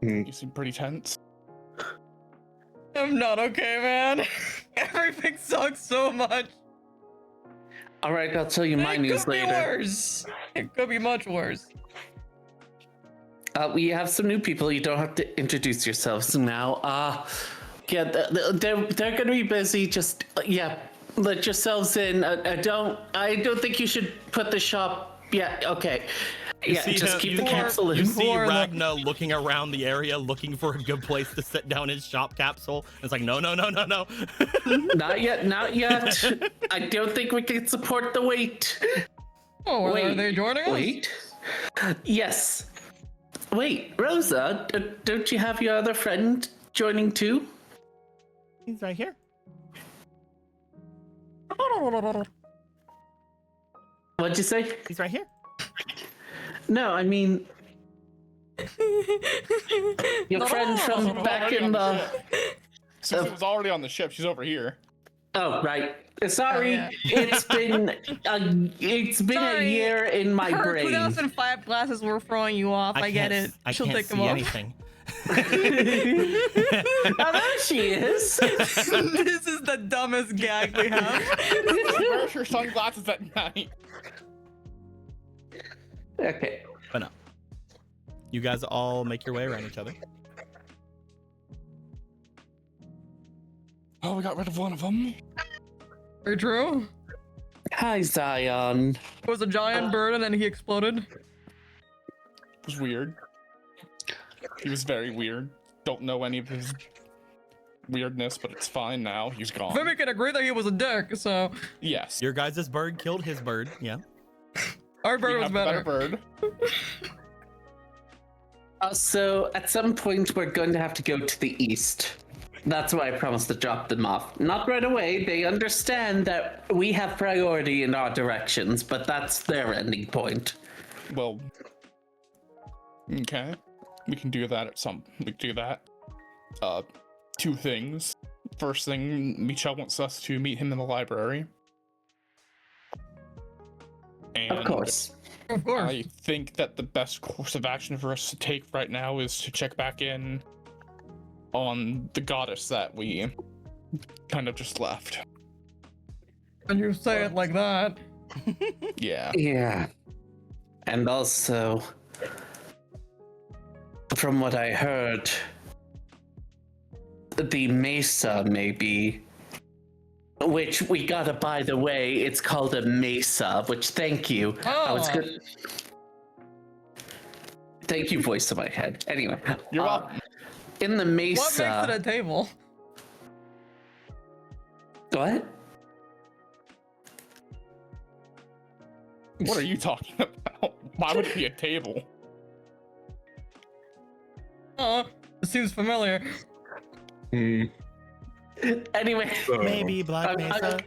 You seem pretty tense. I'm not okay, man. Everything sucks so much. All right, I'll tell you my It news could be later. worse. It could be much worse. We have some new people. You don't have to introduce yourselves now. Yeah, they're gonna be busy. Just let yourselves in. I don't think you should put the shop. Yeah, okay. Just keep the capsule in. You see Ragnar looking around the area, looking for a good place to set down his shop capsule. It's like, no. Not yet. I don't think we can support the wait. Oh, are they joining us? Wait. Yes. Wait, Rosa, don't you have your other friend joining too? He's right here. What'd you say? He's right here. No, I mean your friend from back in the. Since it was already on the ship, she's over here. Oh right. Sorry, it's been a year in my Her brain. 2005 glasses were throwing you off. I get it. She'll take them see off. anything. Oh, there she is. This is the dumbest gag we have. Wears her sunglasses at night. Okay. But no. You guys all make your way around each other. Oh, we got rid of one of them. Very true. Hi, Zion. It was a giant bird and then he exploded. It was weird. He was very weird. Don't know any of his weirdness, but it's fine now. He's gone. Then we can agree that he was a dick, so. Yes. Your guys' bird killed his bird. Yeah. Our bird was better. Bird. So at some point we're going to have to go to the east. That's why I promised to drop them off. Not right away. They understand that we have priority in our directions, but that's their ending point. Well, okay. We can do that we can do that. Two things. First thing, Michelle wants us to meet him in the library. And Of course. Of course. I think that the best course of action for us to take right now is to check back in on the goddess that we kind of just left. And you say it like that. Yeah. Yeah. And also, from what I heard, the mesa maybe, which we gotta, by the way, it's called a mesa, which thank you. Oh. It's good. Thank you, voice of my head. Anyway. You're welcome. In the What mesa. makes it a table? What? What are you talking about? Why would it be a table? Oh, it seems familiar. Anyway. Maybe Black Mesa.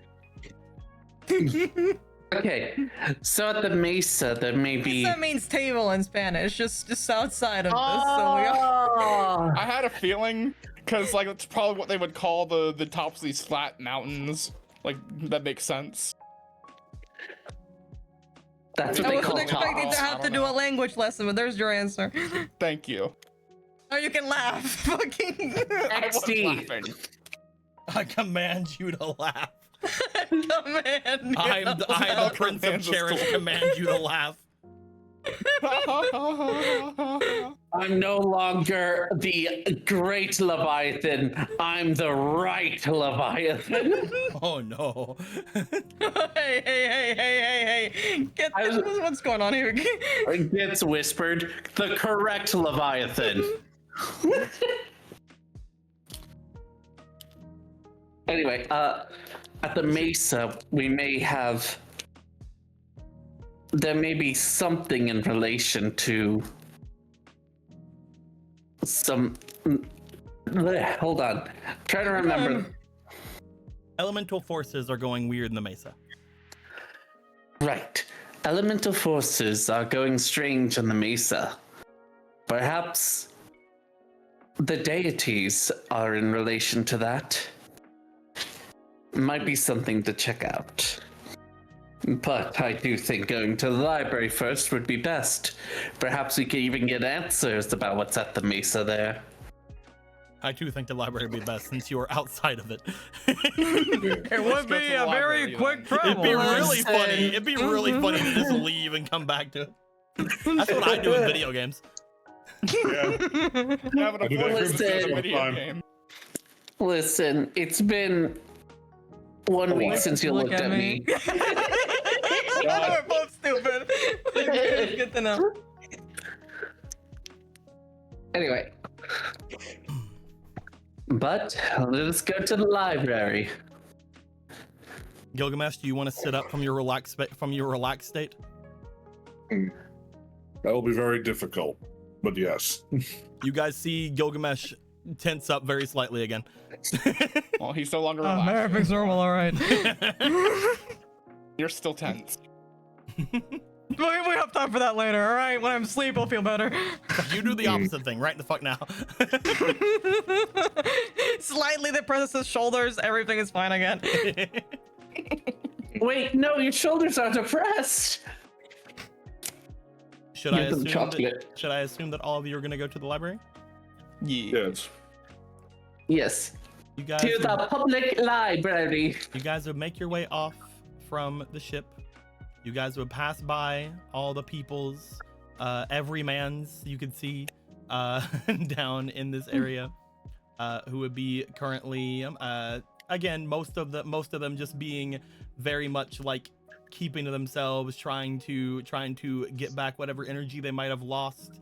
Okay, so at the mesa there may be. That means table in Spanish, just outside of this. So we are. I had a feeling, because like it's probably what they would call the tops of these flat mountains. Like that makes sense. That's what I they wasn't call expecting tops. to have to do a language lesson, but there's your answer. Thank you. Oh, you can laugh. Fucking. I wasn't XD. laughing. I command you to laugh. Command. I'm the Prince of Cherished. Command you to laugh. I'm no longer the great Leviathan. I'm the right Leviathan. Oh no. Hey. Get this. What's going on here? It gets whispered. The correct Leviathan. Anyway, at the mesa, we may have. There may be something in relation to some. Hold on. Try to remember. Elemental forces are going weird in the mesa. Right. Elemental forces are going strange on the mesa. Perhaps the deities are in relation to that. Might be something to check out. But I do think going to the library first would be best. Perhaps we could even get answers about what's at the mesa there. I do think the library would be best since you are outside of it. It would be a very quick travel. It'd be really funny. It'd be really funny to just leave and come back to it. That's what I do in video games. Yeah. Yeah, but I do that Listen. it's a all the video time. game. Listen, it's been 1 week since you looked at me. We're both stupid. It's good to know. Anyway. But let's go to the library. Gilgamesh, do you want to sit up from your relaxed state? That will be very difficult, but yes. You guys see Gilgamesh tense up very slightly again. Well, he's no longer Oh, relaxed. everything's normal, all right. You're still tense. We have time for that later, all right? When I'm asleep, I'll feel better. You do the opposite thing right the fuck now. Slightly depresses his shoulders, everything is fine again. Wait, no, your shoulders are depressed. Should I Give them assume chocolate. should I assume that all of you are gonna go to the library? Yeah. Yes. Yes. You guys To would, the public library. you guys would make your way off from the ship. You guys would pass by all the people's everymans you could see down in this area, who would be currently again most of them just being very much like keeping to themselves, trying to get back whatever energy they might have lost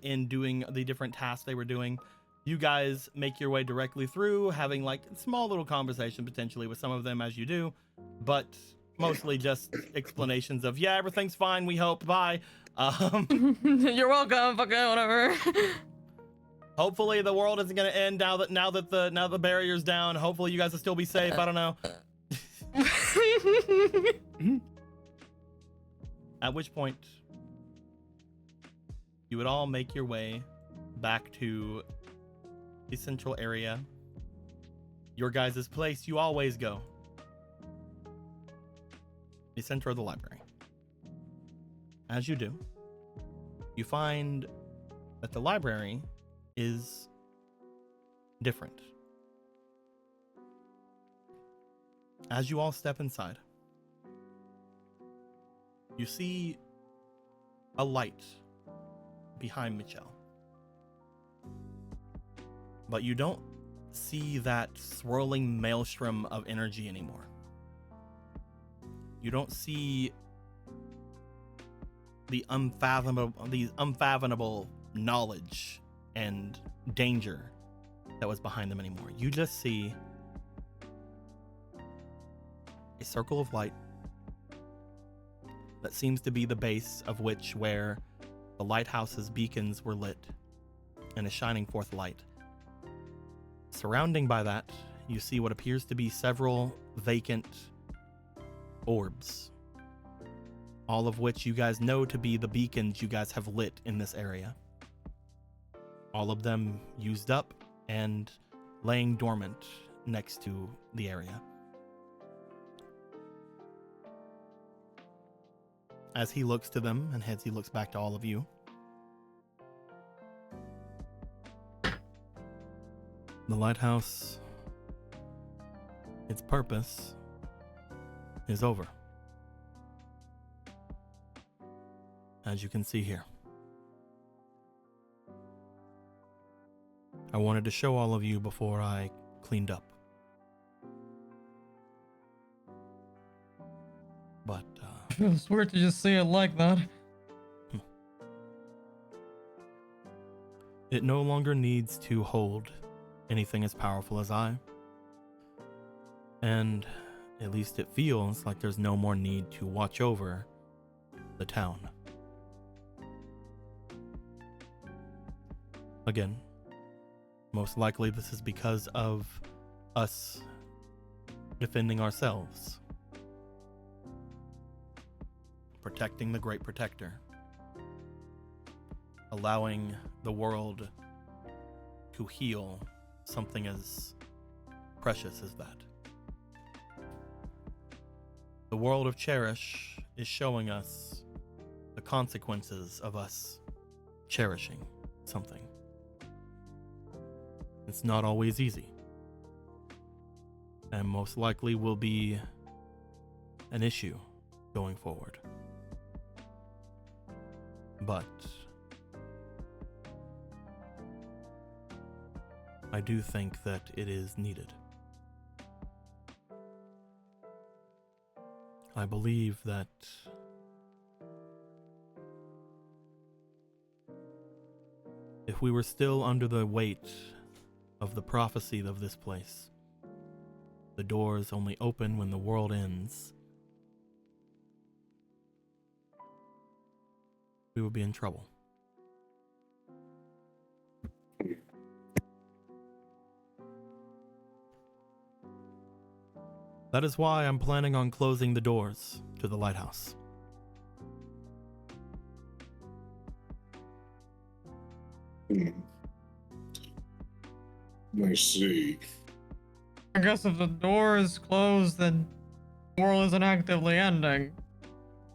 in doing the different tasks they were doing. You guys make your way directly through, having like small little conversation potentially with some of them as you do, but mostly just explanations of, yeah, everything's fine, we hope, bye. You're welcome, fucking whatever. Hopefully the world isn't gonna end now that the barrier's down. Hopefully you guys will still be safe. I don't know. At which point you would all make your way back to the central area, your guys' place you always go, the center of the library. As you do, you find that the library is different. As you all step inside, you see a light behind Michelle. But you don't see that swirling maelstrom of energy anymore. You don't see the unfathomable knowledge and danger that was behind them anymore. You just see a circle of light that seems to be the base of where the lighthouse's beacons were lit and is shining forth light. Surrounding by that, you see what appears to be several vacant orbs, all of which you guys know to be the beacons you guys have lit in this area. All of them used up and laying dormant next to the area. As he looks to them and as he looks back to all of you, the lighthouse, its purpose is over. As you can see here. I wanted to show all of you before I cleaned up. But, Feels weird to just say it like that. It no longer needs to hold anything as powerful as I. And at least it feels like there's no more need to watch over the town. Again, most likely this is because of us defending ourselves. Protecting the Great Protector. Allowing the world to heal something as precious as that. The world of Cherish is showing us the consequences of us cherishing something. It's not always easy, and most likely will be an issue going forward. But I do think that it is needed. I believe that if we were still under the weight of the prophecy of this place, the doors only open when the world ends, we would be in trouble. That is why I'm planning on closing the doors to the lighthouse. I see. I guess if the door is closed, then the world isn't actively ending.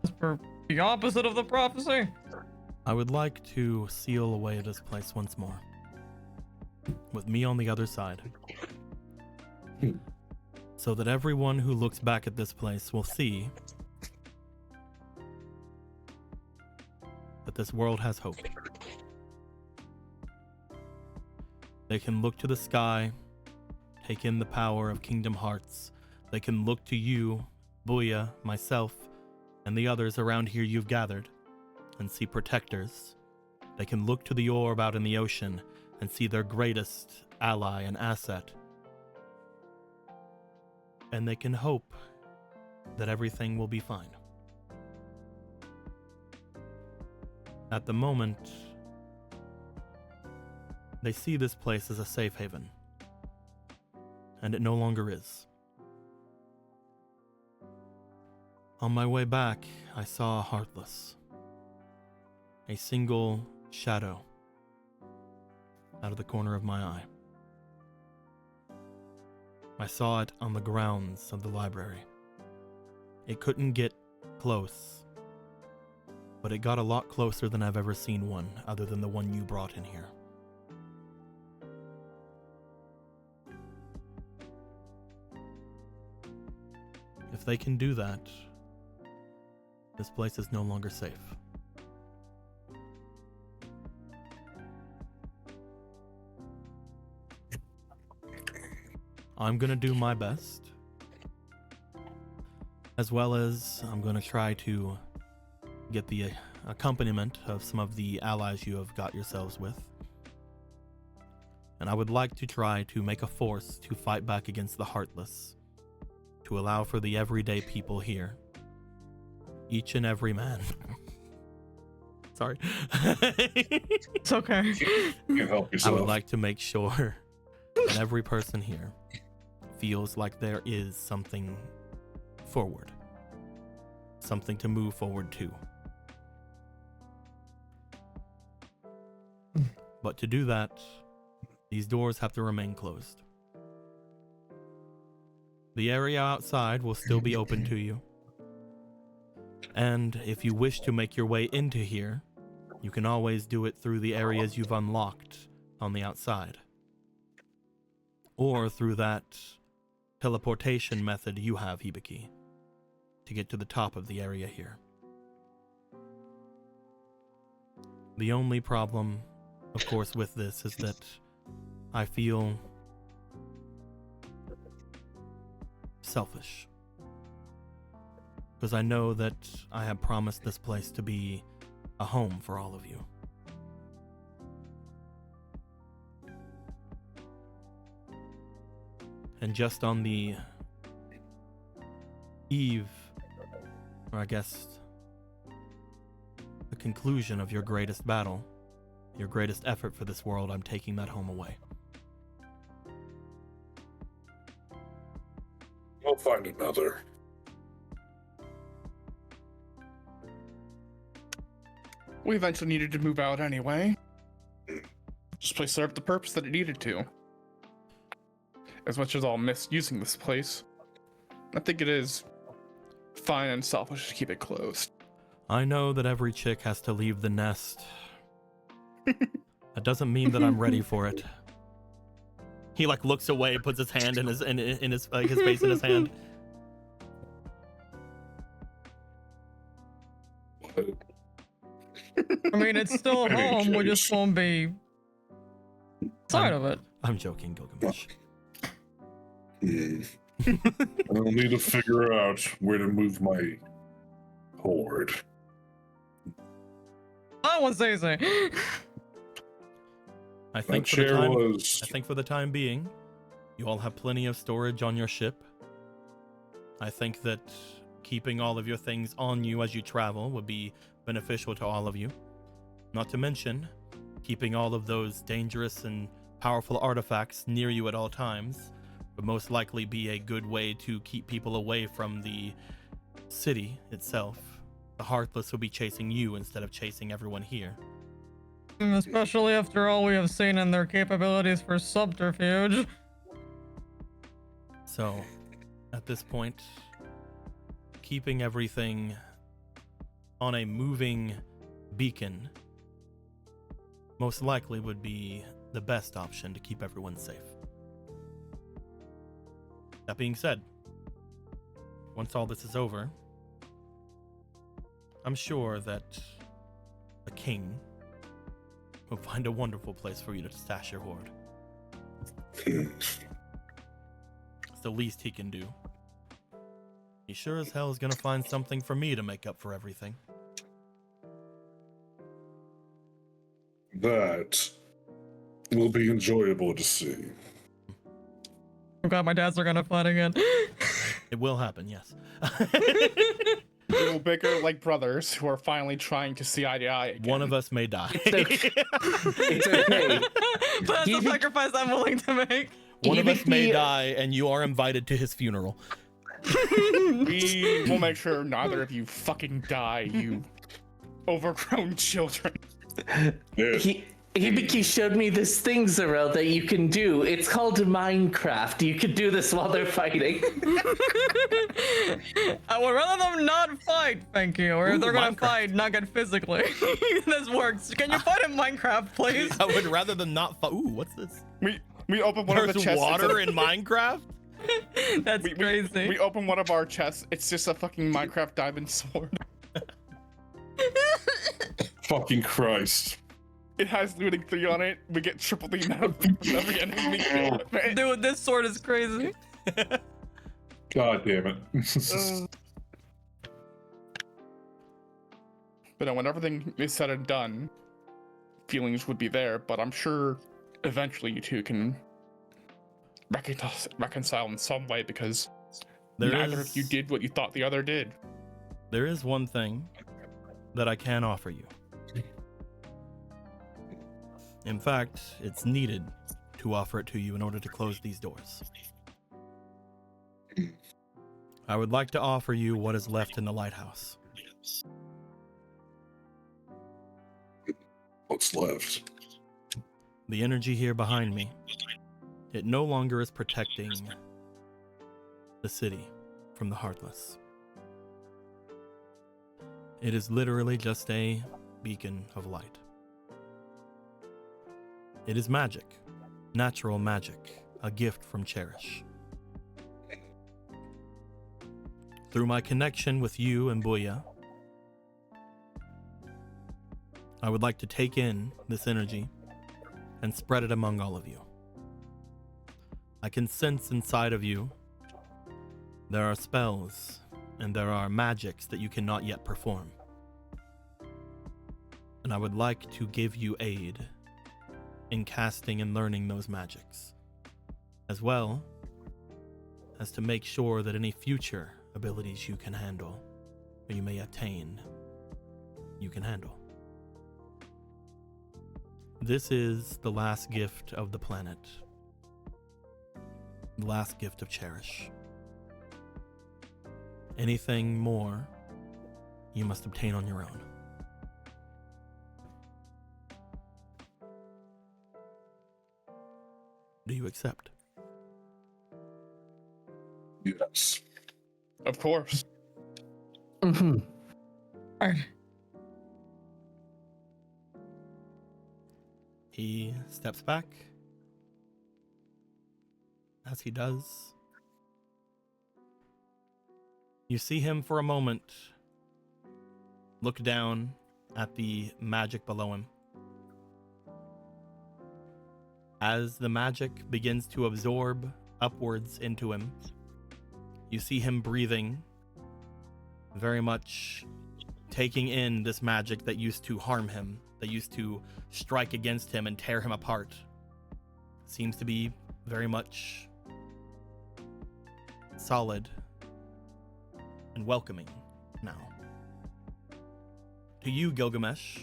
As per the opposite of the prophecy. I would like to seal away this place once more, with me on the other side, so that everyone who looks back at this place will see that this world has hope. They can look to the sky, take in the power of Kingdom Hearts. They can look to you, Booyah, myself, and the others around here you've gathered, and see protectors. They can look to the orb out in the ocean and see their greatest ally and asset. And they can hope that everything will be fine. At the moment, they see this place as a safe haven, and it no longer is. On my way back, I saw a Heartless, a single shadow out of the corner of my eye. I saw it on the grounds of the library. It couldn't get close, but it got a lot closer than I've ever seen one, other than the one you brought in here. If they can do that, this place is no longer safe. I'm gonna do my best, as well as I'm gonna try to get the accompaniment of some of the allies you have got yourselves with. And I would like to try to make a force to fight back against the Heartless, to allow for the everyday people here, each and every man. Sorry. It's okay. You help I yourself. would like to make sure that every person here feels like there is something forward, something to move forward to. But to do that, these doors have to remain closed. The area outside will still be open to you. And if you wish to make your way into here, you can always do it through the areas you've unlocked on the outside, or through that teleportation method you have, Hibiki, to get to the top of the area here. The only problem, of course, with this is that I feel selfish, because I know that I have promised this place to be a home for all of you. And just on the eve, or I guess the conclusion of your greatest battle, your greatest effort for this world, I'm taking that home away. We'll find another. We eventually needed to move out anyway. This place served the purpose that it needed to. As much as I'll miss using this place, I think it is fine and selfish to keep it closed. I know that every chick has to leave the nest. That doesn't mean that I'm ready for it. He like looks away, puts his hand in his like his face in his hand. I mean, it's still a home. We just won't be part of it. I'm joking, Gilgamesh. I'll need to figure out where to move my horde. I won't say so. I think for the time being, you all have plenty of storage on your ship. I think that keeping all of your things on you as you travel would be beneficial to all of you. Not to mention, keeping all of those dangerous and powerful artifacts near you at all times would most likely be a good way to keep people away from the city itself. The Heartless will be chasing you instead of chasing everyone here. Especially after all we have seen in their capabilities for subterfuge. So, at this point, keeping everything on a moving beacon most likely would be the best option to keep everyone safe. That being said, once all this is over, I'm sure that the king will find a wonderful place for you to stash your hoard. It's the least he can do. He sure as hell is gonna find something for me to make up for everything. That will be enjoyable to see. Oh god, my dads are gonna fight again. It will happen, yes. We will bicker like brothers who are finally trying to see eye to eye again. One of us may die. It's okay. That's a sacrifice I'm willing to make. One of us may die, and you are invited to his funeral. We will make sure neither of you fucking die, you overgrown children. Hibiki showed me this thing, Zarel, that you can do. It's called Minecraft. You could do this while they're fighting. I would rather them not fight, thank you. Or if they're gonna Minecraft. fight, not get physically. This works. Can you fight in Minecraft, please? I would rather them not fight. Ooh, what's this? We open one of the There's chests. water in Minecraft? That's crazy. We open one of our chests. It's just a fucking Minecraft diamond sword. Fucking Christ. It has looting 3 on it. We get triple the amount of people every enemy we kill. Dude, this sword is crazy. God damn it. But when everything is said and done, feelings would be there, but I'm sure eventually you two can reconcile in some way because neither of you did what you thought the other did. There is one thing that I can offer you. In fact, it's needed to offer it to you in order to close these doors. I would like to offer you what is left in the lighthouse. What's left? The energy here behind me, it no longer is protecting the city from the Heartless. It is literally just a beacon of light. It is magic, natural magic, a gift from Cherish. Through my connection with you and Buya, I would like to take in this energy and spread it among all of you. I can sense inside of you there are spells and there are magics that you cannot yet perform. And I would like to give you aid in casting and learning those magics, as well as to make sure that any future abilities you can handle, or you may attain, you can handle. This is the last gift of the planet, the last gift of Cherish. Anything more, you must obtain on your own. Do you accept? Yes. Of course. Mhm. Alright. He steps back. As he does, you see him for a moment look down at the magic below him. As the magic begins to absorb upwards into him, you see him breathing, very much taking in this magic that used to harm him, that used to strike against him and tear him apart. Seems to be very much solid and welcoming now. To you, Gilgamesh,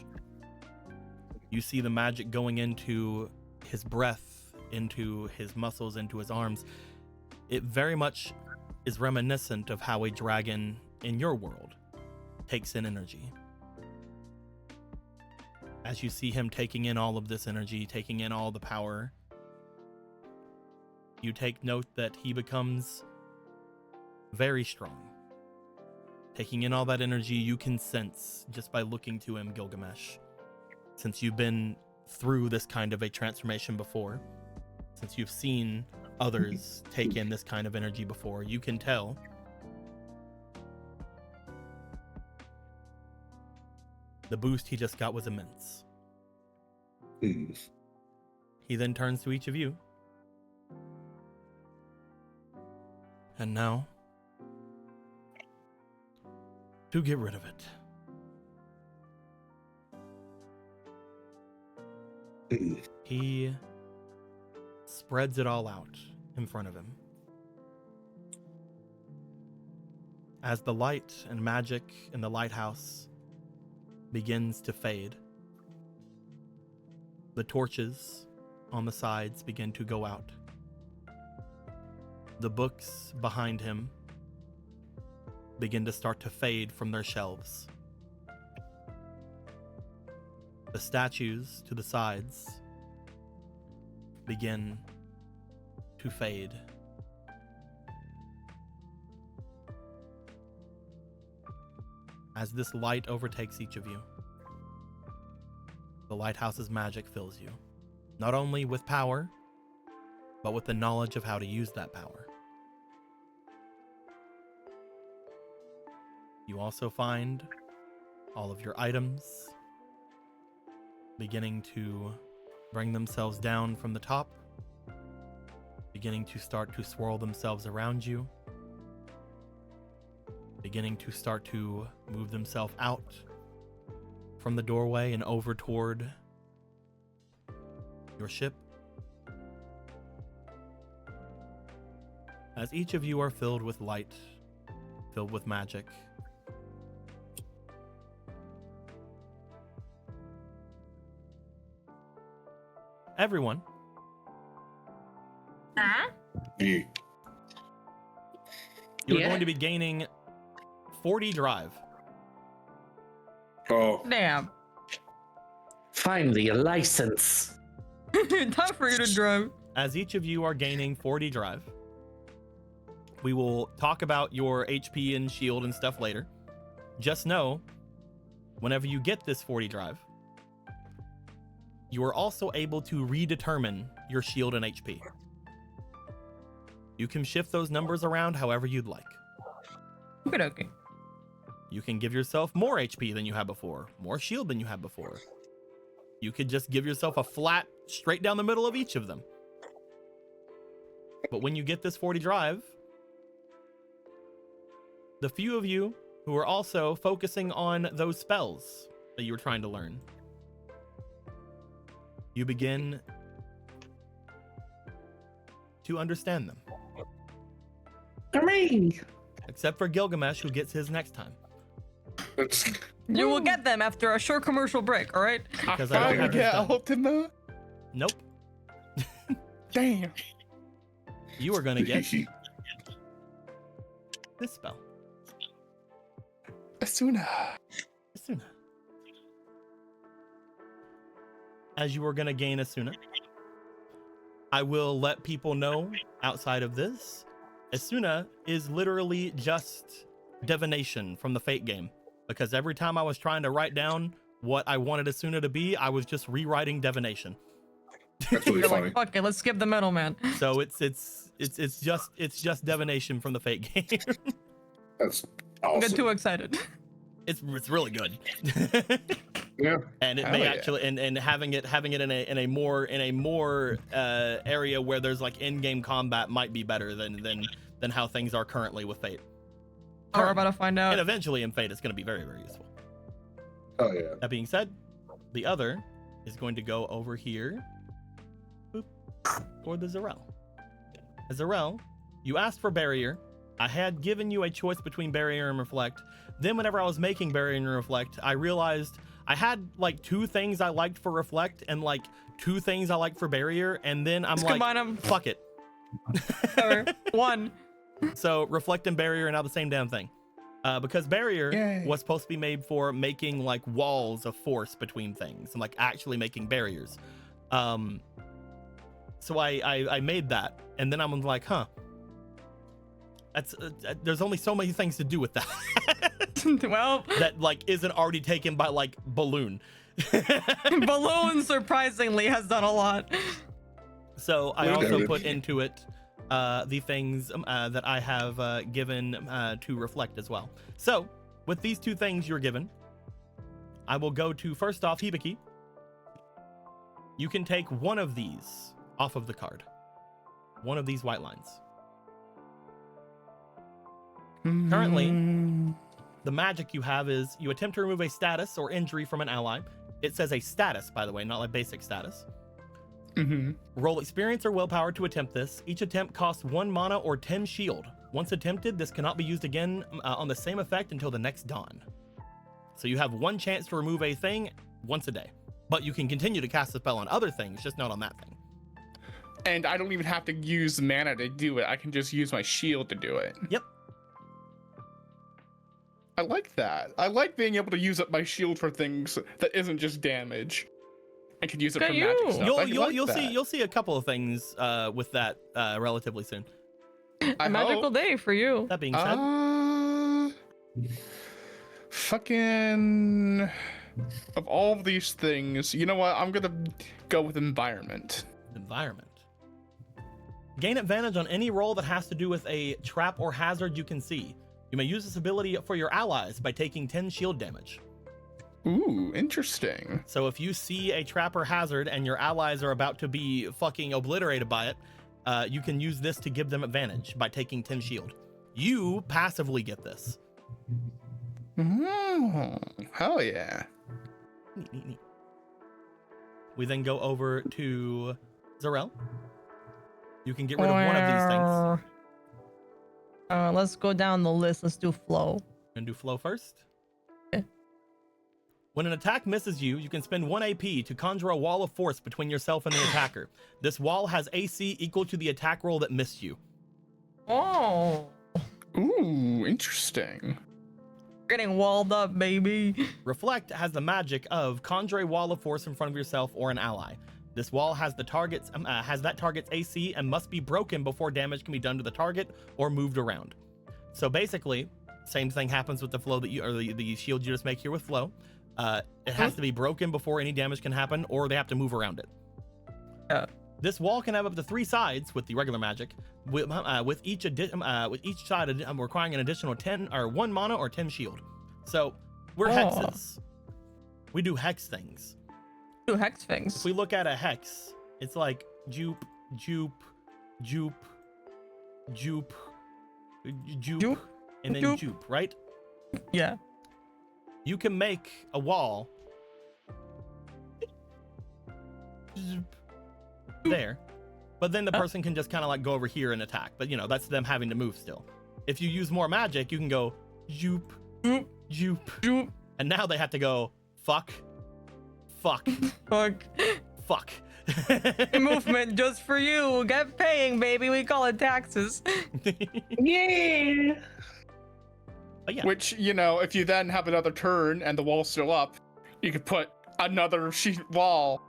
you see the magic going into his breath, into his muscles, into his arms. It very much is reminiscent of how a dragon in your world takes in energy. As you see him taking in all of this energy, taking in all the power, you take note that he becomes very strong. Taking in all that energy, you can sense just by looking to him, Gilgamesh. Since you've been through this kind of a transformation before, since you've seen others take in this kind of energy before, you can tell the boost he just got was immense. He then turns to each of you. And now, to get rid of it, he spreads it all out in front of him. As the light and magic in the lighthouse begins to fade, the torches on the sides begin to go out. The books behind him begin to start to fade from their shelves. The statues to the sides begin to fade. As this light overtakes each of you, the lighthouse's magic fills you, not only with power, but with the knowledge of how to use that power. You also find all of your items beginning to bring themselves down from the top, beginning to start to swirl themselves around you, beginning to start to move themselves out from the doorway and over toward your ship. As each of you are filled with light, filled with magic, everyone, Yeah. you're going to be gaining 40 drive. Oh, Damn. Finally, a license. Time for you to drive. As each of you are gaining 40 drive, we will talk about your HP and shield and stuff later. Just know, whenever you get this 40 drive, you are also able to redetermine your shield and HP. You can shift those numbers around however you'd like. Okay. You can give yourself more HP than you had before, more shield than you had before. You could just give yourself a flat, straight down the middle of each of them. But when you get this 40 drive, the few of you who are also focusing on those spells that you were trying to learn, you begin to understand them. Hooray! Except for Gilgamesh, who gets his next time. that's You will get them after a short commercial break, all right? Because I I don't finally have his get done. Ultima. Nope. Damn. You are going to get this spell. Asuna. Asuna. As you are going to gain Asuna, I will let people know outside of this, Asuna is literally just divination from the Fate game. Because every time I was trying to write down what I wanted Asuna to be, I was just rewriting divination. really You're funny. like, fuck it, let's skip the middleman. So it's just divination from the Fate game. That's I awesome. get too excited. It's really good. Yeah. And it Hell may yeah. actually and having it in a more area where there's like in-game combat might be better than how things are currently with Fate. We're about to find out. And eventually in Fate it's going to be very, very useful. Oh yeah. That being said, the other is going to go over here. Boop, toward the Zarel. Zarel, you asked for Barrier. I had given you a choice between Barrier and Reflect. Then whenever I was making Barrier and Reflect, I realized I had like 2 things I liked for Reflect and like 2 things I liked for Barrier, and then I'm Just like, combine 'em. fuck it. Or one. So Reflect and Barrier are now the same damn thing. Because Barrier Yay. was supposed to be made for making like walls of force between things and like actually making barriers. So I made that, and then I'm like, huh. That's there's only so many things to do with that. Well, that like isn't already taken by like Balloon. Balloon surprisingly has done a lot. So I Well, also noted. put into it the things that I have given to Reflect as well. So with these 2 things you're given, I will go to, first off, Hibiki. You can take one of these off of the card. One of these white lines. Currently, the magic you have is you attempt to remove a status or injury from an ally. It says a status, by the way, not like basic status. Mm-hmm. Roll experience or willpower to attempt this. Each attempt costs 1 mana or 10 shield. Once attempted, this cannot be used again on the same effect until the next dawn. So you have 1 chance to remove a thing once a day. But you can continue to cast the spell on other things, just not on that thing. And I don't even have to use mana to do it. I can just use my shield to do it. Yep. I like that. I like being able to use up my shield for things that isn't just damage. I could use it Look for at magic you. stuff. You'll see a couple of things with that relatively soon. A magical day for you. That being said, fucking of all of these things, you know what? I'm gonna go with environment. environment. Gain advantage on any roll that has to do with a trap or hazard you can see. You may use this ability for your allies by taking 10 shield damage. Ooh, interesting. So if you see a trap or hazard and your allies are about to be fucking obliterated by it, you can use this to give them advantage by taking 10 shield. You passively get this. Hell yeah. Neat. We then go over to Zarel. You can get rid of one of these things. Let's go down the list. Let's do flow. And do flow first. Okay. When an attack misses you, you can spend 1 AP to conjure a wall of force between yourself and the attacker. This wall has AC equal to the attack roll that missed you. Oh. Ooh, interesting. Getting walled up, baby. Reflect has the magic of conjure a wall of force in front of yourself or an ally. This wall has that target's AC and must be broken before damage can be done to the target or moved around. So basically, same thing happens with the flow that you or the shield you just make here with flow. It has to be broken before any damage can happen, or they have to move around it. This wall can have up to 3 sides with the regular magic, with each side requiring an additional 10 or 1 mana or 10 shield. So we're hexes. We do hex things. Do hex things. If we look at a hex, it's like jupe, jupe, jupe, jupe, jupe, and then jupe. jupe, right? Yeah. You can make a wall there, but then the person can just kind of like go over here and attack. But you know, that's them having to move still. If you use more magic, you can go jupe, jupe, jupe, and now they have to go fuck, fuck, fuck. Movement just for you. Get paying, baby. We call it taxes. Yeah. But yeah. Which, you know, if you then have another turn and the wall's still up, you could put another sheet wall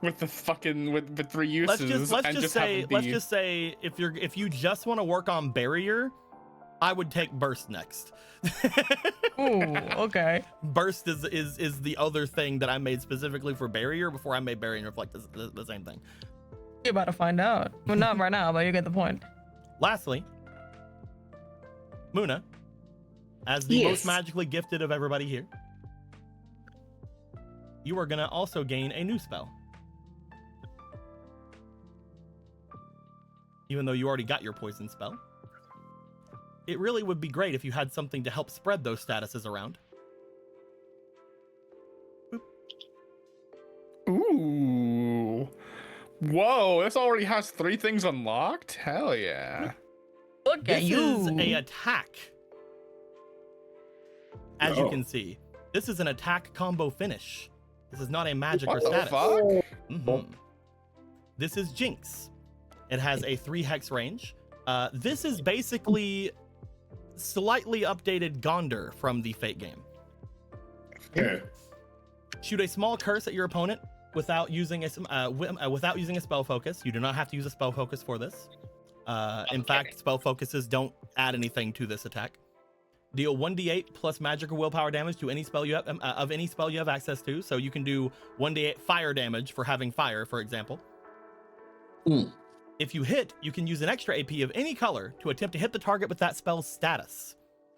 with the fucking with 3 uses. Let's just say if you just want to work on barrier, I would take burst next. Ooh, okay. Burst is the other thing that I made specifically for barrier before I made barrier and reflect the same thing. You're about to find out. Well, not right now, but you get the point. Lastly, Muna, as the most magically gifted of everybody here, you are gonna also gain a new spell. Even though you already got your poison spell. It really would be great if you had something to help spread those statuses around. Ooh. Whoa, this already has 3 things unlocked? Hell yeah. Look at This you. is a attack. As you can see, this is an attack combo finish. This is not a magic or What the status. fuck? Mhm. This is Jinx. It has a 3 hex range. This is basically slightly updated Gondor from the Fate game. Okay. Shoot a small curse at your opponent without using a spell focus. You do not have to use a spell focus for this. In fact, spell focuses don't add anything to this attack. Deal 1d8 plus magic or willpower damage to any spell you have of any spell you have access to. So you can do 1d8 fire damage for having fire, for example. If you hit, you can use an extra AP of any color to attempt to hit the target with that spell's status.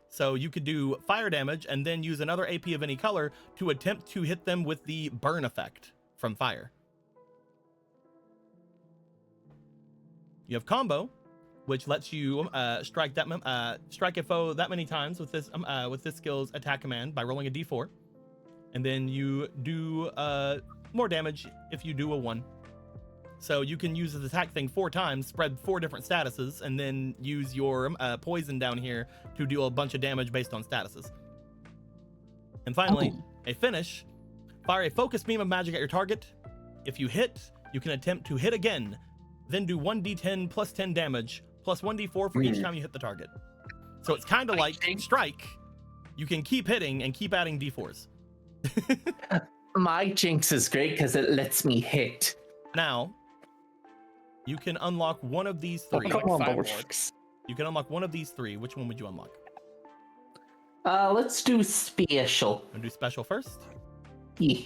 So you could do fire damage and then use another AP of any color to attempt to hit them with the burn effect from fire. You have combo, which lets you strike a foe that many times with this skill's attack command by rolling a d4, and then you do more damage if you do a 1. So you can use this attack thing 4 times, spread 4 different statuses, and then use your poison down here to deal a bunch of damage based on statuses. And finally, a finish. Fire a focus beam of magic at your target. If you hit, you can attempt to hit again, then do 1d10 plus 10 damage, plus 1d4 for each time you hit the target. So it's kind of like Strike. You can keep hitting and keep adding d4s. My Jinx is great because it lets me hit. Now, you can unlock one of these 3. Come on, Fireworks. You can unlock one of these 3. Which one would you unlock? Let's do special. And do special first. Yeah.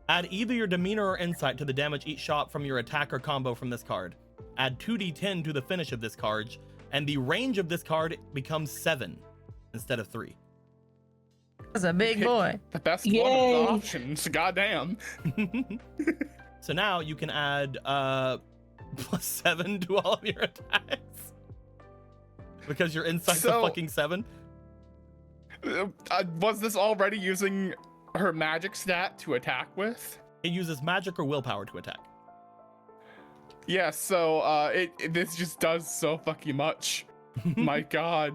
Add either your demeanor or insight to the damage each shot from your attack or combo from this card. Add 2d10 to the finish of this card, and the range of this card becomes 7 instead of 3. That's a big boy. The best one of the options. Goddamn. So now you can add plus 7 to all of your attacks. Because your insight's a fucking 7. Was this already using her magic stat to attack with? It uses magic or willpower to attack. Yeah, so this just does so fucking much. My god.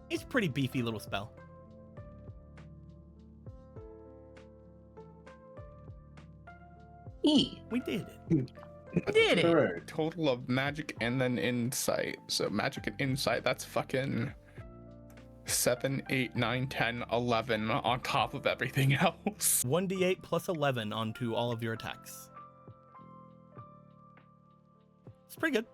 It's a pretty beefy little spell. We did it. Did it. Alright. Total of magic and then insight. So magic and insight, that's fucking 7, 8, 9, 10, 11 on top of everything else. 1d8 plus 11 onto all of your attacks. It's pretty good.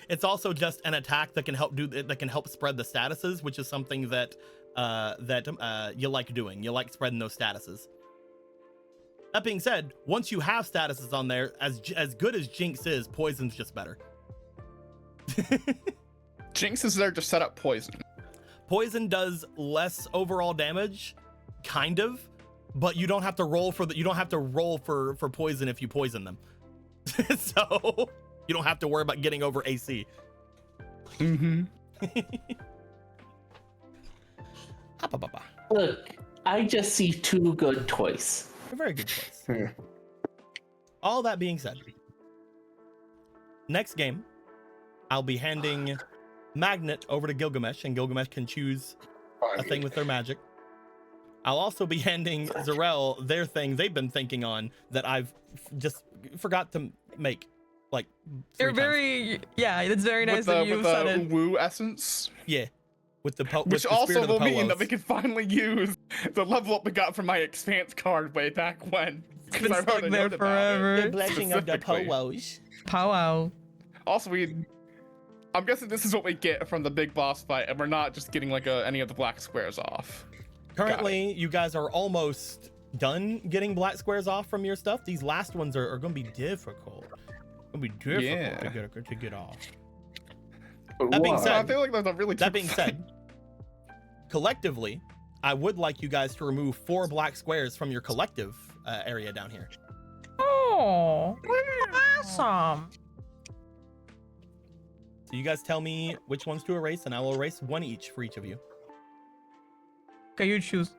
It's also just an attack that can help spread the statuses, which is something that you like doing. You like spreading those statuses. That being said, once you have statuses on there, as good as Jinx is, Poison's just better. Jinx is there to set up poison. Poison does less overall damage, kind of, but you don't have to roll for poison if you poison them. So you don't have to worry about getting over AC. Mm-hmm. Look, I just see 2 good toys. A very good choice. All that being said, next game, I'll be handing Magnet over to Gilgamesh, and Gilgamesh can choose a thing with their magic. I'll also be handing Zarel their thing they've been thinking on that I've just forgot to make. Like, You're very, yeah, it's very nice that you said it. Woo essence. Yeah. With the Which the also spirit of the will mean that Polos. we can finally use the level up we got from my Expanse card way back when. It's been I wrote stuck a there note about it. forever. The blessing of the Specifically. Polos. Powwow. Also, I'm guessing this is what we get from the big boss fight, and we're not just getting like any of the black squares off. Currently, you guys are almost done getting black squares off from your stuff. These last ones are going to be difficult. Going to be difficult Yeah. to get off. That being What? said, I feel like that's a really. That being said, collectively, I would like you guys to remove 4 black squares from your collective area down here. Oh, awesome. So you guys tell me which ones to erase, and I will erase 1 each for each of you. Okay, you choose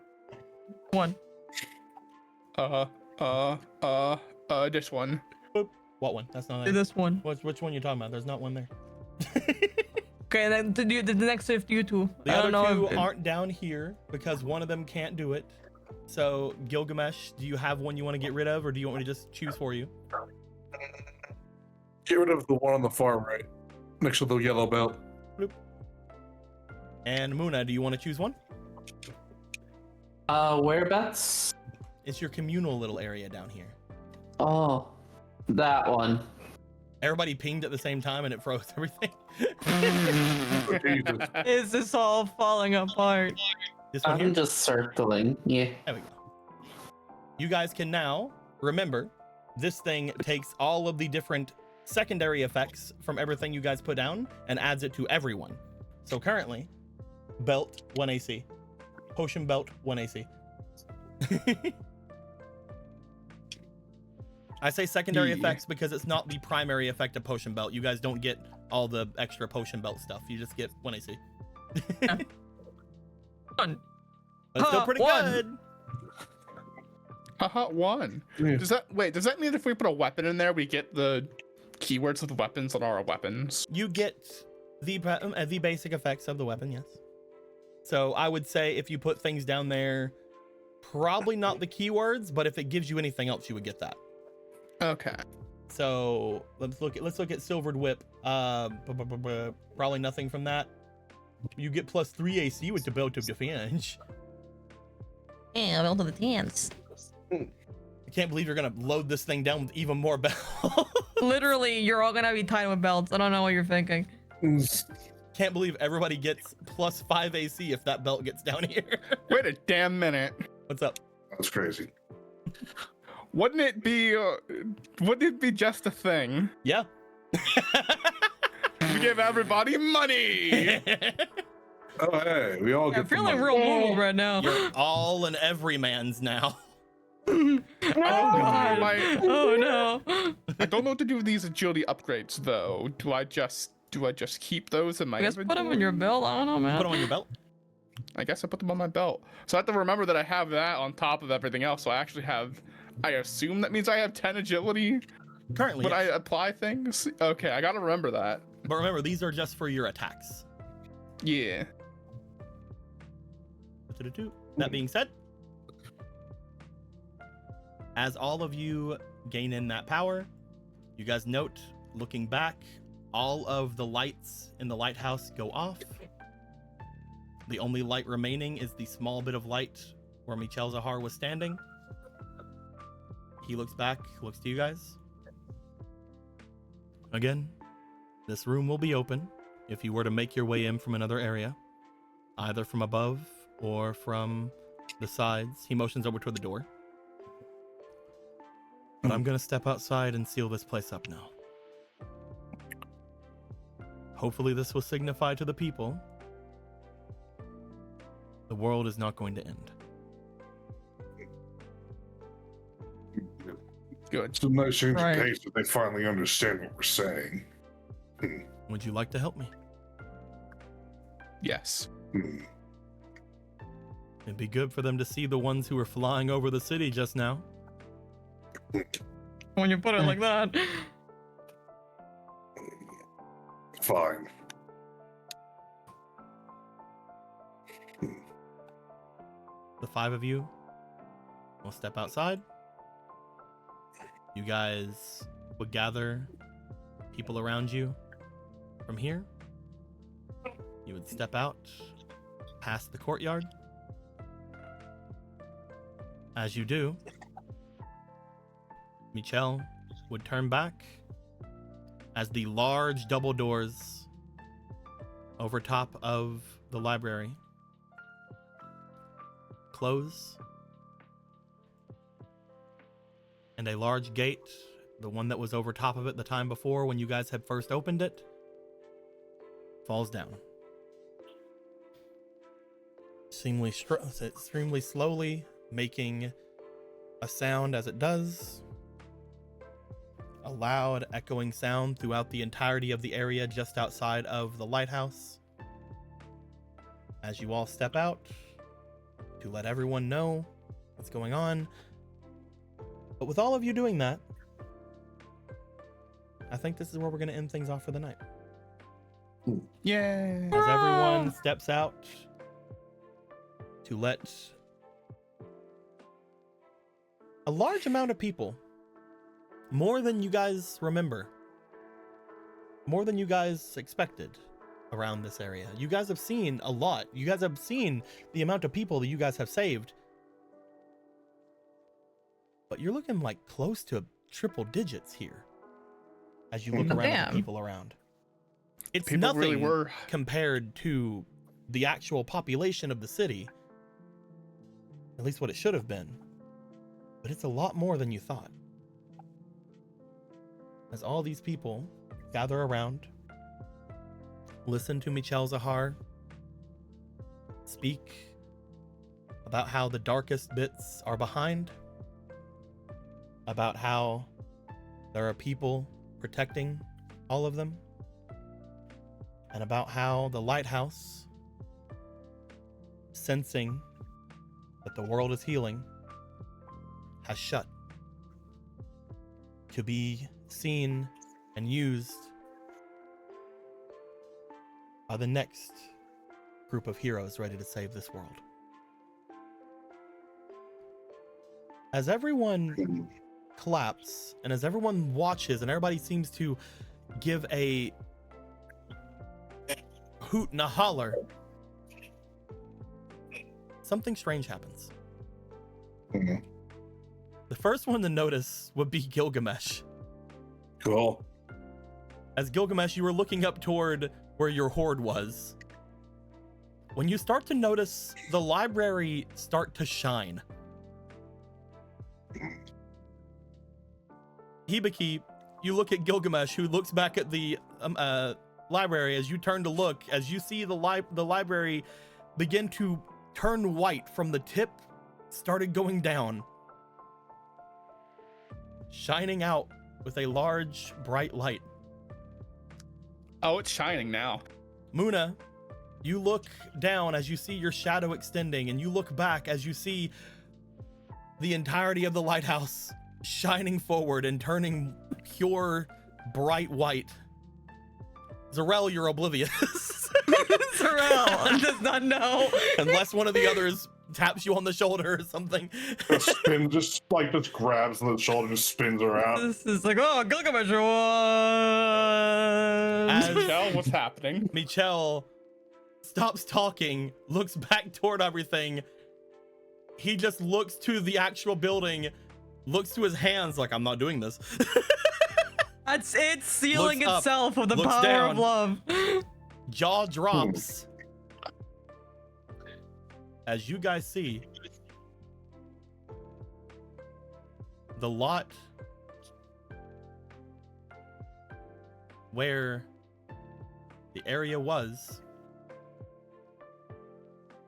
1. This one. What one? That's not Do there. this one. Which one you talking about? There's not one there. Okay, then the next shift you two. The I other don't know two if- aren't down here because one of them can't do it. So Gilgamesh, do you have one you want to get rid of, or do you want me to just choose for you? Get rid of the one on the far right, next to the yellow belt. And Muna, do you want to choose one? Whereabouts? It's your communal little area down here. Oh, that one. Everybody pinged at the same time and it froze everything. Jesus. Is this all falling apart? This one here? I'm just circling. Yeah. There we go. You guys can now remember this thing takes all of the different secondary effects from everything you guys put down and adds it to everyone. So currently, belt 1 AC, potion belt 1 AC. I say secondary effects because it's not the primary effect of potion belt. You guys don't get all the extra potion belt stuff. You just get 1 AC. One. But it's still pretty One. good. Haha, 1. Yeah. Does that mean if we put a weapon in there, we get the keywords of the weapons that are our weapons? You get the basic effects of the weapon, yes. So I would say if you put things down there, probably not the keywords, but if it gives you anything else, you would get that. Okay. So let's look at Silvered Whip. Probably nothing from that. You get plus 3 AC with the belt of defense. Yeah, belt of the dance. I can't believe you're gonna load this thing down with even more belts. Literally, you're all gonna be tied with belts. I don't know what you're thinking. Can't believe everybody gets plus 5 AC if that belt gets down here. Wait a damn minute. What's up? That's crazy. Wouldn't it be just a thing? Yeah. We give everybody money. Oh, hey, we all I'm get the feeling money. real move right now. You're all and every man's now. Oh god. Oh no. I don't know what to do with these agility upgrades though. Do I just keep those in my I guess put inventory? them in your belt. I don't know, man. Put them on your belt. I guess I put them on my belt. So I have to remember that I have that on top of everything else. So I actually have, I assume that means I have 10 agility, Currently, but I yes. apply things. Okay, I gotta remember that. But remember, these are just for your attacks. Yeah. That being said, as all of you gain in that power, you guys note, looking back, all of the lights in the lighthouse go off. The only light remaining is the small bit of light where Michel Zahar was standing. He looks back, looks to you guys. Again, this room will be open if you were to make your way in from another area, either from above or from the sides. He motions over toward the door. But I'm gonna step outside and seal this place up now. Hopefully this will signify to the people the world is not going to end. Good. It's a nice change Right. of pace that they finally understand what we're saying. Would you like to help me? Yes. Hmm. It'd be good for them to see the ones who were flying over the city just now. When you put it like that. Fine. The 5 of you will step outside. You guys would gather people around you from here. You would step out past the courtyard. As you do, Michel would turn back as the large double doors over top of the library close, and a large gate, the one that was over top of it the time before when you guys had first opened it, falls down. Extremely slowly, making a sound as it does. A loud, echoing sound throughout the entirety of the area just outside of the lighthouse. As you all step out to let everyone know what's going on. But with all of you doing that, I think this is where we're going to end things off for the night. Yay! As everyone steps out to let a large amount of people, more than you guys remember, more than you guys expected around this area. You guys have seen a lot. You guys have seen the amount of people that you guys have saved. But you're looking like close to triple digits here as you look around at the people around. It's People nothing really were. compared to the actual population of the city. At least what it should have been. But it's a lot more than you thought. As all these people gather around, listen to Michel Zahar speak about how the darkest bits are behind, about how there are people protecting all of them, and about how the lighthouse, sensing that the world is healing, has shut to be seen and used by the next group of heroes ready to save this world. As everyone claps and as everyone watches and everybody seems to give a hoot and a holler, something strange happens. The first one to notice would be Gilgamesh. Cool. As Gilgamesh, you were looking up toward where your horde was. When you start to notice the library start to shine. Hibiki, you look at Gilgamesh, who looks back at the library. As you turn to look, as you see the library begin to turn white from the tip, started going down, shining out with a large, bright light. Oh, it's shining now. Muna, you look down as you see your shadow extending, and you look back as you see the entirety of the lighthouse shining forward and turning pure, bright white. Zarel, you're oblivious. Zarel does not know. Unless one of the others taps you on the shoulder or something. Just grabs on the shoulder and spins around. This is like, oh, Gilgamesh won. Michel, what's happening? Michel stops talking, looks back toward everything. He just looks to the actual building, looks to his hands like, I'm not doing this. It's sealing Looks up, itself with the looks power down. of love. Jaw drops. As you guys see, the lot where the area was,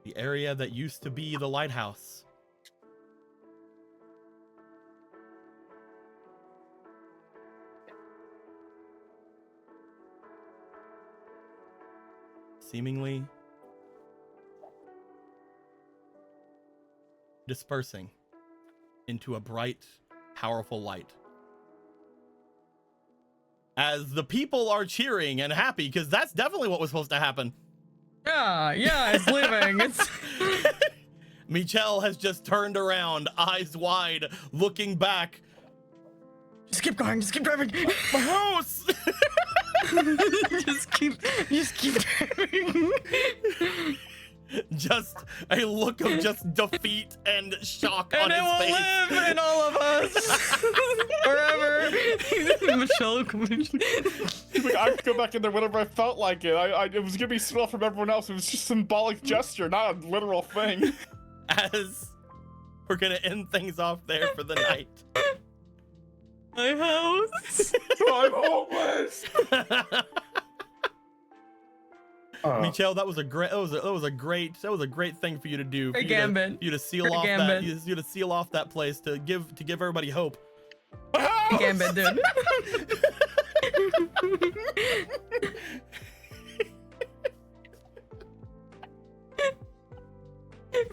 the area that used to be the lighthouse, seemingly dispersing into a bright, powerful light. As the people are cheering and happy, because that's definitely what was supposed to happen. Yeah, it's leaving. It's Michel has just turned around, eyes wide, looking back. just keep going, just keep driving. My house! just keep driving. Just a look of just defeat and shock on And it his will face. live in all of us forever. Michelle, Like, I could go back in there whenever I felt like it. It was gonna be small from everyone else. It was just a symbolic gesture, not a literal thing. As we're gonna end things off there for the night. my house. I'm homeless. Michelle, that was a great thing for you to do. For you to seal off that. You to seal off that place to give everybody hope. Gambit, dude.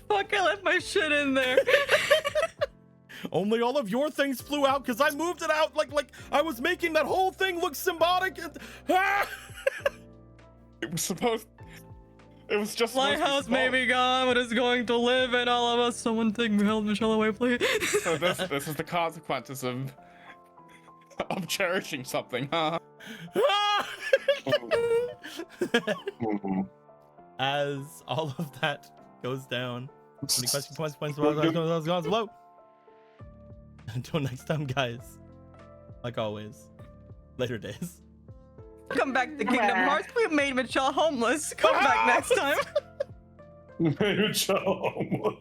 Fuck, I left my shit in there. Only all of your things flew out because I moved it out like I was making that whole thing look symbolic. And, It was just Lighthouse may be gone, but it's going to live in all of us. Someone take Michelle away, please. So this is the consequences of cherishing something, huh? As all of that goes down, any questions, points below. Until next time, guys. Like always, later days. Come back to Kingdom Hearts. We made Michelle homeless. Come back next time. Michelle.